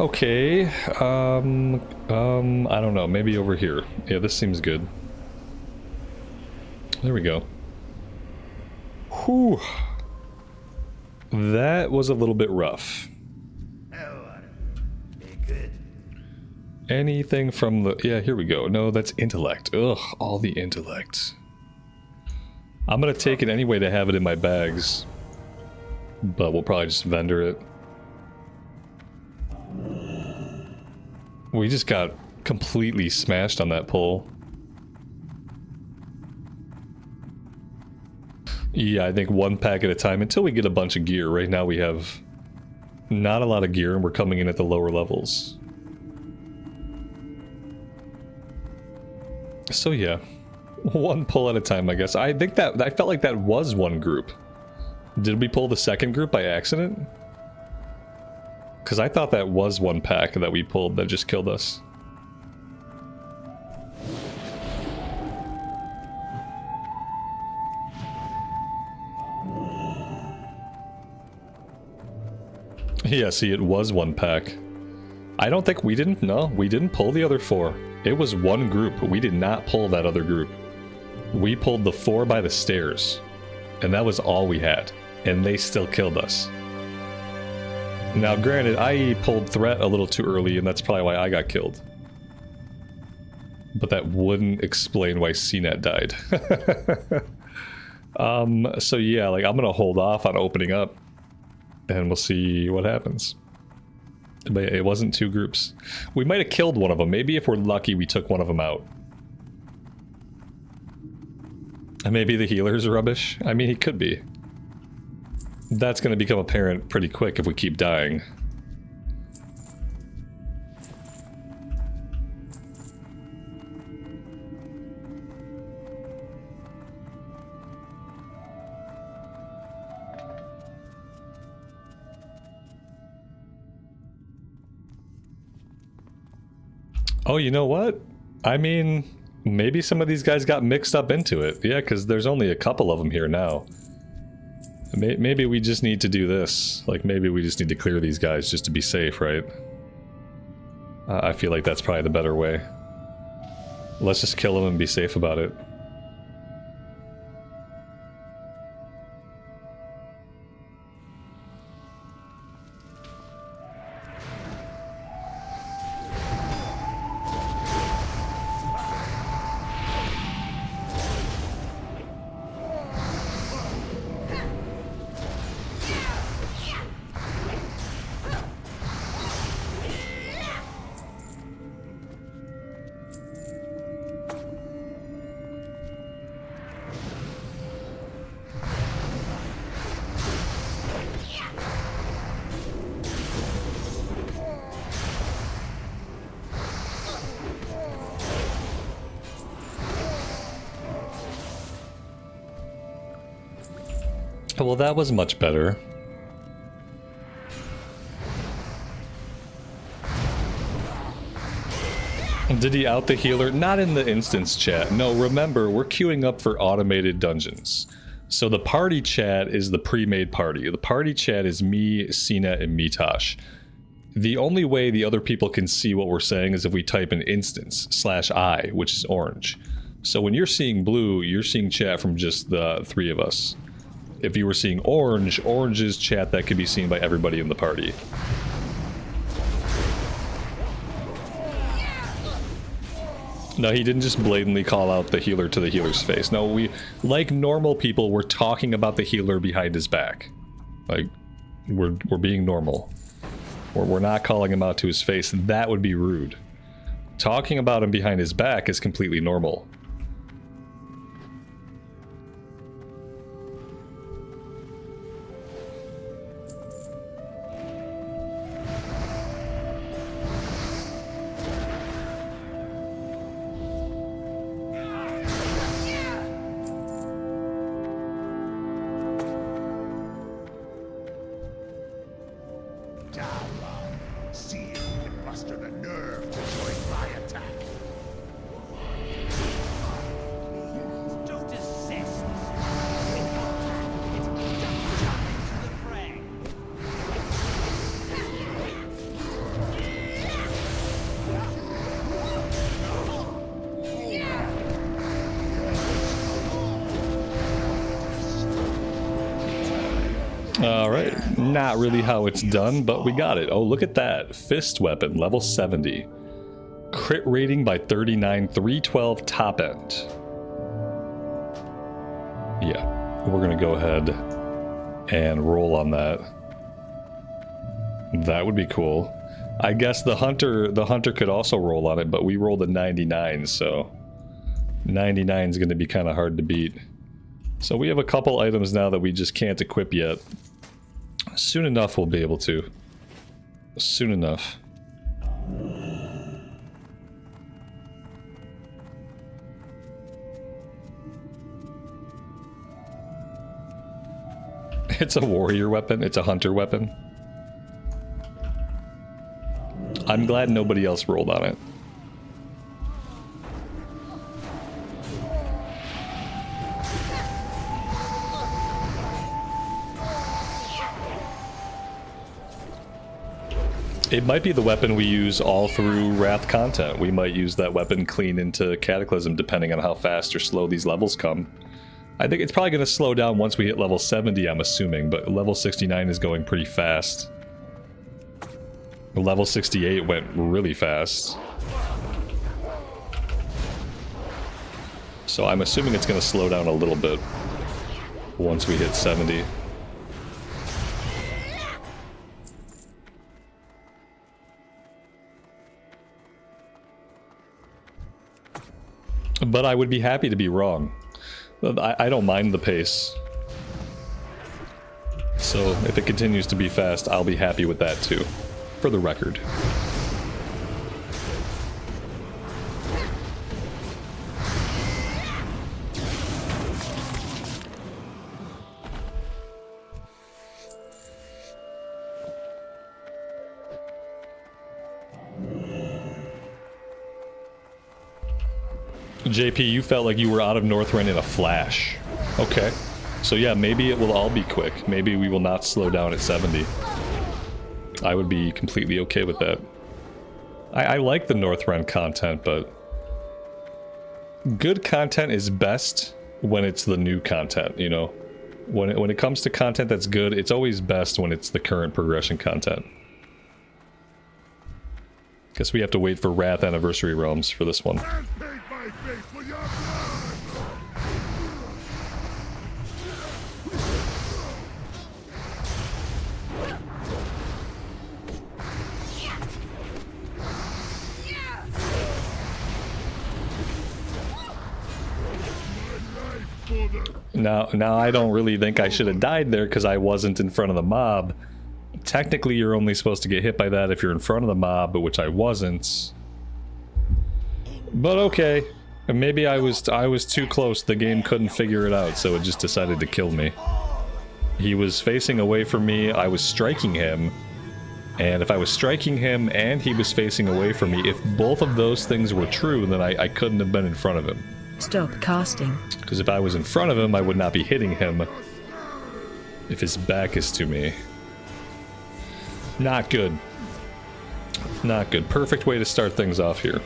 Okay, I don't know, maybe over here. Yeah, this seems good. There we go. Whew. That was a little bit rough. Anything from the... Yeah, here we go. No, that's intellect. Ugh, all the intellect. I'm gonna take it anyway to have it in my bags. But we'll probably just vendor it. We just got completely smashed on that pull. Yeah, I think one pack at a time until we get a bunch of gear. Right now we have not a lot of gear and we're coming in at the lower levels. So yeah, one pull at a time, I guess. I think that, I felt like that was one group. Did we pull the second group by accident? Because I thought that was one pack that we pulled that just killed us. Yeah, see, it was one pack. I don't think we didn't, no, we didn't pull the other four. It was one group. We did not pull that other group. We pulled the four by the stairs. And that was all we had. And they still killed us. Now, granted, I pulled threat a little too early, and that's probably why I got killed. But that wouldn't explain why CNET died. So yeah, like, I'm gonna hold off on opening up, and we'll see what happens. But it wasn't 2 groups. We might have killed one of them. Maybe if we're lucky, we took one of them out. And maybe the healer's rubbish. I mean, he could be. That's going to become apparent pretty quick if we keep dying. Oh, you know what? I mean, maybe some of these guys got mixed up into it. Yeah, because there's only a couple of them here now. Maybe we just need to do this. Like, maybe we just need to clear these guys just to be safe, right? I feel like that's probably the better way. Let's just kill them and be safe about it. Well, that was much better. Did he out the healer? Not in the instance chat. No, remember, we're queuing up for automated dungeons. So the party chat is the pre-made party. The party chat is me, Cena, and Mitosh. The only way the other people can see what we're saying is if we type in instance/I, which is orange. So when you're seeing blue, you're seeing chat from just the 3 of us. If you were seeing orange, orange is chat that could be seen by everybody in the party. No, he didn't just blatantly call out the healer to the healer's face. No, we, like normal people, we're talking about the healer behind his back. Like, we're being normal. We're not calling him out to his face. That would be rude. Talking about him behind his back is completely normal. Alright, not really how it's done, but we got it. Oh, look at that. Fist weapon, level 70. Crit rating by 39, 312 top end. Yeah, we're gonna go ahead and roll on that. That would be cool. I guess the hunter could also roll on it, but we rolled a 99, so 99 is gonna be kind of hard to beat. So we have a couple items now that we just can't equip yet. Soon enough we'll be able to. Soon enough. It's a warrior weapon. It's a hunter weapon. I'm glad nobody else rolled on it. It might be the weapon we use all through Wrath content. We might use that weapon clean into Cataclysm depending on how fast or slow these levels come. I think it's probably going to slow down once we hit level 70, I'm assuming, but level 69 is going pretty fast. Level 68 went really fast. So I'm assuming it's going to slow down a little bit once we hit 70. but I would be happy to be wrong. I don't mind the pace. So if it continues to be fast, I'll be happy with that too, for the record. JP, you felt like you were out of Northrend in a flash. Okay. So yeah, maybe it will all be quick. Maybe we will not slow down at 70. I would be completely okay with that. I like the Northrend content, but good content is best when it's the new content, you know? When it comes to content that's good, it's always best when it's the current progression content. Guess we have to wait for Wrath Anniversary Realms for this one. Now I don't really think I should have died there because I wasn't in front of the mob. Technically, you're only supposed to get hit by that if you're in front of the mob, but which I wasn't. But okay, maybe I was too close. The game couldn't figure it out, so it just decided to kill me. He was facing away from me. I was striking him, and if I was striking him and he was facing away from me, if both of those things were true, then I couldn't have been in front of him. Stop casting. Because if I was in front of him, I would not be hitting him if his back is to me. Not good. Not good. Perfect way to start things off here.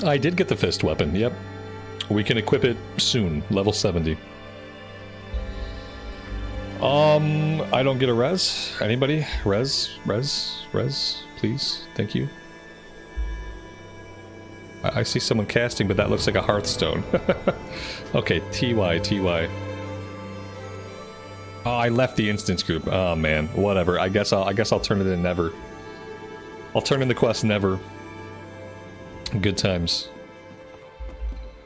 I did get the fist weapon, yep. We can equip it soon, level 70. I don't get a res? Anybody? Res, please, thank you. I see someone casting, but that looks like a Hearthstone. Okay, TY. Oh, I left the instance group. Oh man, whatever. I guess I'll turn it in never. I'll turn in the quest never. Good times.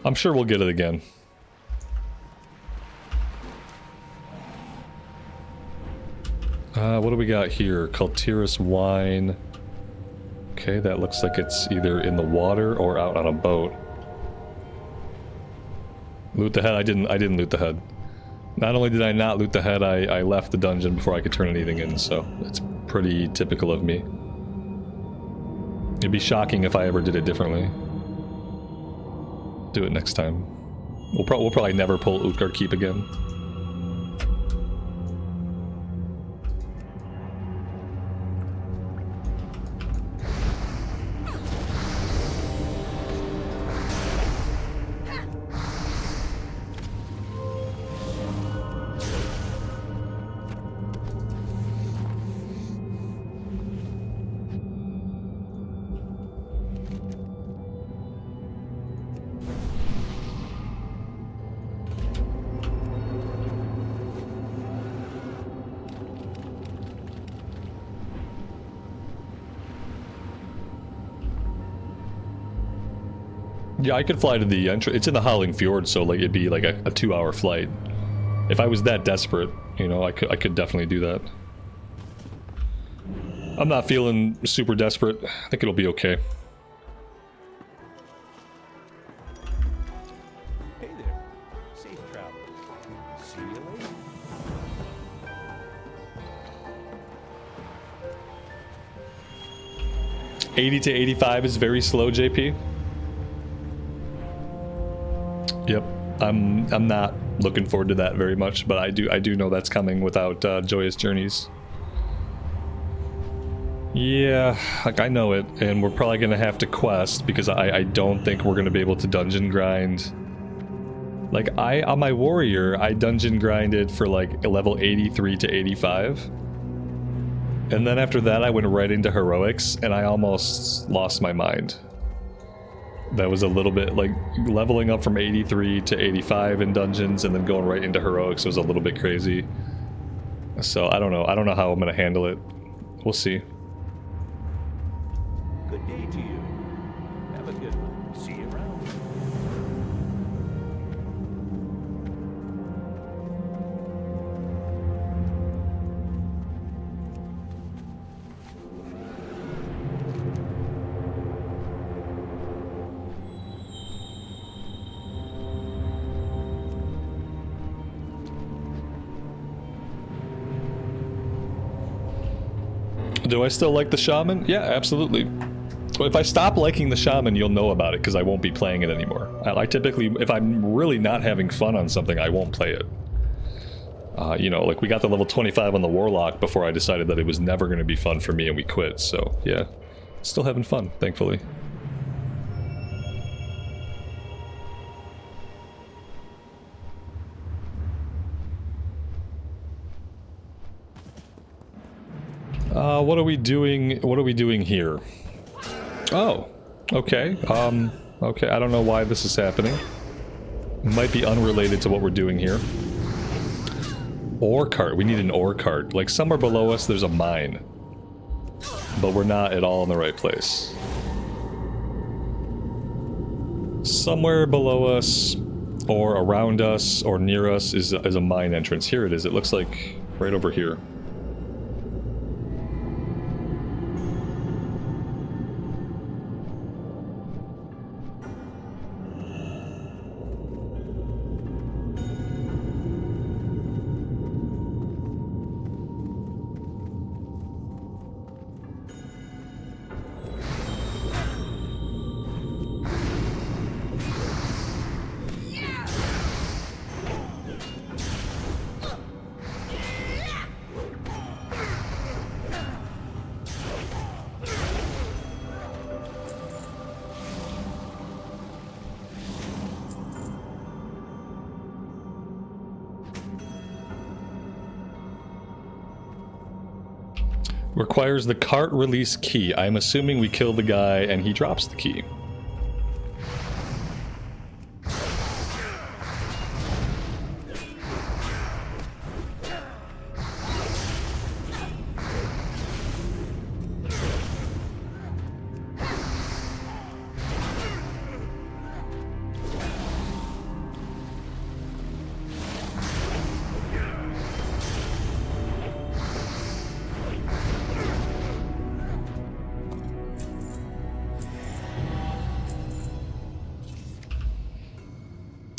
I'm sure we'll get it again. What do we got here? Cultiris wine. Okay, that looks like it's either in the water or out on a boat. Loot the head? I didn't loot the head. Not only did I not loot the head, I left the dungeon before I could turn anything in, so it's pretty typical of me. It'd be shocking if I ever did it differently. Do it next time. We'll probably never pull Utgard Keep again. Yeah, I could fly to the entrance. It's in the Howling Fjord, so like it'd be like a 2-hour flight. If I was that desperate, you know, I could definitely do that. I'm not feeling super desperate. I think it'll be okay. Hey there. Safe travel. See you later. 80 to 85 is very slow, JP. Yep, I'm not looking forward to that very much, but I do know that's coming without Joyous Journeys. Yeah, like I know it, and we're probably gonna have to quest because I don't think we're gonna be able to dungeon grind Like, on my warrior, I dungeon grinded for like level 83 to 85. And then after that, I went right into heroics, and I almost lost my mind. That was a little bit, like, leveling up from 83 to 85 in dungeons, and then going right into heroics was a little bit crazy. So, I don't know. I don't know how I'm gonna handle it. We'll see. Good day to you. Have a good one. See you around. Do I still like the Shaman? Yeah, absolutely. If I stop liking the Shaman, you'll know about it, because I won't be playing it anymore. I typically, if I'm really not having fun on something, I won't play it. You know, like we got to level 25 on the Warlock before I decided that it was never going to be fun for me and we quit, so yeah. Still having fun, thankfully. What are we doing? What are we doing here? Oh, okay. Okay, I don't know why this is happening. Might be unrelated to what we're doing here. Ore cart. We need an ore cart. Like, somewhere below us, there's a mine. But we're not at all in the right place. Somewhere below us, or around us, or near us is a mine entrance. Here it is. It looks like right over here. Requires the cart release key. I'm assuming we kill the guy and he drops the key.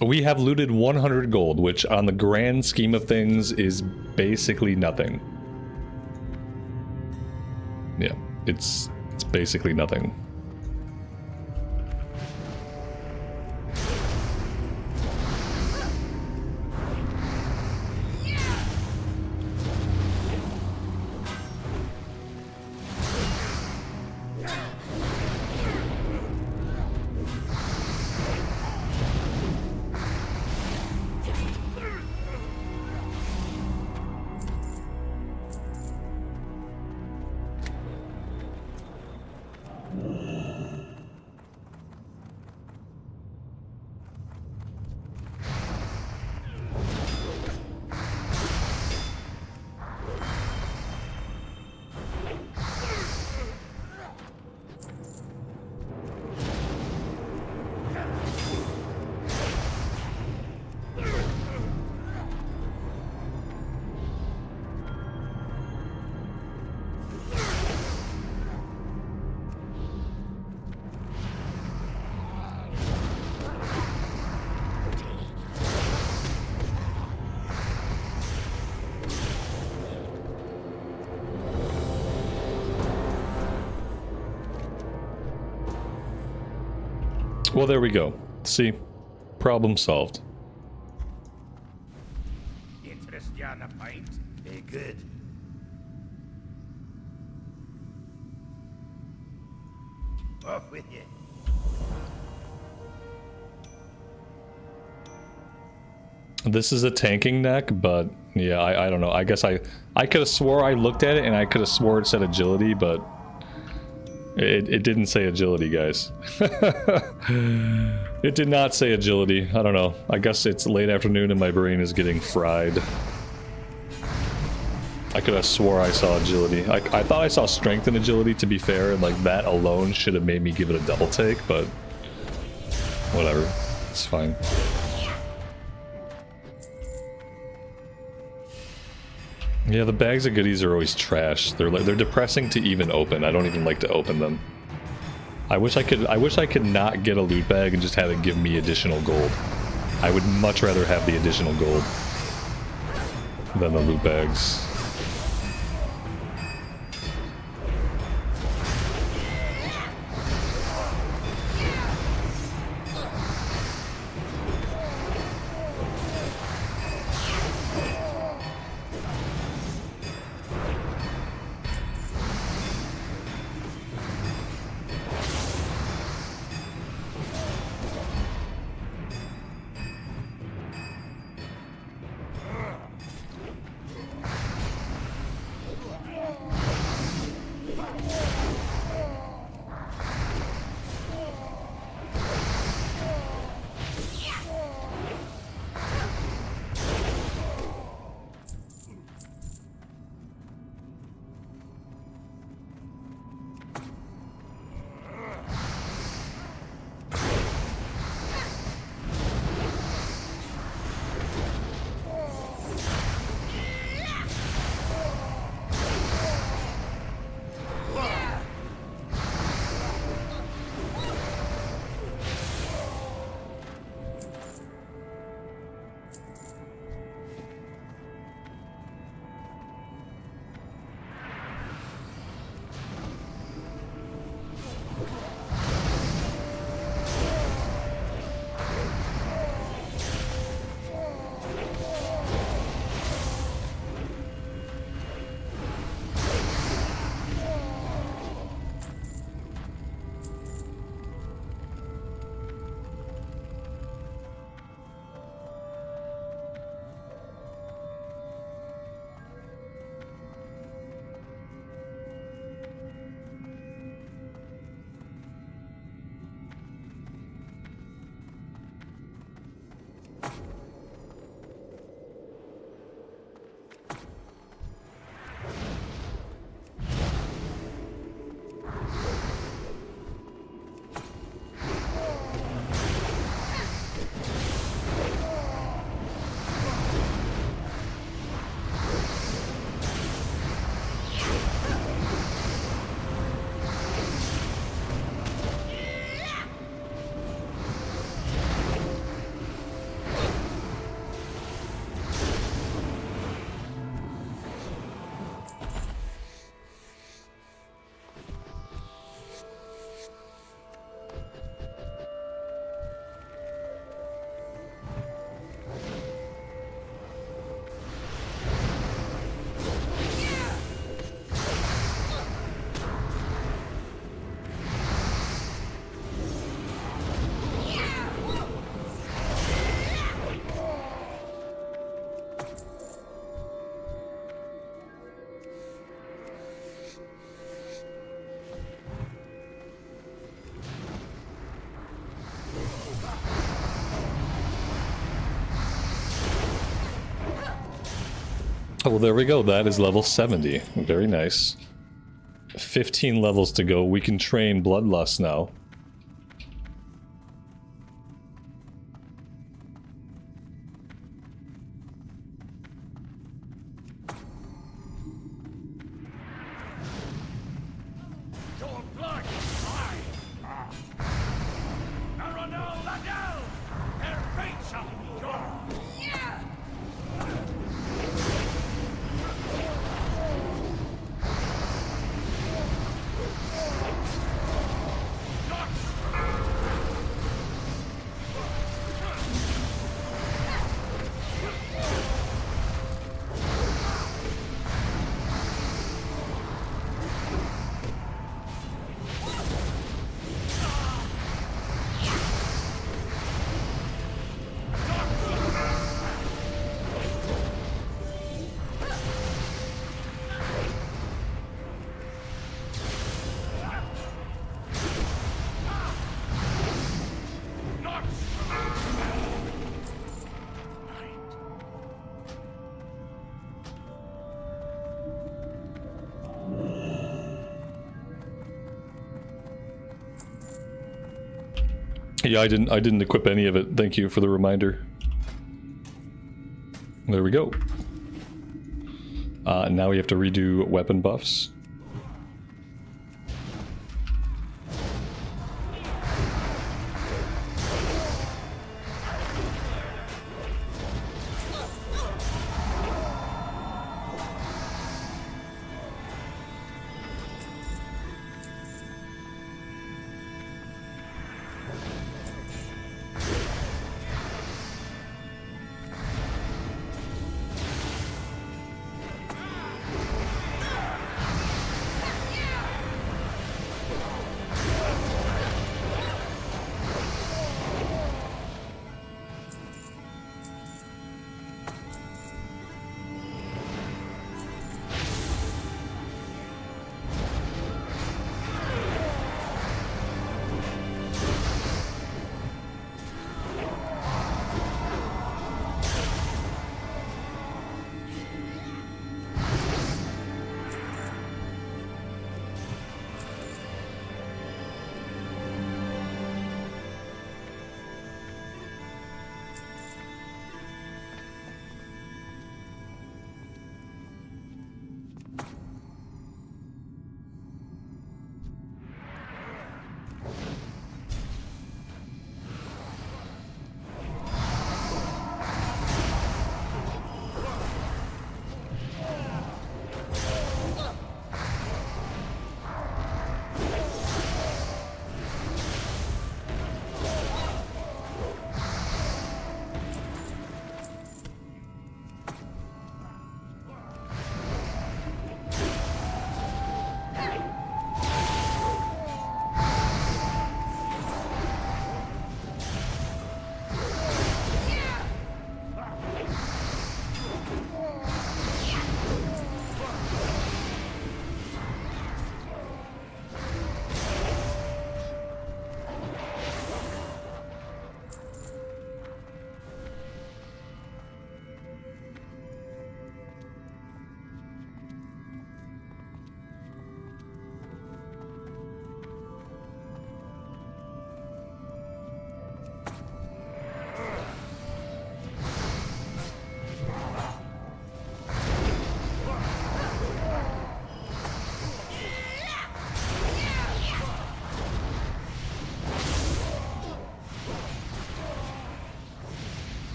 We have looted 100 gold, which on the grand scheme of things is basically nothing. Yeah, it's basically nothing. Well, there we go. See? Problem solved. Interest you on a pint? Be good. Off with you. This is a tanking neck, but yeah, I don't know. I guess I could have swore I looked at it and I could have swore it said agility, but it didn't say agility, guys. It did not say agility. I don't know. I guess it's late afternoon and my brain is getting fried. I could have swore I saw agility. I thought I saw strength and agility, to be fair, and like that alone should have made me give it a double take, but whatever. It's fine. Yeah, the bags of goodies are always trash. They're depressing to even open. I don't even like to open them. I wish I could not get a loot bag and just have it give me additional gold. I would much rather have the additional gold than the loot bags. Oh, well, there we go. That is level 70. Very nice. 15 levels to go. We can train Bloodlust now. Your Yeah, I didn't equip any of it. Thank you for the reminder. There we go. Now we have to redo weapon buffs.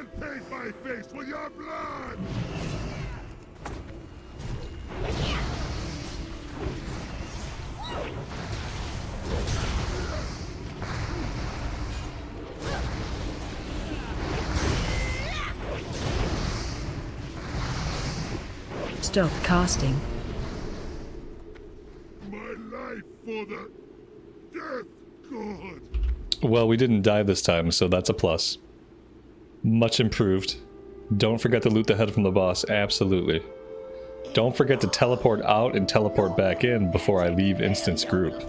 and paint my face with your blood! Stop casting. My life for the death god! Well, we didn't die this time, so that's a plus. Much improved. Don't forget to loot the head from the boss, absolutely. Don't forget to teleport out and teleport back in before I leave instance group.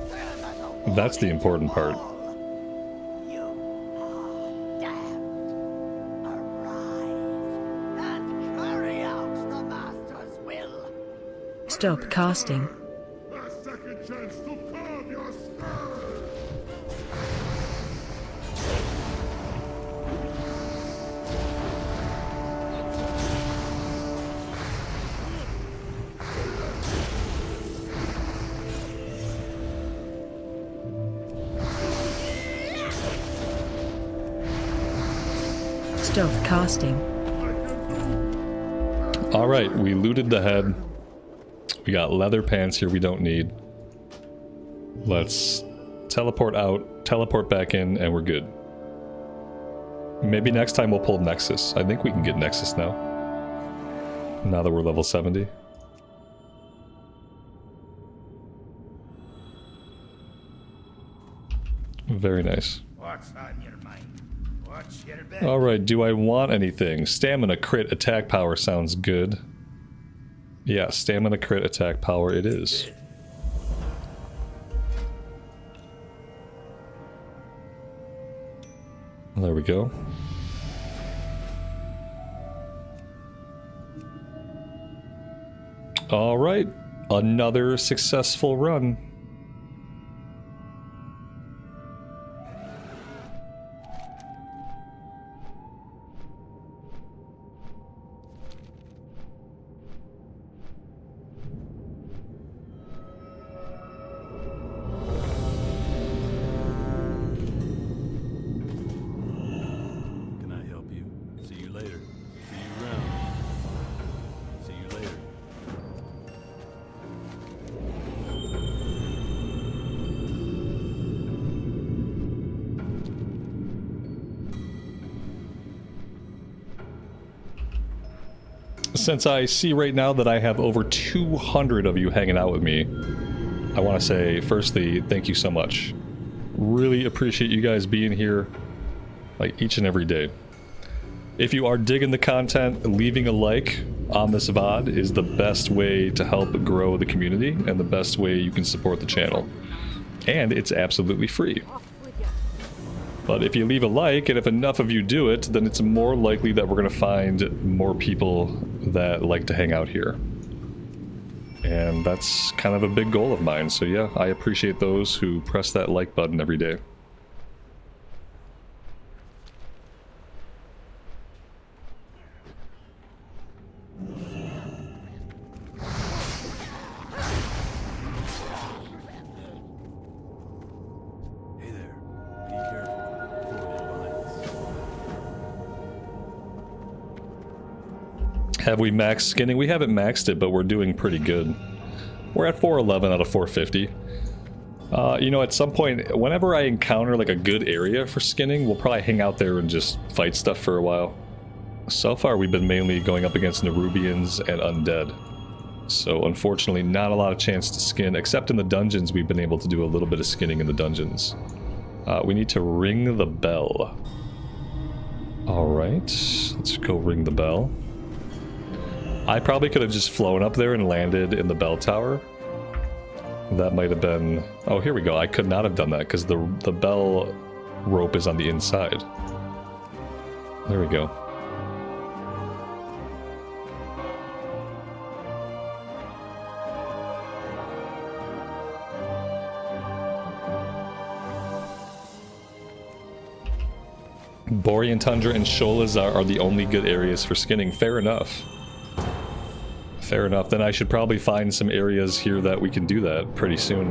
That's the important part. Stop casting. A second chance to calm your spirit! Stop casting. Alright, we looted the head. We got leather pants here we don't need. Let's teleport out, teleport back in, and we're good. Maybe next time we'll pull Nexus. I think we can get Nexus now. Now that we're level 70. Very nice. What's on your mind? What's your bet? Alright, do I want anything? Stamina crit attack power sounds good. Yeah, stamina crit attack power it is. There we go. Alright, another successful run. Since I see right now that I have over 200 of you hanging out with me, I want to say, firstly, thank you so much. Really appreciate you guys being here, like, each and every day. If you are digging the content, leaving a like on this VOD is the best way to help grow the community and the best way you can support the channel. And it's absolutely free. But if you leave a like, and if enough of you do it, then it's more likely that we're going to find more people that like to hang out here. And that's kind of a big goal of mine, so yeah, I appreciate those who press that like button every day. Have we maxed skinning? We haven't maxed it, but we're doing pretty good. We're at 411 out of 450. You know, at some point, whenever I encounter like a good area for skinning, we'll probably hang out there and just fight stuff for a while. So far, we've been mainly going up against Nerubians and Undead. So unfortunately, not a lot of chance to skin, except in the dungeons we've been able to do a little bit of skinning in the dungeons. We need to ring the bell. Alright, let's go ring the bell. I probably could have just flown up there and landed in the bell tower. That might have been... Oh, here we go. I could not have done that because the bell rope is on the inside. There we go. Borean Tundra and Sholas are the only good areas for skinning. Fair enough. Fair enough. Then I should probably find some areas here that we can do that pretty soon.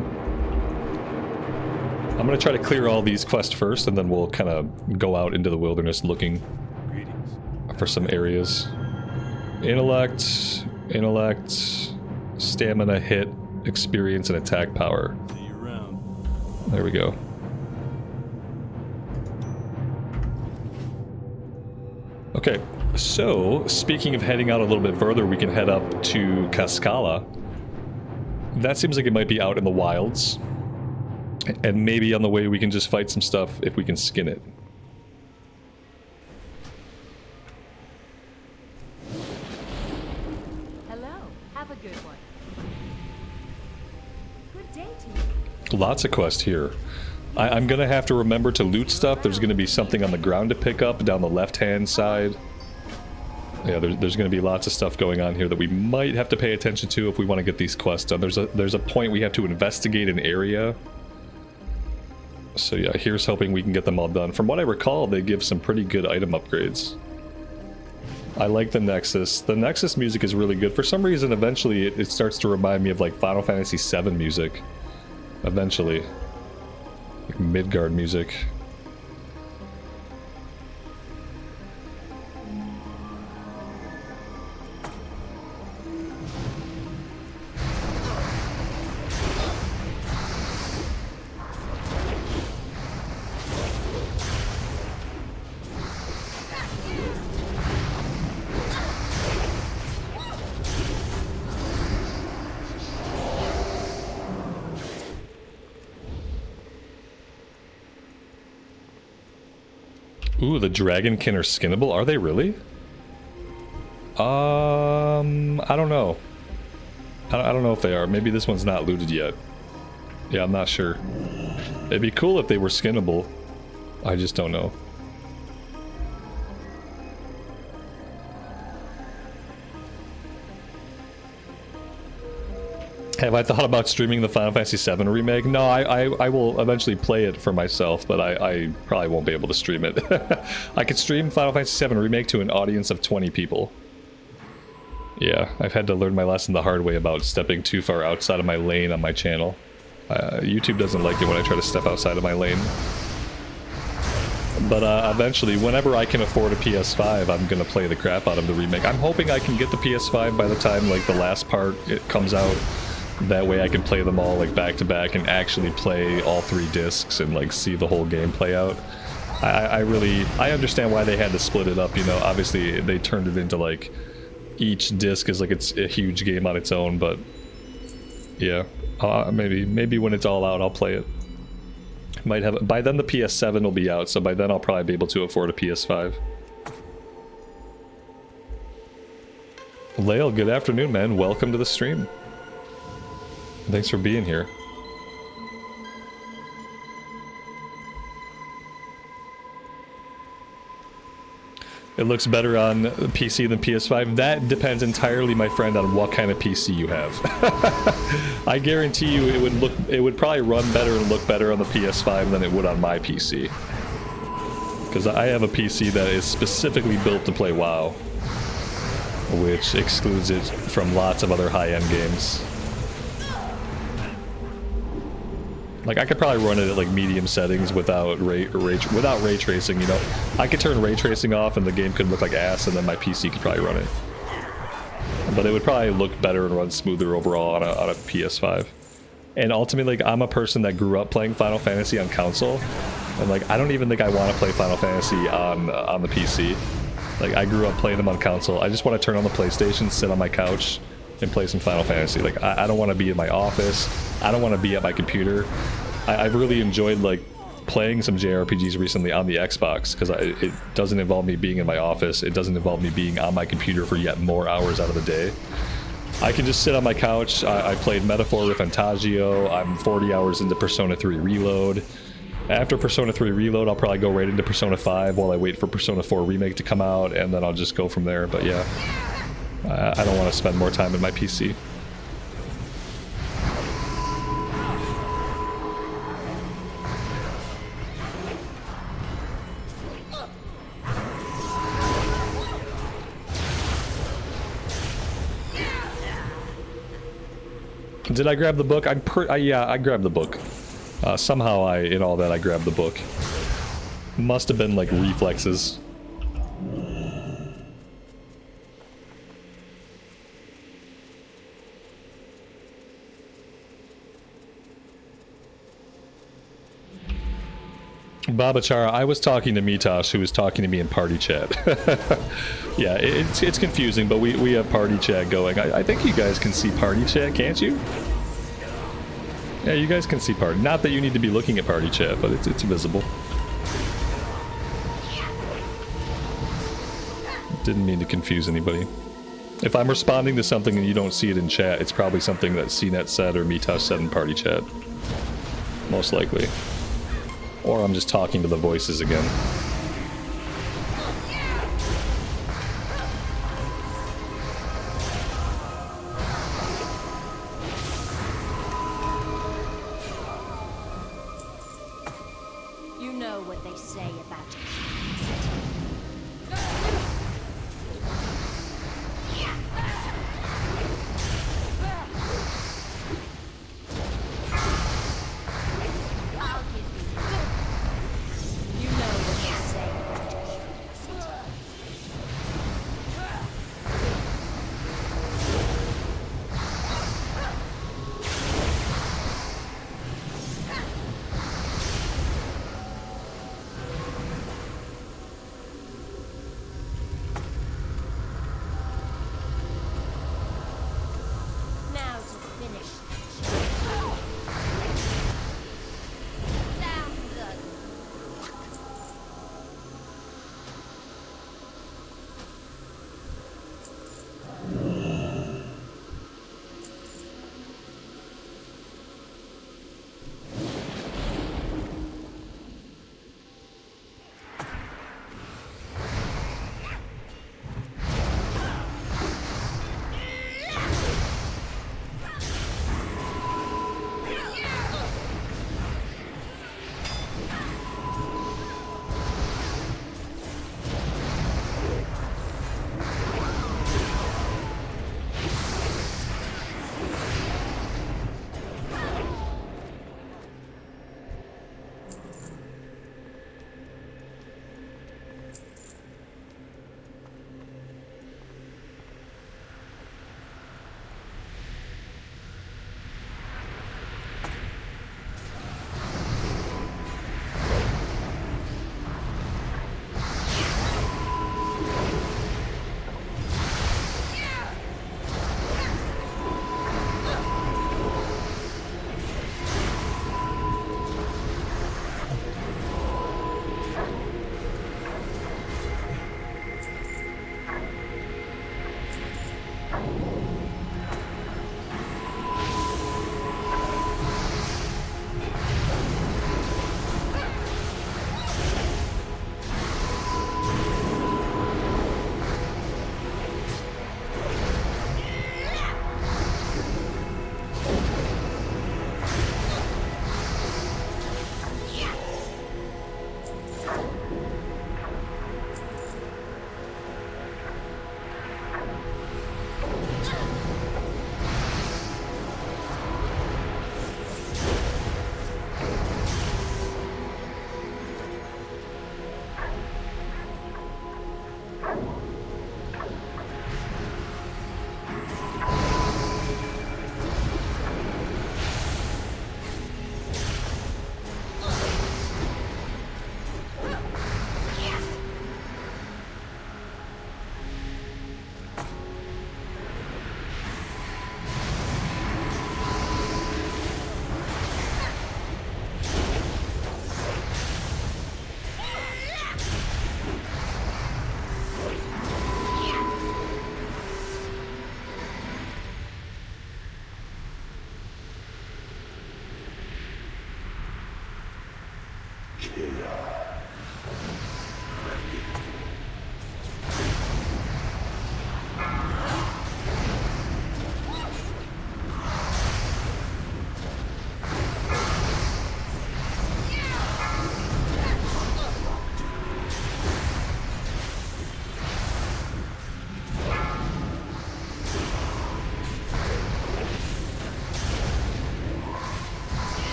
I'm going to try to clear all these quests first, and then we'll kind of go out into the wilderness looking. Greetings. for some areas. Intellect, stamina, hit, experience, and attack power. See you around. There we go. Okay, so speaking of heading out a little bit further, we can head up to Cascala. That seems like it might be out in the wilds. And maybe on the way we can just fight some stuff if we can skin it. Hello. Have a good one. Good day to you. Lots of quests here. I'm gonna have to remember to loot stuff. There's gonna be something on the ground to pick up down the left-hand side. Yeah, there's gonna be lots of stuff going on here that we might have to pay attention to if we want to get these quests done. There's a point we have to investigate an area. So yeah, here's hoping we can get them all done. From what I recall, they give some pretty good item upgrades. I like the Nexus. The Nexus music is really good. For some reason, eventually it starts to remind me of like Final Fantasy VII music. Eventually. Like Midgard music. Ooh, the Dragonkin are skinnable? Are they really? I don't know. I don't know if they are. Maybe this one's not looted yet. Yeah, I'm not sure. It'd be cool if they were skinnable. I just don't know. Have I thought about streaming the Final Fantasy VII remake? No, I will eventually play it for myself, but I probably won't be able to stream it. I could stream Final Fantasy VII remake to an audience of 20 people. Yeah, I've had to learn my lesson the hard way about stepping too far outside of my lane on my channel. YouTube doesn't like it when I try to step outside of my lane. But eventually, whenever I can afford a PS5, I'm gonna play the crap out of the remake. I'm hoping I can get the PS5 by the time like the last part it comes out. That way I can play them all like back to back and actually play all 3 discs and like see the whole game play out. I understand why they had to split it up, you know. Obviously they turned it into like each disc is like it's a huge game on its own, but yeah, maybe when it's all out I'll play it. Might have by then the PS7 will be out, so by then I'll probably be able to afford a PS5. Lael, good afternoon, man. Welcome to the stream. Thanks for being here. It looks better on PC than PS5. That depends entirely, my friend, on what kind of PC you have. I guarantee you it would probably run better and look better on the PS5 than it would on my PC. Because I have a PC that is specifically built to play WoW, which excludes it from lots of other high-end games. Like, I could probably run it at like medium settings without ray tracing, you know. I could turn ray tracing off and the game could look like ass, and then my PC could probably run it. But it would probably look better and run smoother overall on a PS5. And ultimately, like, I'm a person that grew up playing Final Fantasy on console, and like, I don't even think I want to play Final Fantasy on the PC. Like, I grew up playing them on console. I just want to turn on the PlayStation, sit on my couch, and play some Final Fantasy. Like, I don't want to be in my office. I don't want to be at my computer. I've really enjoyed like playing some JRPGs recently on the Xbox because it doesn't involve me being in my office. It doesn't involve me being on my computer for yet more hours out of the day. I can just sit on my couch. I played Metaphor with Fantagio. I'm 40 hours into Persona 3 Reload. After Persona 3 Reload, I'll probably go right into Persona 5 while I wait for Persona 4 Remake to come out, and then I'll just go from there. But yeah, I don't want to spend more time in my PC. Did I grab the book? Yeah, I grabbed the book. Somehow in all that, I grabbed the book. Must have been like reflexes. Babachara, I was talking to Mitosh, who was talking to me in party chat. Yeah, it's confusing, but we have party chat going. I think you guys can see party chat, can't you? Yeah, you guys can see party. Not that you need to be looking at party chat, but it's visible. Didn't mean to confuse anybody. If I'm responding to something and you don't see it in chat, it's probably something that CNET said or Mitosh said in party chat. Most likely. Or I'm just talking to the voices again. You know what they say about it.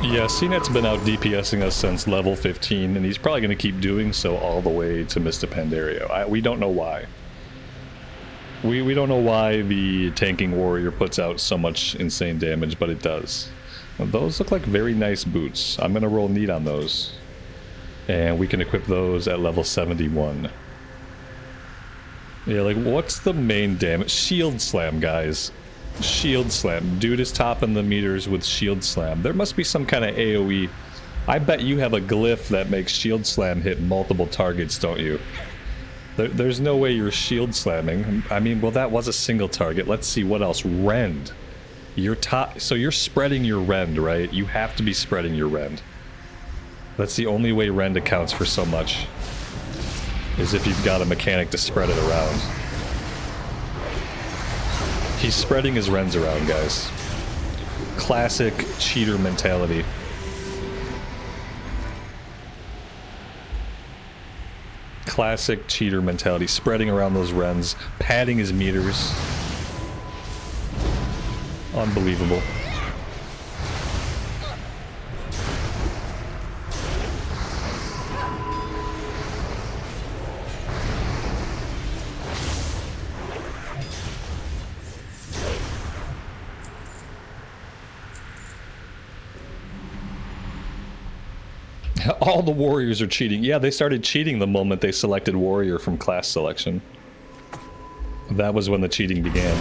Yeah, CNET's been out DPSing us since level 15, and he's probably going to keep doing so all the way to Mr. Pandario. We don't know why. We don't know why the tanking warrior puts out so much insane damage, but it does. Those look like very nice boots. I'm gonna roll neat on those. And we can equip those at level 71. Yeah, like, what's the main damage? Shield slam, guys. Shield slam. Dude is topping the meters with shield slam. There must be some kind of AoE. I bet you have a glyph that makes shield slam hit multiple targets, don't you? There's no way you're shield slamming. I mean, well, that was a single target. Let's see what else. Rend. So you're spreading your rend, right? You have to be spreading your rend. That's the only way rend accounts for so much. Is if you've got a mechanic to spread it around. He's spreading his rends around, guys. Classic cheater mentality. Classic cheater mentality. Spreading around those rends. Padding his meters. Unbelievable. All the warriors are cheating. Yeah, they started cheating the moment they selected warrior from class selection. That was when the cheating began.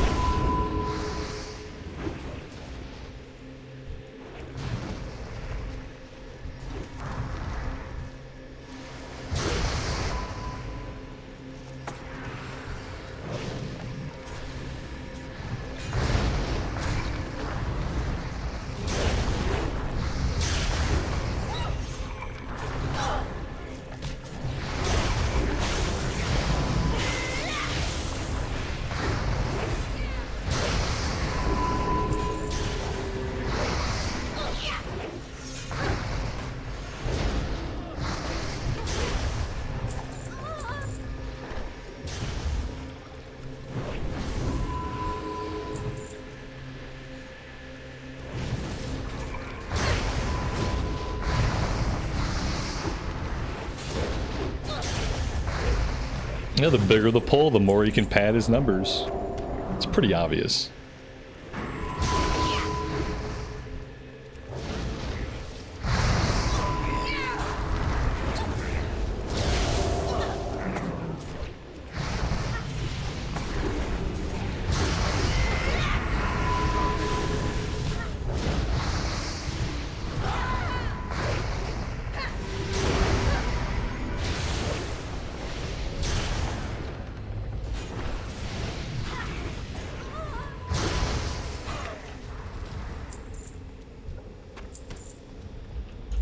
Yeah, the bigger the pull, the more he can pad his numbers. It's pretty obvious.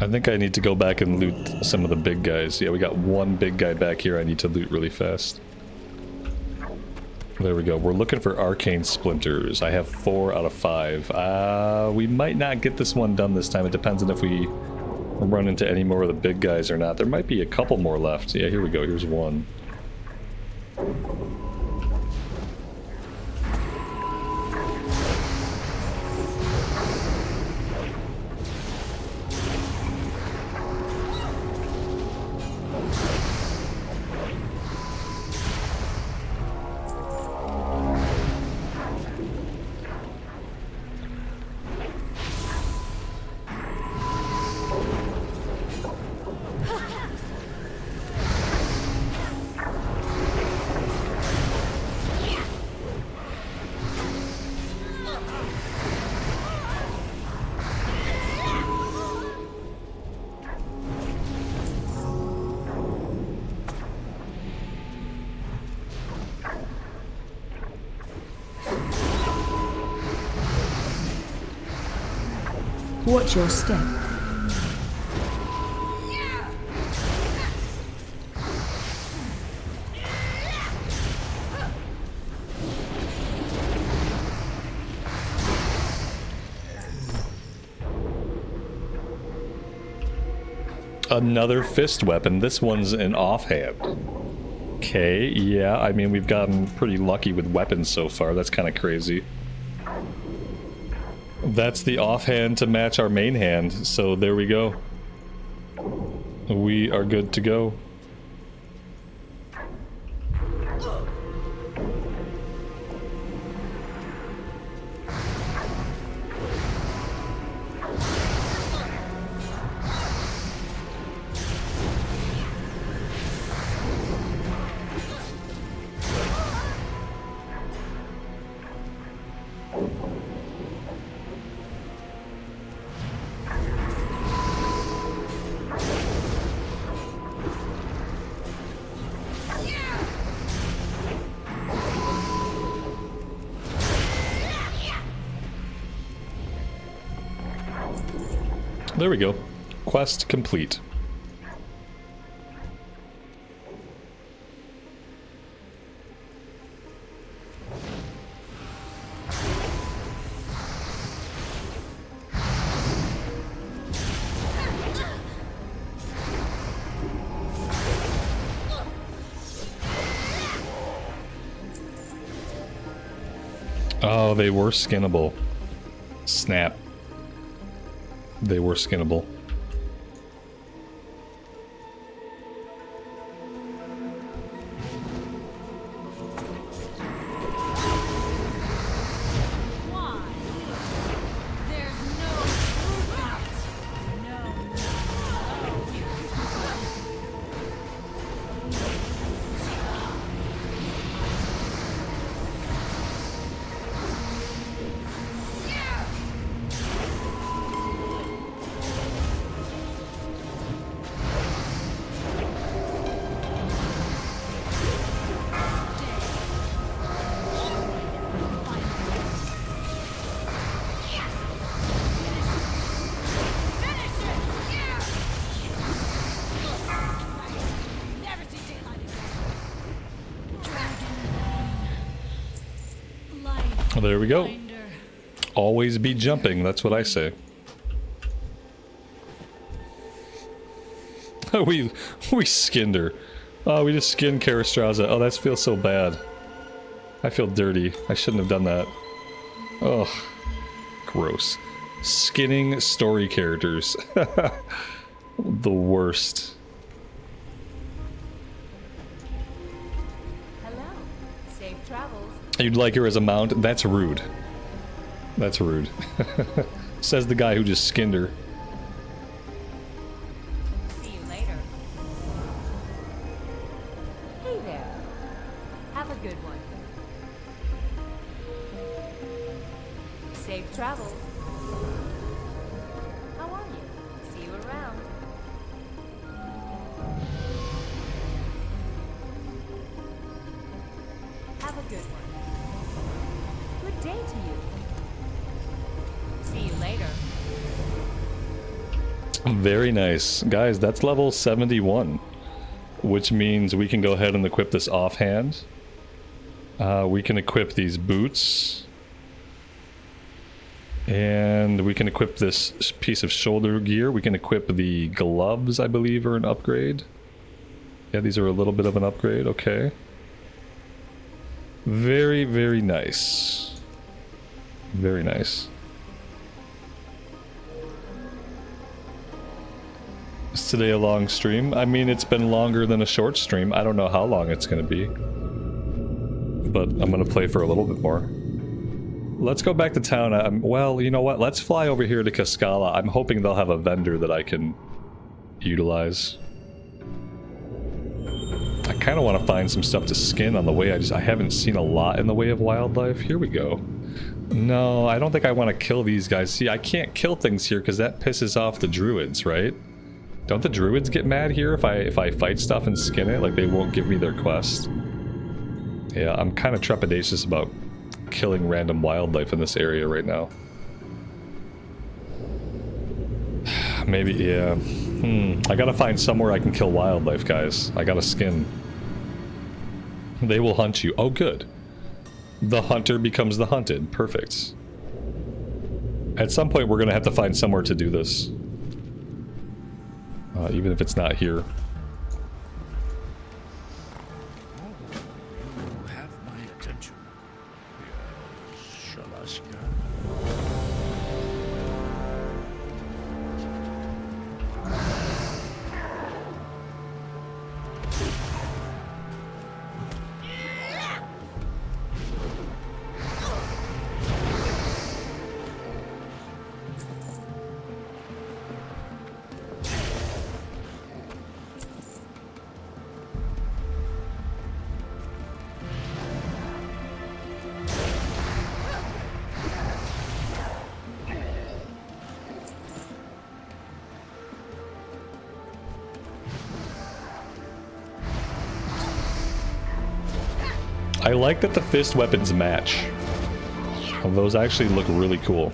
I think I need to go back and loot some of the big guys. Yeah, we got one big guy back here I need to loot really fast. There we go. We're looking for arcane splinters. I have 4 out of 5. We might not get this one done this time. It depends on if we run into any more of the big guys or not. There might be a couple more left. Yeah, here we go. Here's one. Watch your step. Another fist weapon. This one's an offhand. Okay, yeah, I mean, we've gotten pretty lucky with weapons so far. That's kind of crazy. That's the offhand to match our main hand, so there we go. We are good to go. There we go. Quest complete. Oh, they were skinnable. Snap. They were skinnable. There we go. Always be jumping, that's what I say. we skinned her. Oh, we just skinned Karastraza. Oh, that feels so bad. I feel dirty. I shouldn't have done that. Oh, gross. Skinning story characters. The worst. Hello. Safe travels. You'd like her as a mount? That's rude. That's rude. Says the guy who just skinned her. See you later. Hey there. Have a good one. Safe travels. How are you? See you around. Have a good one. Good day to you. See you later. Very nice. Guys, that's level 71. Which means we can go ahead and equip this offhand. We can equip these boots. And we can equip this piece of shoulder gear. We can equip the gloves, I believe, are an upgrade. Yeah, these are a little bit of an upgrade. Okay. Very, very nice. Very nice. Is today a long stream? I mean, it's been longer than a short stream. I don't know how long it's going to be. But I'm going to play for a little bit more. Let's go back to town. Well, you know what? Let's fly over here to Cascala. I'm hoping they'll have a vendor that I can utilize. I kind of want to find some stuff to skin on the way. I haven't seen a lot in the way of wildlife. Here we go. No, I don't think I want to kill these guys. See, I can't kill things here because that pisses off the druids, right? Don't the druids get mad here if I fight stuff and skin it? Like, they won't give me their quest? Yeah, I'm kind of trepidatious about killing random wildlife in this area right now. Maybe, yeah. I gotta find somewhere I can kill wildlife, guys. I gotta skin. They will hunt you. Oh, good. The hunter becomes the hunted. Perfect. At some point, we're gonna have to find somewhere to do this. Even if it's not here. You have my attention. Shalaska. I like that the fist weapons match. Those actually look really cool.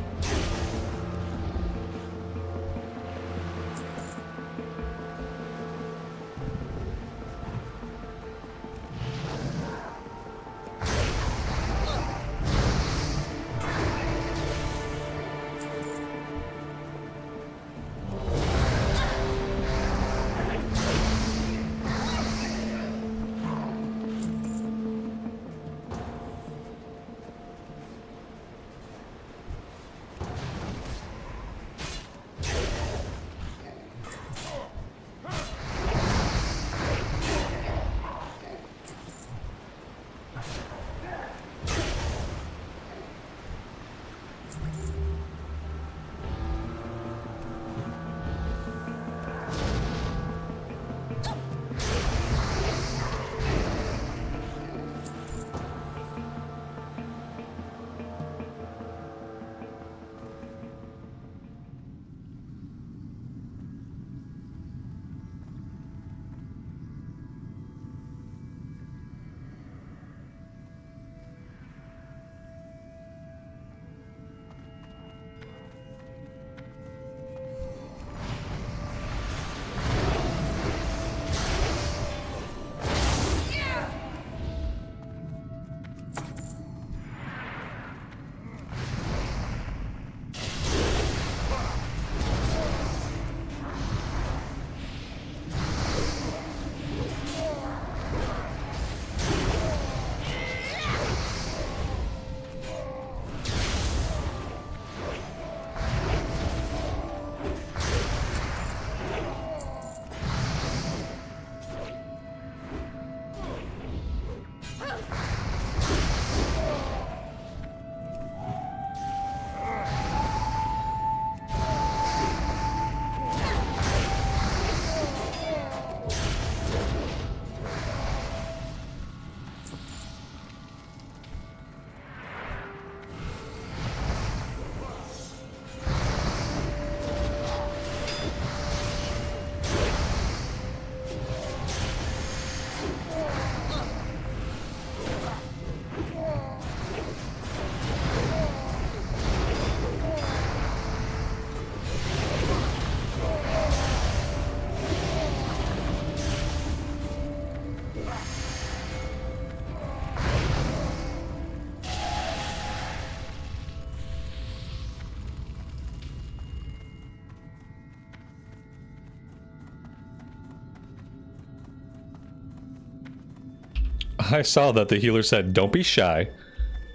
I saw that the healer said, don't be shy.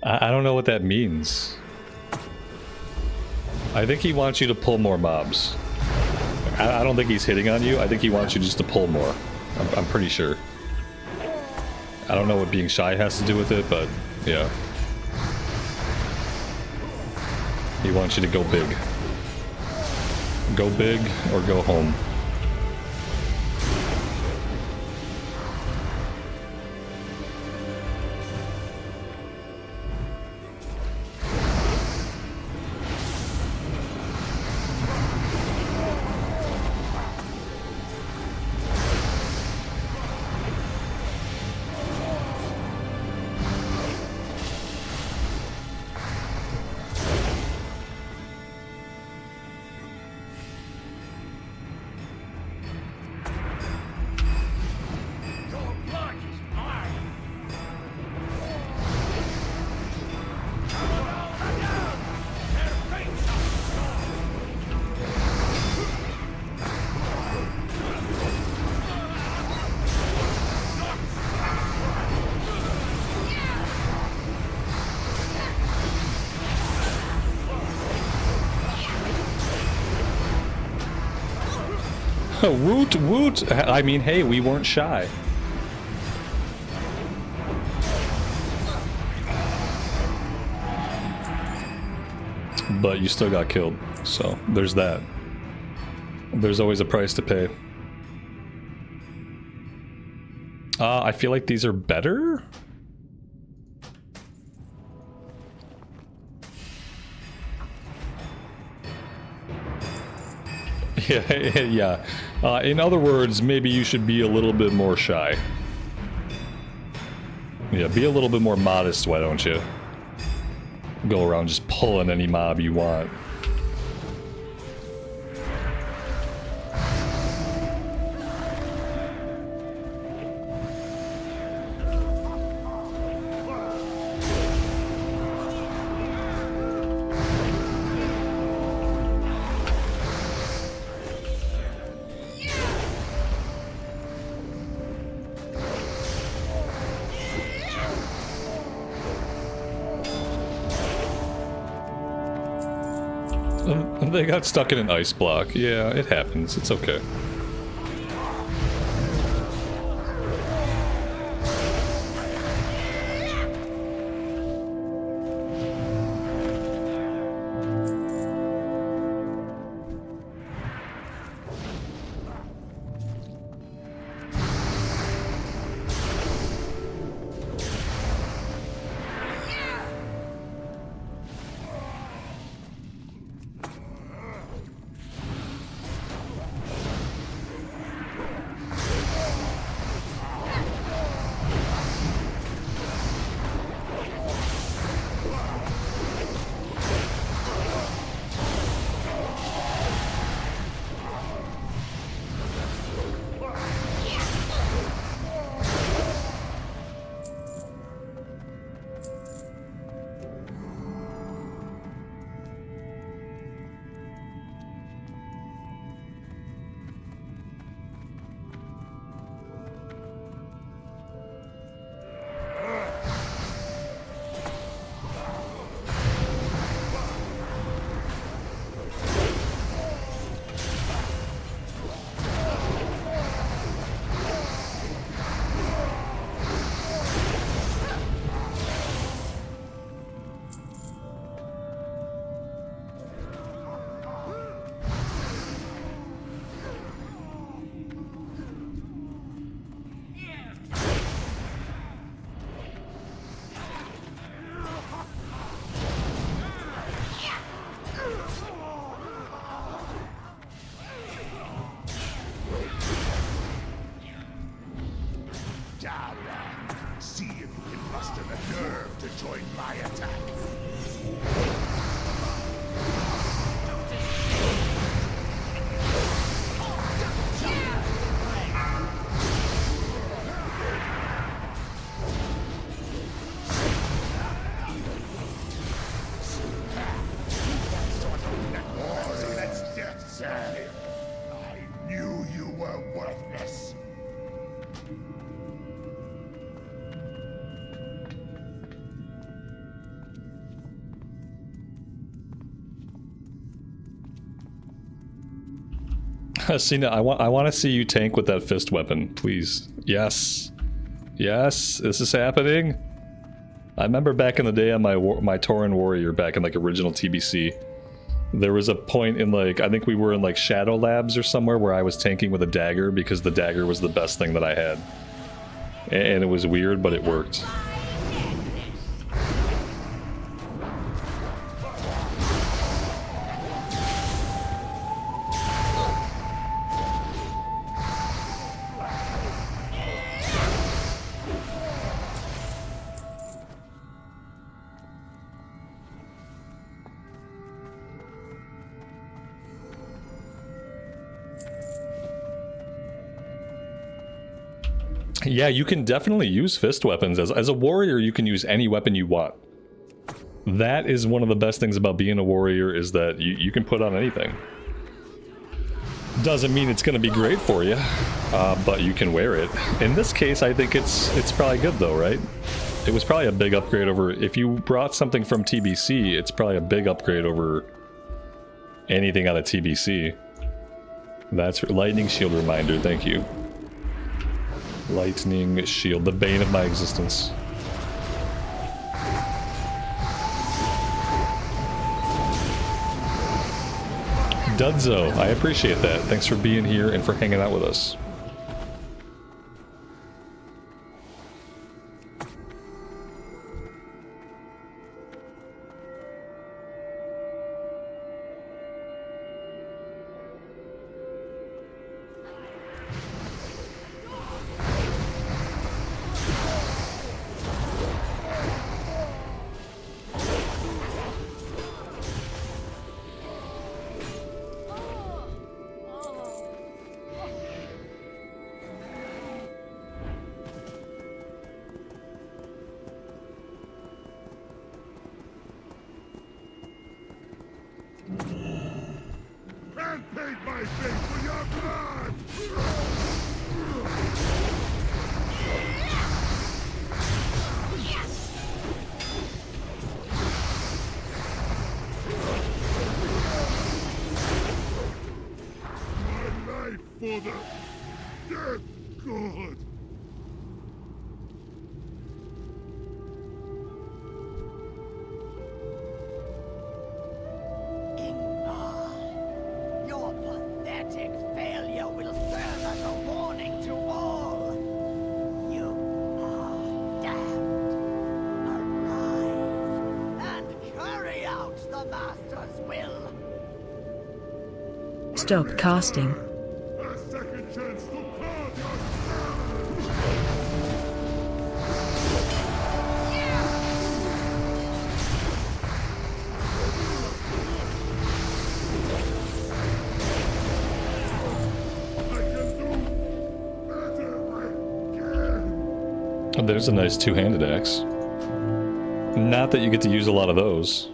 I don't know what that means. I think he wants you to pull more mobs. I don't think he's hitting on you. I think he wants you just to pull more. I'm pretty sure. I don't know what being shy has to do with it, but yeah. He wants you to go big. Go big or go home. Woot woot! I mean, hey, we weren't shy. But you still got killed, so there's that. There's always a price to pay. I feel like these are better? Yeah. In other words, maybe you should be a little bit more shy. Yeah, be a little bit more modest, why don't you? Go around just pulling any mob you want. They got stuck in an ice block. Yeah, it happens. It's okay. See if you can muster the nerve to join my attack. I knew you were worthless. Cena, I want to see you tank with that fist weapon, please. Yes. Yes, this is happening. I remember back in the day on my Tauren Warrior, back in like original TBC, there was a point in like, I think we were in like Shadow Labs or somewhere where I was tanking with a dagger because the dagger was the best thing that I had. And it was weird, but it worked. Yeah, you can definitely use fist weapons. As a warrior, you can use any weapon you want. That is one of the best things about being a warrior, is that you can put on anything. Doesn't mean it's going to be great for you, but you can wear it. In this case, I think it's probably good though, right? It was probably a big upgrade over... If you brought something from TBC, it's probably a big upgrade over anything out of TBC. That's lightning shield reminder, thank you. Lightning shield, the bane of my existence. Dudzo, I appreciate that. Thanks for being here and for hanging out with us. And paid my fate for your blood! My life for the death god! Your pathetic failure will serve as a warning to all. You are damned. Arise and carry out the Master's will. Stop casting. A second chance to carve your There's a nice two-handed axe. Not that you get to use a lot of those.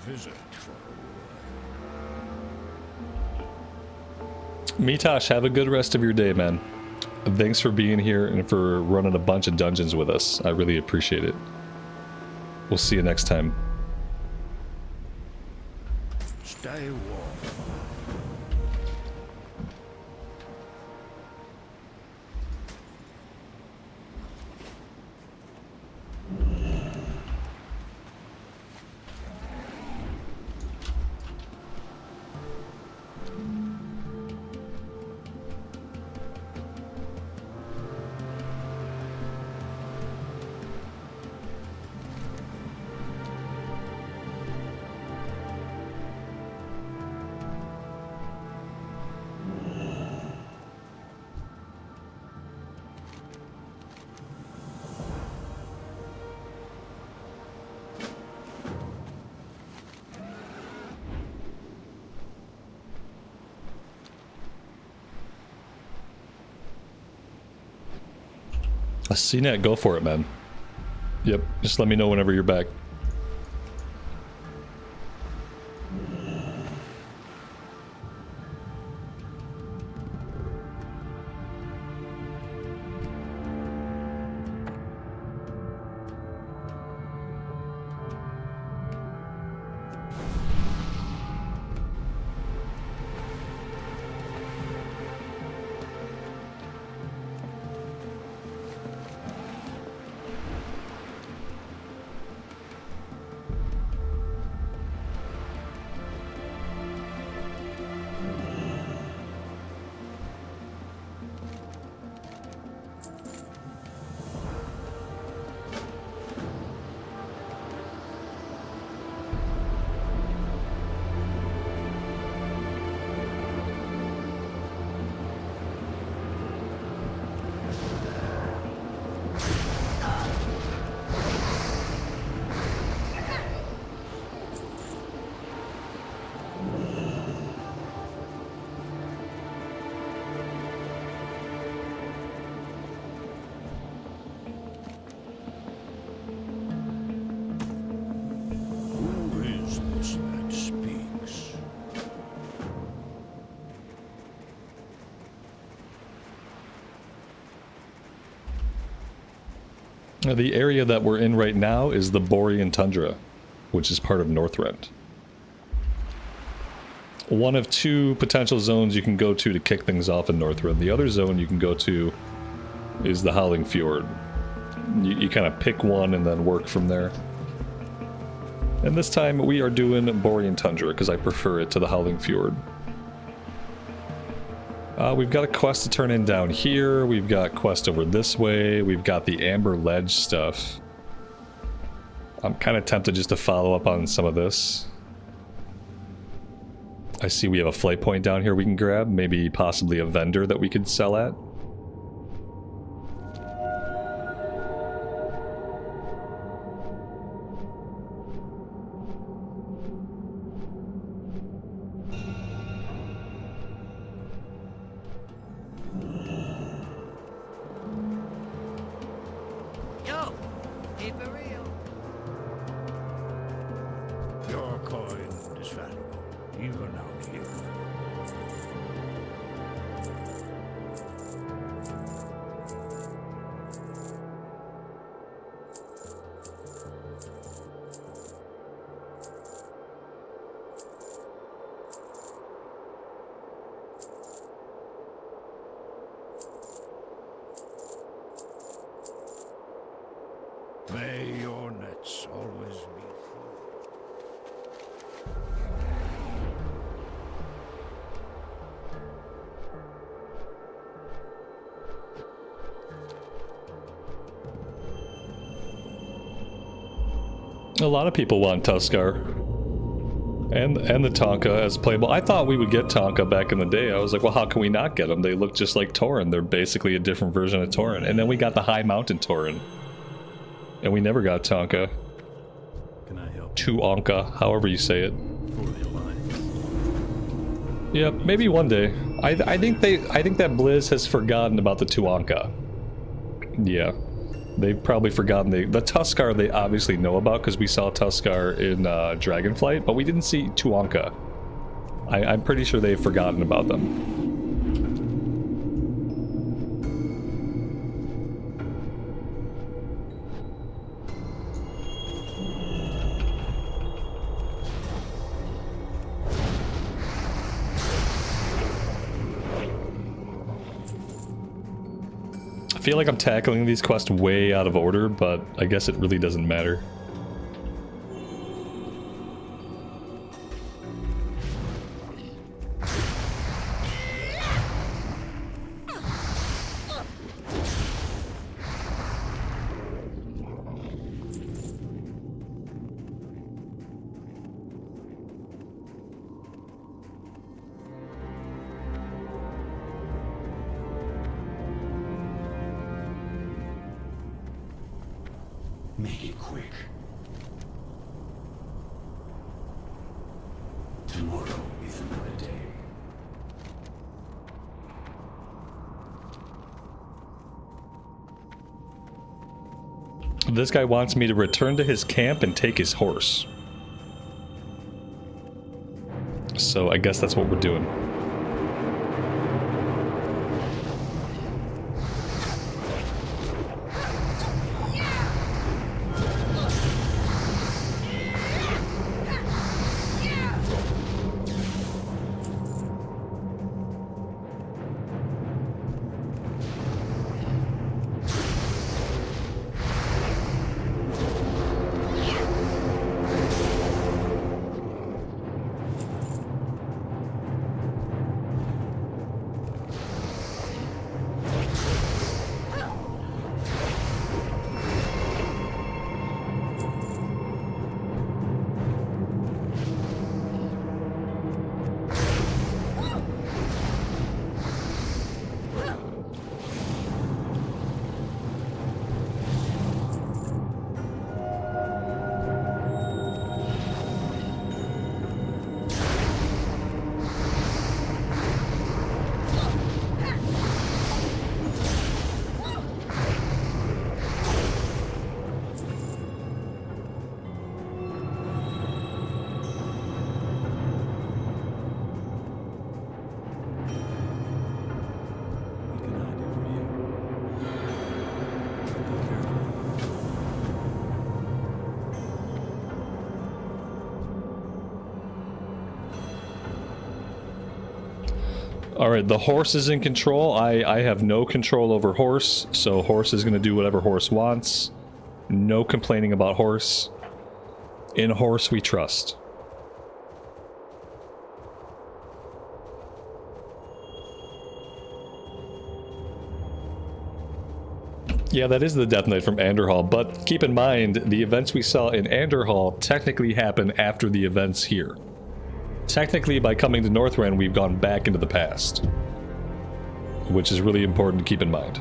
visit. Mitosh, have a good rest of your day, man. Thanks for being here and for running a bunch of dungeons with us. I really appreciate it. We'll see you next time. Stay warm. A CNET, go for it, man. Yep, just let me know whenever you're back. The area that we're in right now is the Borean Tundra, which is part of Northrend. One of two potential zones you can go to kick things off in Northrend. The other zone you can go to is the Howling Fjord. You kind of pick one and then work from there. And this time we are doing Borean Tundra because I prefer it to the Howling Fjord. We've got a quest to turn in down here. We've got quest over this way. We've got the Amber Ledge stuff. I'm kind of tempted just to follow up on some of this. I see we have a flight point down here we can grab. Maybe possibly a vendor that we could sell at. May your nets always be full. A lot of people want Tuskar. And the Tonka as playable. I thought we would get Tonka back in the day. I was like, well, how can we not get them? They look just like Tauren. They're basically a different version of Tauren. And then we got the High Mountain Tauren. And we never got Tonka. Can I help? Tuonka, however you say it. For the Alliance. Yeah, maybe one day. I think that Blizz has forgotten about the Tuonka. Yeah. They've probably forgotten the Tuskar they obviously know about because we saw Tuskar in Dragonflight, but we didn't see Tuonka. I'm pretty sure they've forgotten about them. I feel like I'm tackling these quests way out of order, but I guess it really doesn't matter. Make it quick. Tomorrow is another day. This guy wants me to return to his camp and take his horse. So I guess that's what we're doing. Alright, the horse is in control. I have no control over horse, so horse is going to do whatever horse wants. No complaining about horse. In horse we trust. Yeah, that is the Death Knight from Anderhall, but keep in mind, the events we saw in Anderhall technically happen after the events here. Technically, by coming to Northrend, we've gone back into the past. Which is really important to keep in mind.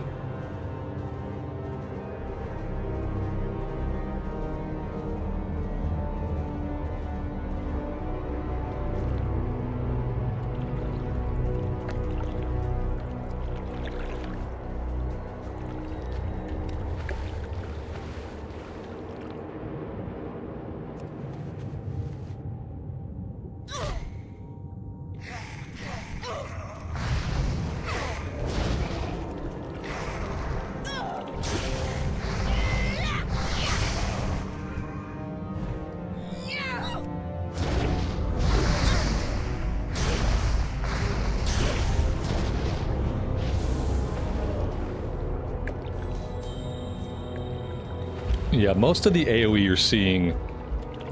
Yeah, most of the AoE you're seeing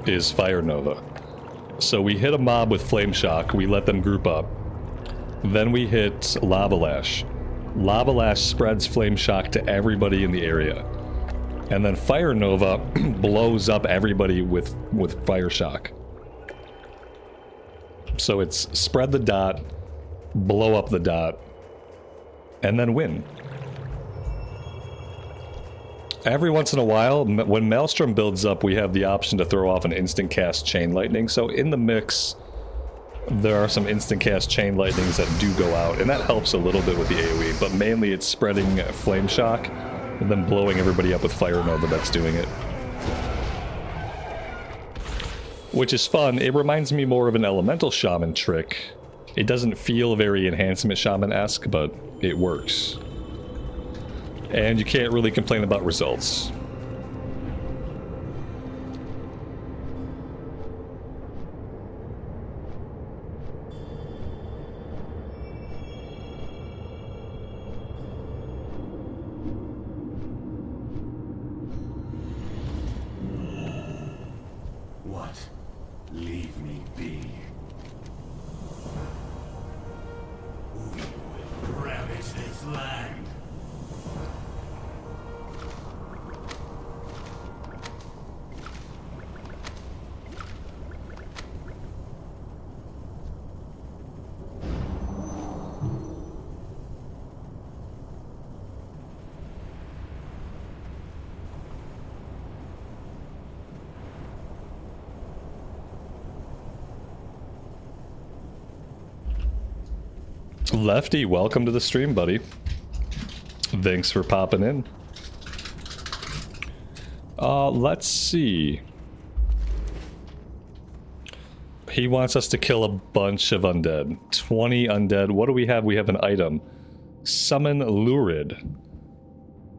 is Fire Nova. So we hit a mob with Flame Shock, we let them group up. Then we hit Lava Lash. Lava Lash spreads Flame Shock to everybody in the area. And then Fire Nova blows up everybody with Fire Shock. So it's spread the dot, blow up the dot, and then win. Every once in a while, when Maelstrom builds up, we have the option to throw off an instant cast Chain Lightning. So in the mix, there are some instant cast Chain Lightnings that do go out, and that helps a little bit with the AoE, but mainly it's spreading Flame Shock, and then blowing everybody up with Fire Nova that's doing it. Which is fun. It reminds me more of an Elemental Shaman trick. It doesn't feel very Enhancement Shaman-esque, but it works. And you can't really complain about results. What? Leave me be. We will ravage this land. Lefty, welcome to the stream, buddy. Thanks for popping in. Let's see. He wants us to kill a bunch of undead. 20 undead. What do we have? We have an item. Summon Lurid,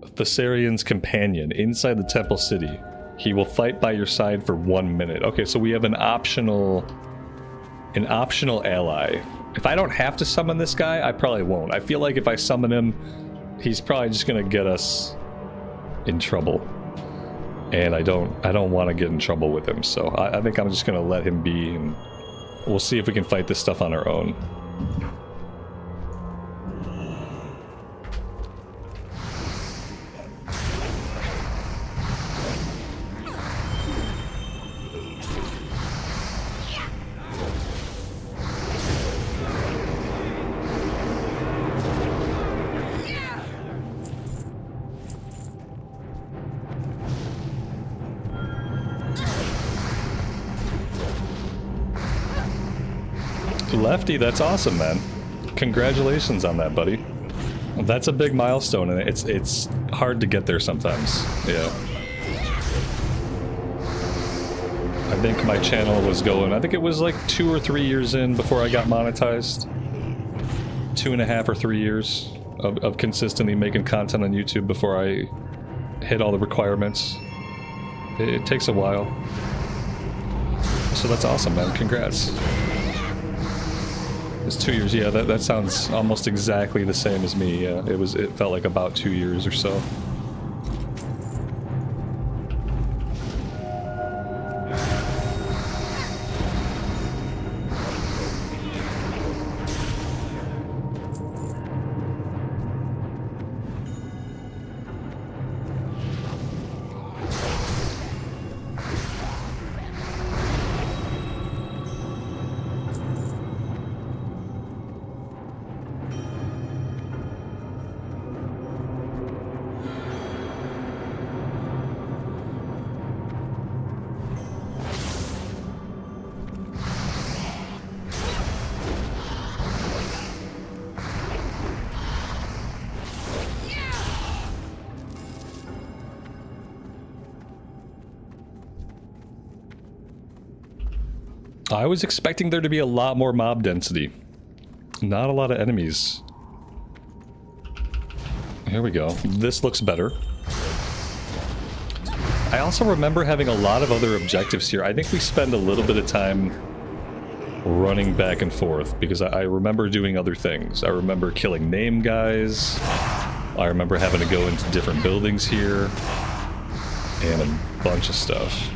Thessarian's companion, inside the temple city. He will fight by your side for 1 minute. Okay, so we have an optional ally. If I don't have to summon this guy, I probably won't. I feel like if I summon him, he's probably just gonna get us in trouble. And I don't want to get in trouble with him, so I think I'm just gonna let him be, and we'll see if we can fight this stuff on our own. Lefty, that's awesome, man. Congratulations on that, buddy. That's a big milestone, and it's hard to get there sometimes. Yeah. I think my channel was going, I think it was like 2 or 3 years in before I got monetized. 2.5 or 3 years of consistently making content on YouTube before I hit all the requirements. It takes a while. So that's awesome, man. Congrats. It's 2 years, yeah, that sounds almost exactly the same as me, yeah. It felt like about 2 years or so. I was expecting there to be a lot more mob density. Not a lot of enemies. Here we go. This looks better. I also remember having a lot of other objectives here. I think we spend a little bit of time running back and forth because I remember doing other things. I remember killing name guys. I remember having to go into different buildings here. And a bunch of stuff.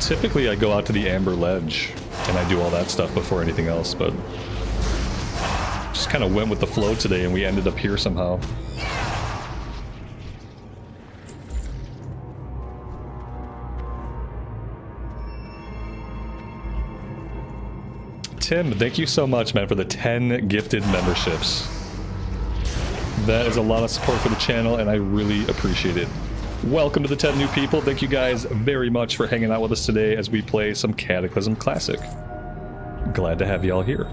Typically I go out to the Amber Ledge and I do all that stuff before anything else, but just kind of went with the flow today and we ended up here somehow. Tim, thank you so much, man, for the 10 gifted memberships. That is a lot of support for the channel and I really appreciate it. Welcome to the 10 new people. Thank you guys very much for hanging out with us today as we play some Cataclysm Classic. Glad to have y'all here.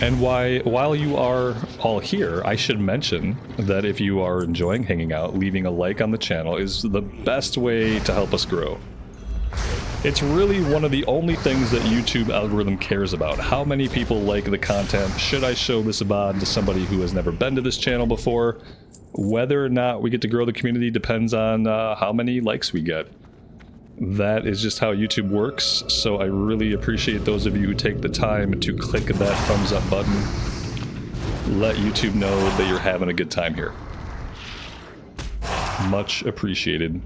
And while you are all here, I should mention that if you are enjoying hanging out, leaving a like on the channel is the best way to help us grow. It's really one of the only things that YouTube algorithm cares about. How many people like the content? Should I show this VOD to somebody who has never been to this channel before? Whether or not we get to grow the community depends on how many likes we get. That is just how YouTube works, so I really appreciate those of you who take the time to click that thumbs up button. Let YouTube know that you're having a good time here. Much appreciated.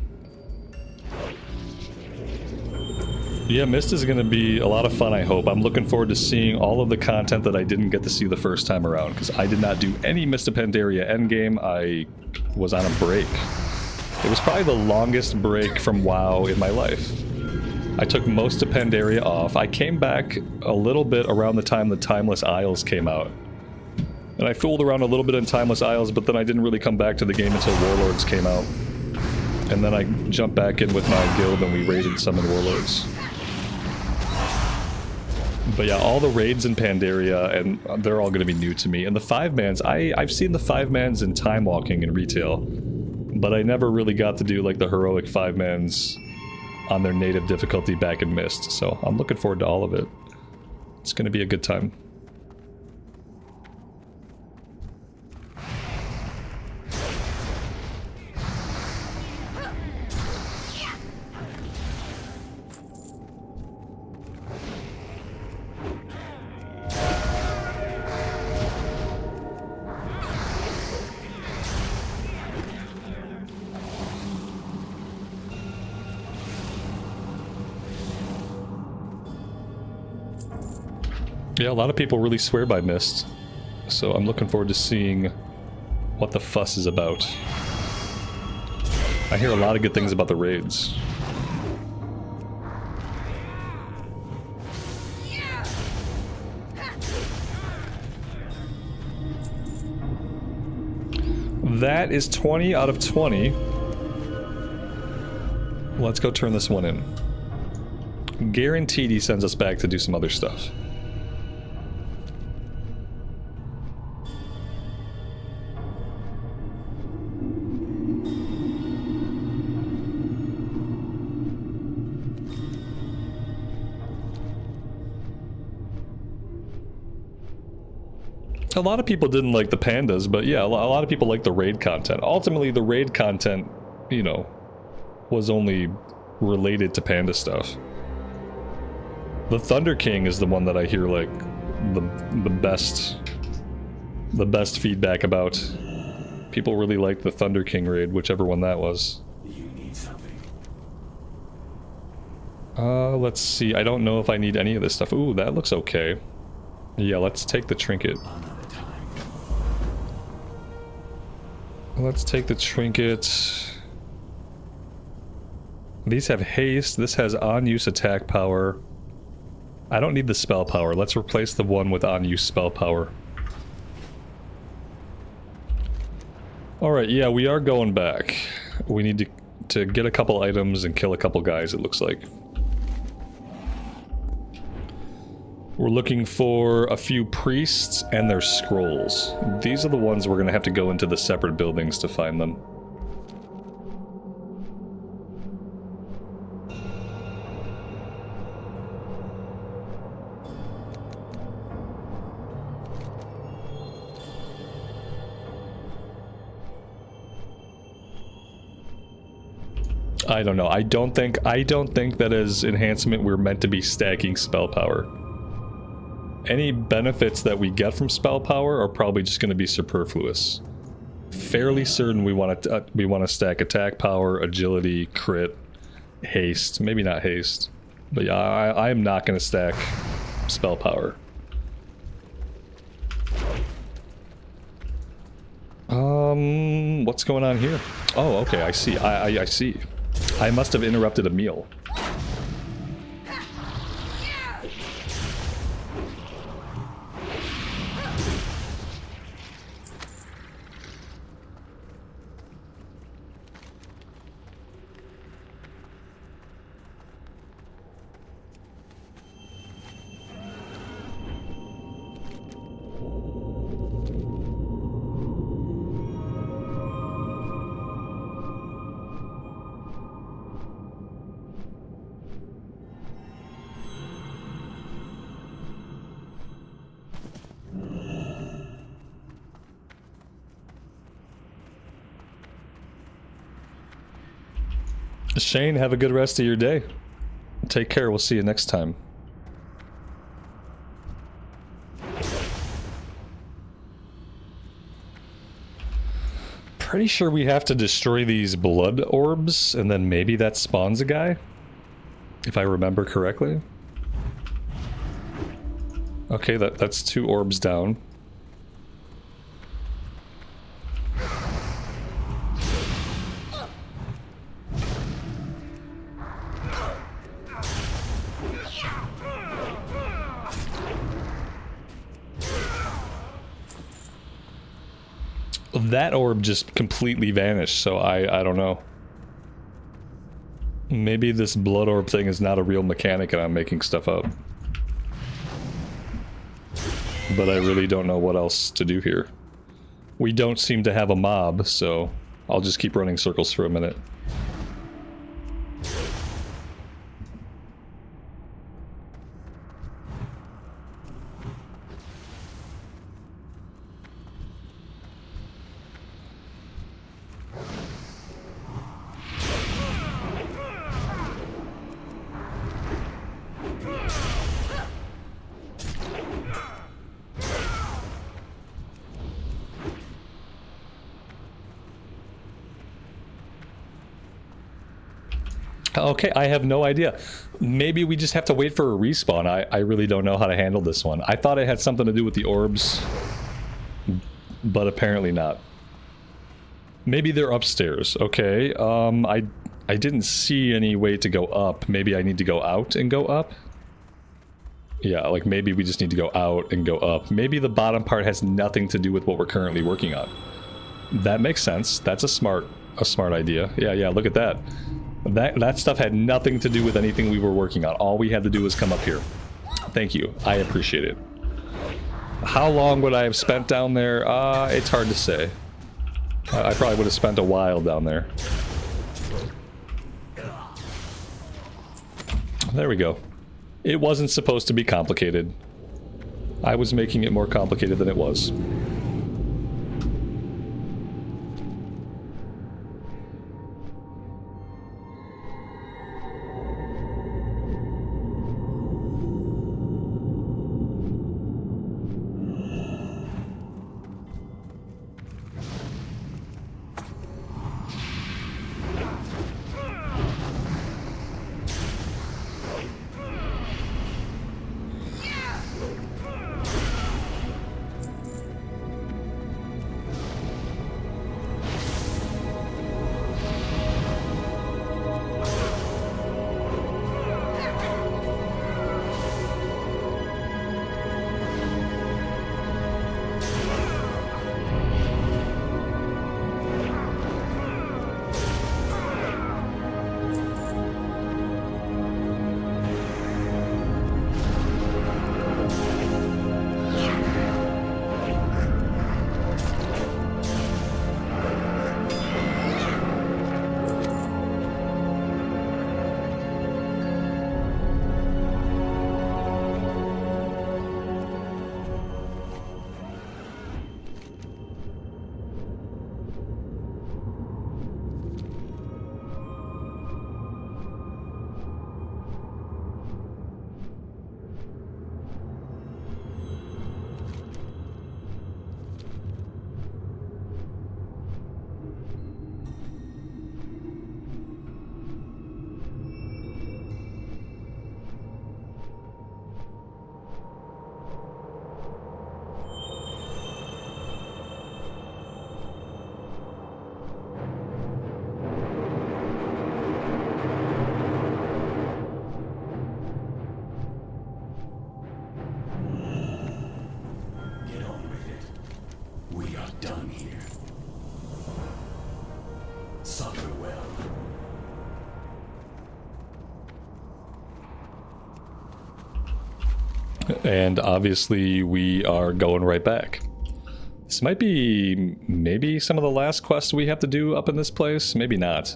Yeah, Mist is going to be a lot of fun, I hope. I'm looking forward to seeing all of the content that I didn't get to see the first time around, because I did not do any Mist of Pandaria endgame. I was on a break. It was probably the longest break from WoW in my life. I took most of Pandaria off. I came back a little bit around the time the Timeless Isles came out. And I fooled around a little bit in Timeless Isles, but then I didn't really come back to the game until Warlords came out. And then I jumped back in with my guild and we raided some in Warlords. But yeah, all the raids in Pandaria, and they're all going to be new to me. And the 5-mans, I've seen the 5-mans in Time Walking in retail. But I never really got to do like the heroic 5-mans on their native difficulty back in Mist. So I'm looking forward to all of it. It's going to be a good time. Yeah, a lot of people really swear by Mist, so I'm looking forward to seeing what the fuss is about. I hear a lot of good things about the raids. That is 20 out of 20. Let's go turn this one in. Guaranteed he sends us back to do some other stuff. A lot of people didn't like the pandas, but yeah, a lot of people like the raid content. Ultimately, the raid content, you know, was only related to panda stuff. The Thunder King is the one that I hear like the best feedback about. People really liked the Thunder King raid, whichever one that was. You need something. Let's see. I don't know if I need any of this stuff. Ooh, that looks okay. Yeah, let's take the trinket. Let's take the trinket. These have haste. This has on-use attack power. I don't need the spell power. Let's replace the one with on-use spell power. Alright, yeah, we are going back. We need to get a couple items and kill a couple guys, it looks like. We're looking for a few priests and their scrolls. These are the ones we're going to have to go into the separate buildings to find them. I don't know. I don't think that as enhancement we're meant to be stacking spell power. Any benefits that we get from spell power are probably just going to be superfluous. Fairly certain we want to stack attack power, agility, crit, haste. Maybe not haste, but yeah, I am not going to stack spell power. What's going on here? Oh, okay, I see. I see. I must have interrupted a meal. Shane, have a good rest of your day. Take care, we'll see you next time. Pretty sure we have to destroy these blood orbs, and then maybe that spawns a guy? If I remember correctly. Okay, that's 2 orbs down. That orb just completely vanished, so I don't know. Maybe this blood orb thing is not a real mechanic and I'm making stuff up. But I really don't know what else to do here. We don't seem to have a mob, so I'll just keep running circles for a minute. Okay, I have no idea. Maybe we just have to wait for a respawn. I really don't know how to handle this one. I thought it had something to do with the orbs, but apparently not. Maybe they're upstairs. Okay, I didn't see any way to go up. Maybe I need to go out and go up? Yeah, like maybe we just need to go out and go up. Maybe the bottom part has nothing to do with what we're currently working on. That makes sense. That's a smart idea. Yeah, look at that. That stuff had nothing to do with anything we were working on. All we had to do was come up here. Thank you. I appreciate it. How long would I have spent down there? It's hard to say. I probably would have spent a while down there. There we go. It wasn't supposed to be complicated. I was making it more complicated than it was. And obviously we are going right back. This might be maybe some of the last quests we have to do up in this place, maybe not.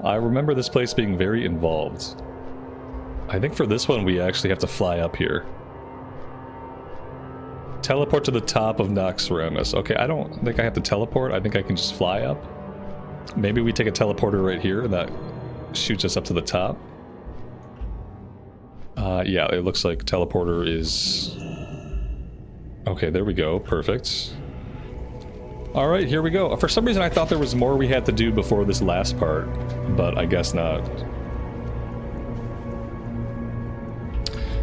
I remember this place being very involved. I think for this one we actually have to fly up here. Teleport to the top of Noxramas. Okay, I don't think I have to teleport, I think I can just fly up. Maybe we take a teleporter right here that shoots us up to the top. Yeah, it looks like teleporter is... Okay, there we go. Perfect. Alright, here we go. For some reason I thought there was more we had to do before this last part, but I guess not.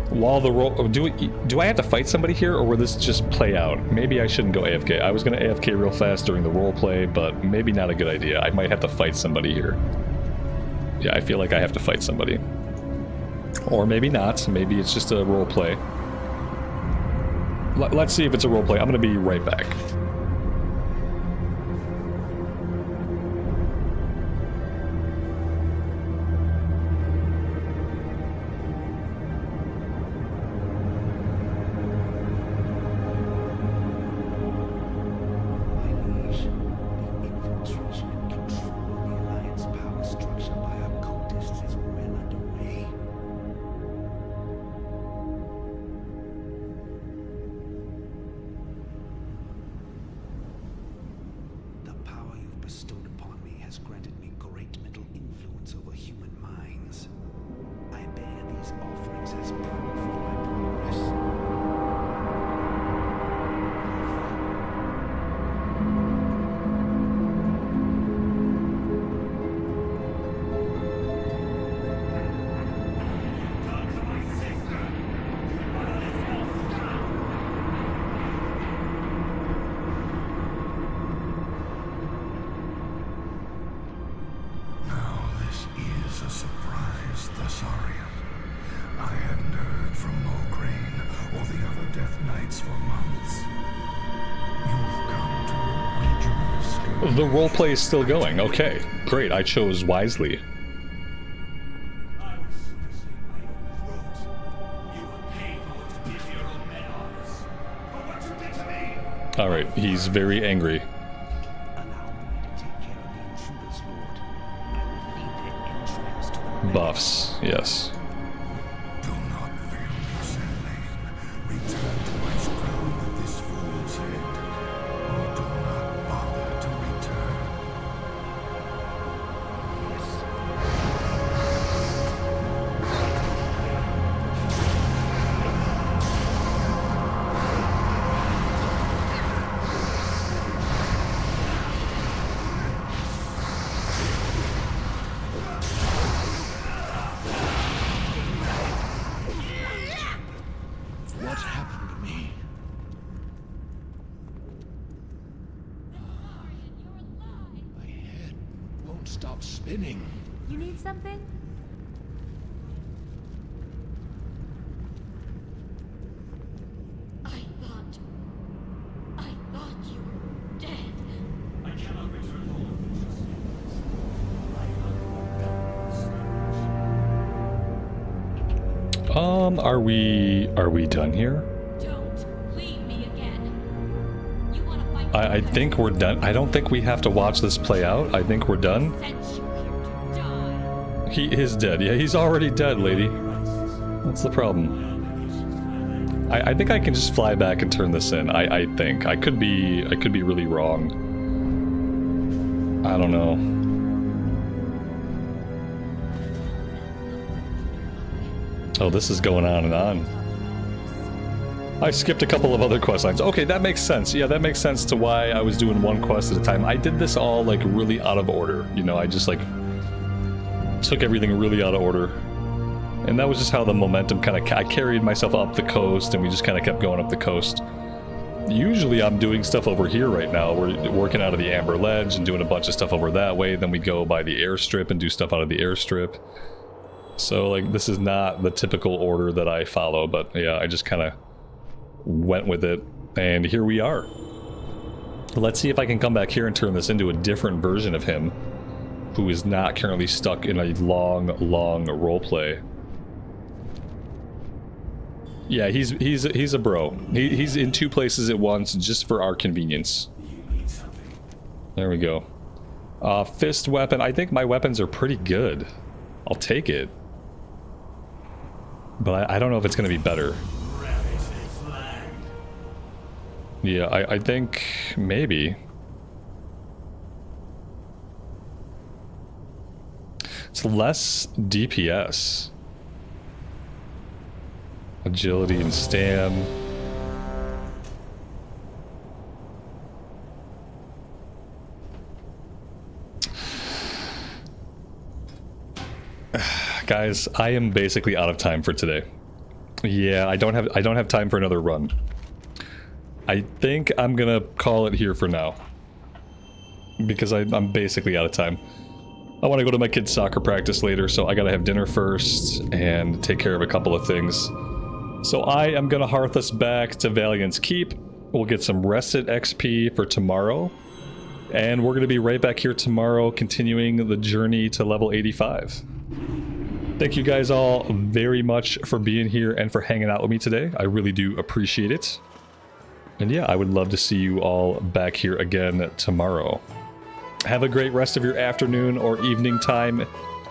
While the roll... Oh, do I have to fight somebody here, or will this just play out? Maybe I shouldn't go AFK. I was going to AFK real fast during the roleplay, but maybe not a good idea. I might have to fight somebody here. Yeah, I feel like I have to fight somebody. Or maybe not. Maybe it's just a roleplay. Let's see if it's a roleplay. I'm going to be right back. nights for months. You've come to rejoin the scourge. The roleplay is still going. Okay, great. I chose wisely. I would sooner say my own throat. You were paid for what you did to your own men, Addons. For what you did to me! Alright, he's very angry. Allow me to take care of the intruders, Lord. I will feed their entrails to the Buffs, yes. Do not fail me, Shaman. Return to Ice Crown with this fool's head. Or do not bother to return. What happened to me? My head won't stop spinning. You need something? I thought you were dead. I cannot return home. Are we done here? Don't leave me again. You want to fight? I think we're done. I don't think we have to watch this play out. I think we're done. Sent you here to die. He is dead. Yeah, he's already dead, lady. What's the problem? I think I can just fly back and turn this in. I think. I could be really wrong. I don't know. Oh, this is going on and on. I skipped a couple of other quest lines. Okay, that makes sense. Yeah, that makes sense to why I was doing one quest at a time. I did this all, like, really out of order. You know, I just, like, took everything really out of order. And that was just how the momentum kind of... I carried myself up the coast, and we just kind of kept going up the coast. Usually I'm doing stuff over here right now. We're working out of the Amber Ledge and doing a bunch of stuff over that way. Then we go by the airstrip and do stuff out of the airstrip. So, like, this is not the typical order that I follow, but yeah, I just kind of went with it, and here we are. Let's see if I can come back here and turn this into a different version of him, who is not currently stuck in a long roleplay. Yeah, he's a bro. He's in two places at once just for our convenience. There we go. Fist weapon. I think my weapons are pretty good. I'll take it. But I don't know if it's going to be better. Yeah, I think maybe. It's less DPS. Agility and stam. Guys, I am basically out of time for today. Yeah, I don't have time for another run. I think I'm gonna call it here for now. Because I'm basically out of time. I want to go to my kid's soccer practice later, so I gotta have dinner first and take care of a couple of things. So I am gonna hearth us back to Valiant's Keep. We'll get some rested XP for tomorrow. And we're gonna be right back here tomorrow, continuing the journey to level 85. Thank you guys all very much for being here and for hanging out with me today. I really do appreciate it. And yeah, I would love to see you all back here again tomorrow. Have a great rest of your afternoon or evening time.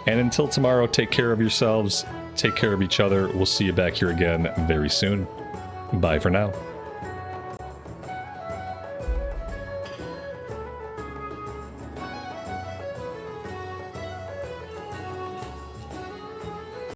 And until tomorrow, take care of yourselves. Take care of each other. We'll see you back here again very soon. Bye for now.